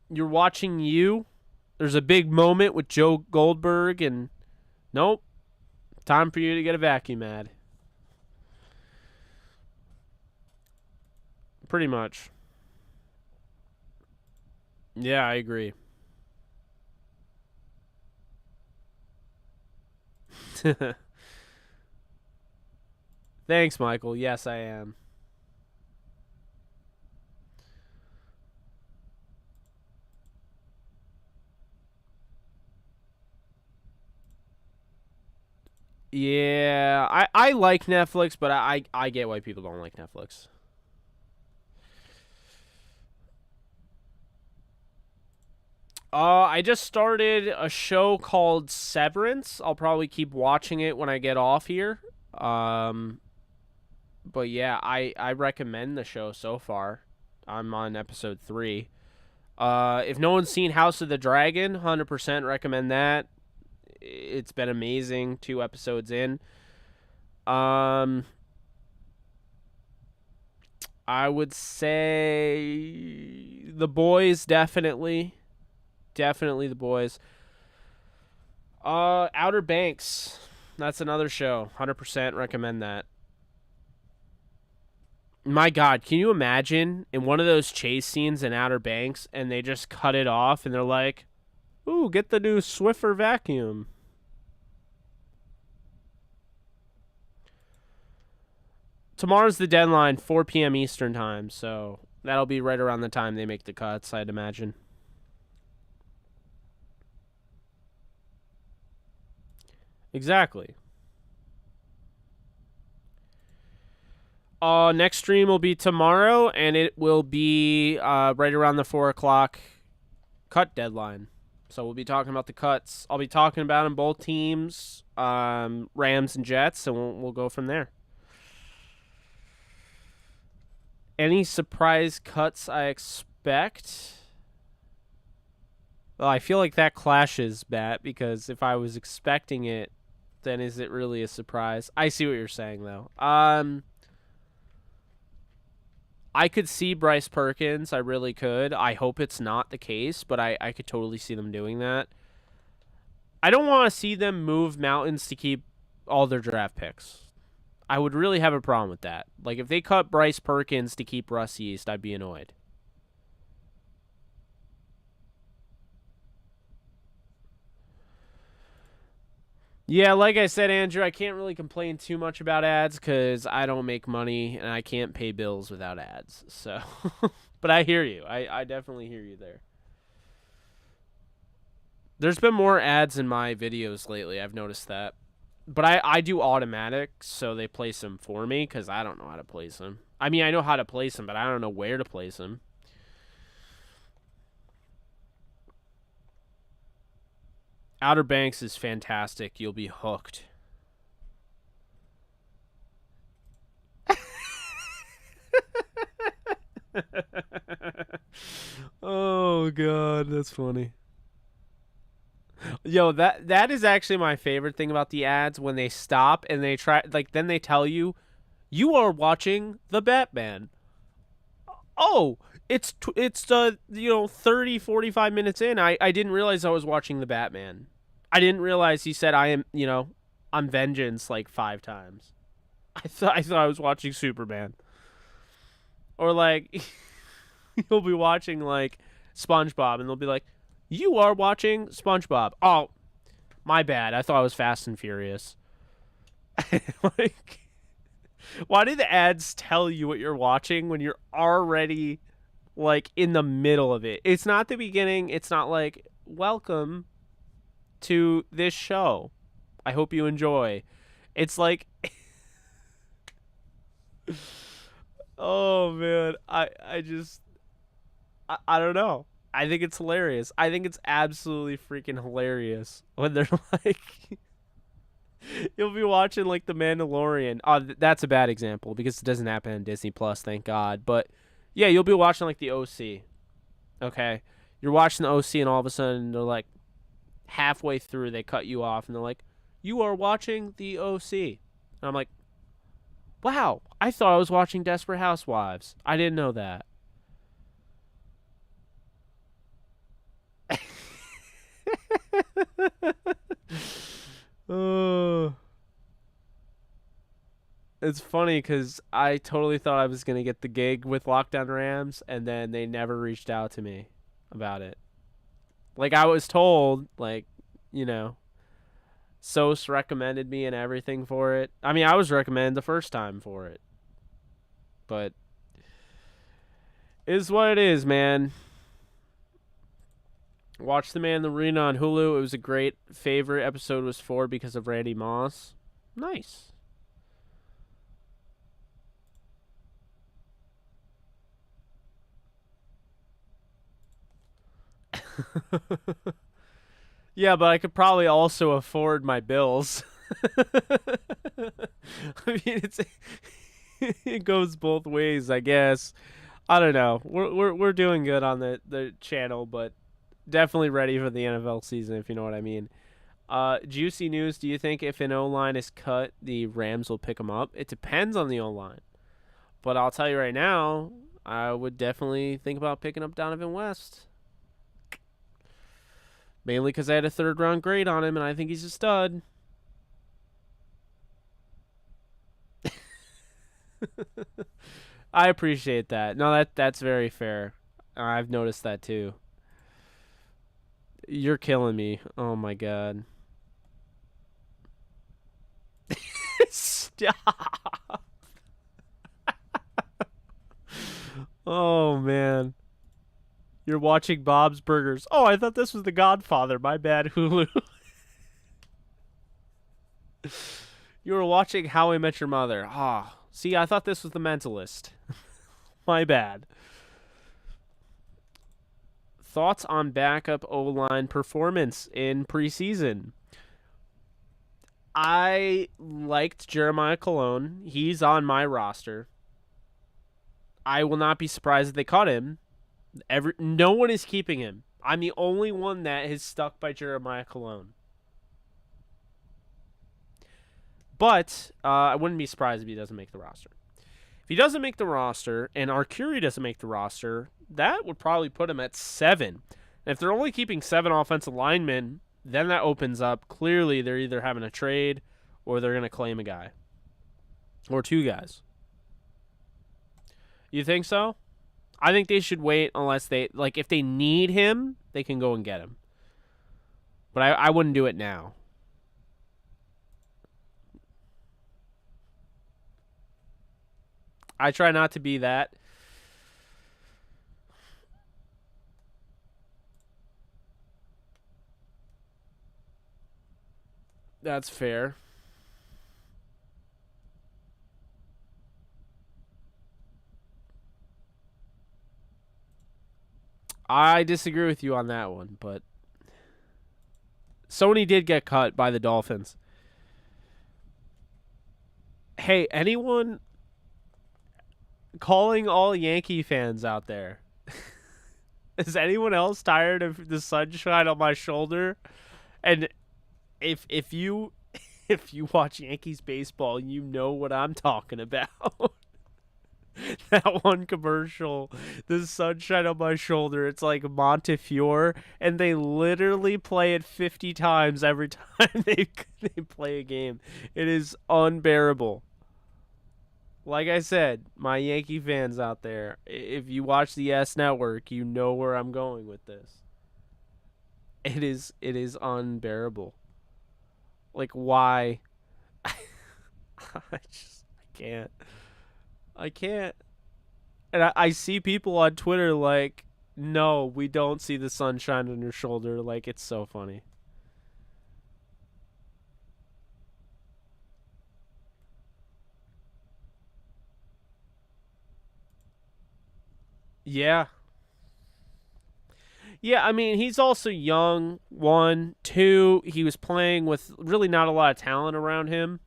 You're watching you? There's a big moment with Joe Goldberg, and nope. Time for you to get a vacuum ad. Pretty much. Yeah, I agree. Thanks, Michael. Yes, I am. Yeah, I like Netflix, but I get why people don't like Netflix. I just started a show called Severance. I'll probably keep watching it when I get off here. Um, but yeah, I recommend the show so far. I'm on episode 3. If no one's seen House of the Dragon, 100% recommend that. It's been amazing. 2 episodes in. Um, I would say The Boys, definitely. Definitely The Boys. Outer Banks. That's another show. 100% recommend that. My God, can you imagine in one of those chase scenes in Outer Banks and they just cut it off and they're like, ooh, get the new Swiffer vacuum. Tomorrow's the deadline, 4 p.m. Eastern time, so that'll be right around the time they make the cuts, I'd imagine. Exactly. Next stream will be tomorrow, and it will be right around the 4 o'clock cut deadline. So we'll be talking about the cuts. I'll be talking about them, both teams, Rams and Jets, and we'll go from there. Any surprise cuts I expect? Well, I feel like that clashes, Bat, because if I was expecting it, then is it really a surprise? I see what you're saying, though. I could see Bryce Perkins. I really could. I hope it's not the case, but I could totally see them doing that. I don't want to see them move mountains to keep all their draft picks. I would really have a problem with that. Like, if they cut Bryce Perkins to keep Russ Yeast, I'd be annoyed. Yeah, like I said, Andrew, I can't really complain too much about ads because I don't make money and I can't pay bills without ads. So, but I hear you. I definitely hear you there. There's been more ads in my videos lately. I've noticed that. But I do automatic, so they place them for me because I don't know how to place them. I mean, I know how to place them, but I don't know where to place them. Outer Banks is fantastic. You'll be hooked. Oh God, that's funny. Yo, that is actually my favorite thing about the ads when they stop and they try, like, then they tell you you are watching the Batman. Oh, it's 30 45 minutes in. I didn't realize I was watching the Batman. I didn't realize he said I'm vengeance like 5 times. I thought I was watching Superman. Or like you'll be watching like SpongeBob and they'll be like, "You are watching SpongeBob." Oh, my bad. I thought it was Fast and Furious. Like, why do the ads tell you what you're watching when you're already like in the middle of it? It's not the beginning. It's not like, "Welcome to this show. I hope you enjoy." It's like oh man, I don't know. I think it's hilarious. I think it's absolutely freaking hilarious when they're like you'll be watching like The Mandalorian. Oh, that's a bad example because it doesn't happen on Disney Plus, thank God. But yeah, you'll be watching like the OC. Okay, you're watching the OC, and all of a sudden they're like halfway through, they cut you off, and they're like, "You are watching the OC," and I'm like, "Wow, I thought I was watching Desperate Housewives. I didn't know that." Oh. It's funny because I totally thought I was going to get the gig with Lockdown Rams, and then they never reached out to me about it. Like, I was told, like, you know, Sos recommended me and everything for it. I mean, I was recommended the first time for it. But it is what it is, man. Watch The Man in the Arena on Hulu. It was a great favorite. Episode was 4 because of Randy Moss. Nice. Yeah, but I could probably also afford my bills. I mean, it goes both ways, I guess. I don't know. We're doing good on the channel, but definitely ready for the NFL season, if you know what I mean. Juicy news. Do you think if an O-line is cut, the Rams will pick them up? It depends on the O-line. But I'll tell you right now, I would definitely think about picking up Donovan West. Mainly because I had a 3rd-round grade on him, and I think he's a stud. I appreciate that. No, that's very fair. I've noticed that too. You're killing me. Oh my god. Stop. Oh man. You're watching Bob's Burgers. Oh, I thought this was The Godfather. My bad, Hulu. You were watching How I Met Your Mother. Ah, see, I thought this was The Mentalist. My bad. Thoughts on backup O-line performance in preseason? I liked Jeremiah Colon. He's on my roster. I will not be surprised if they cut him. No one is keeping him. I'm the only one that is stuck by Jeremiah Colon. But I wouldn't be surprised if he doesn't make the roster. If he doesn't make the roster and Arcuri doesn't make the roster, that would probably put him at 7. And if they're only keeping 7 offensive linemen, then that opens up. Clearly, they're either having a trade or they're going to claim a guy. Or 2 guys. You think so? I think they should wait unless they, like, if they need him, they can go and get him. But I wouldn't do it now. I try not to be that. That's fair. I disagree with you on that one, but Sony did get cut by the Dolphins. Hey, anyone calling all Yankee fans out there? Is anyone else tired of the sunshine on my shoulder? And if you watch Yankees baseball, you know what I'm talking about. That one commercial, the sunshine on my shoulder, it's like Montefiore, and they literally play it 50 times every time they play a game. It is unbearable. Like I said, my Yankee fans out there, if you watch the S Network, you know where I'm going with this. It is unbearable. Like why? I can't. I can't. And I see people on Twitter like, no, we don't see the sunshine on your shoulder. Like it's so funny. Yeah. Yeah, I mean, he's also young. One, two, he was playing with really not a lot of talent around him.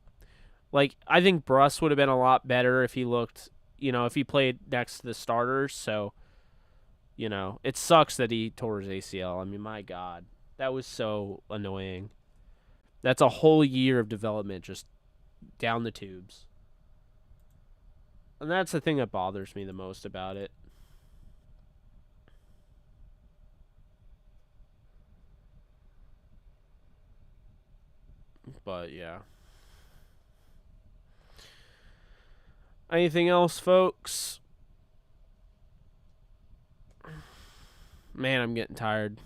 Like, I think Bruss would have been a lot better if he looked, if he played next to the starters. So, it sucks that he tore his ACL. I mean, my God, that was so annoying. That's a whole year of development just down the tubes. And that's the thing that bothers me the most about it. But, yeah. Anything else, folks? Man, I'm getting tired.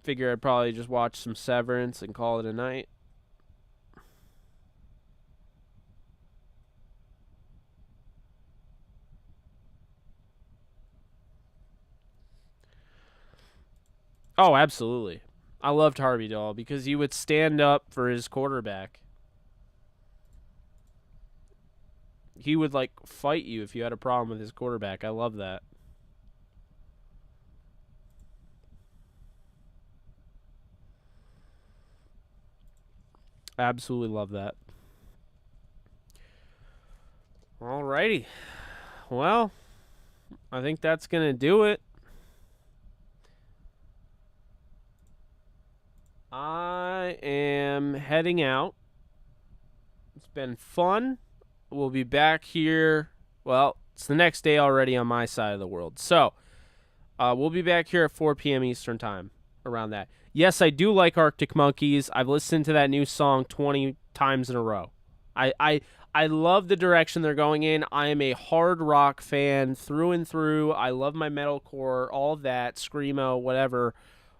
Figure I'd probably just watch some Severance and call it a night. Oh, absolutely. I loved Harvey Dahl because he would stand up for his quarterback. He would like fight you if you had a problem with his quarterback. I love that. Absolutely love that. Alrighty. Well, I think that's going to do it. I am heading out. It's been fun. We'll be back here. Well, it's the next day already on my side of the world. So, we'll be back here at 4 p.m. Eastern Time around that. Yes, I do like Arctic Monkeys. I've listened to that new song 20 times in a row. I love the direction they're going in. I am a hard rock fan through and through. I love my metalcore, all of that, screamo, whatever.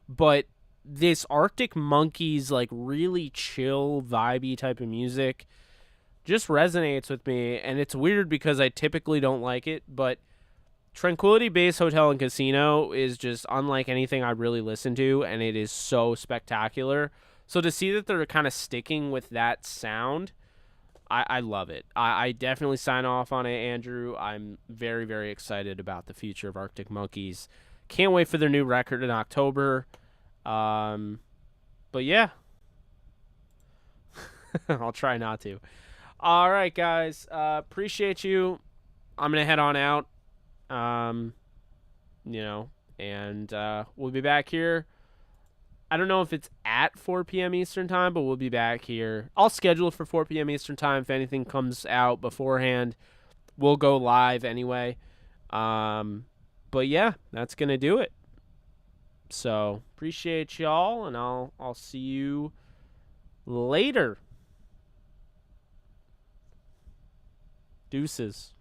But this Arctic Monkeys, like really chill, vibey type of music just resonates with me. And it's weird because I typically don't like it, but Tranquility Base Hotel and Casino is just unlike anything I really listen to, and it is so spectacular. So to see that they're kind of sticking with that sound, I love it. I definitely sign off on it, Andrew. I'm very, very excited about the future of Arctic Monkeys. Can't wait for their new record in October. But yeah, I'll try not to. All right, guys. Appreciate you. I'm going to head on out. Um, and we'll be back here. I don't know if it's at 4 p.m. Eastern Time, but we'll be back here. I'll schedule it for 4 p.m. Eastern Time. If anything comes out beforehand, we'll go live anyway. But yeah, that's going to do it. So appreciate y'all, and I'll see you later. Deuces.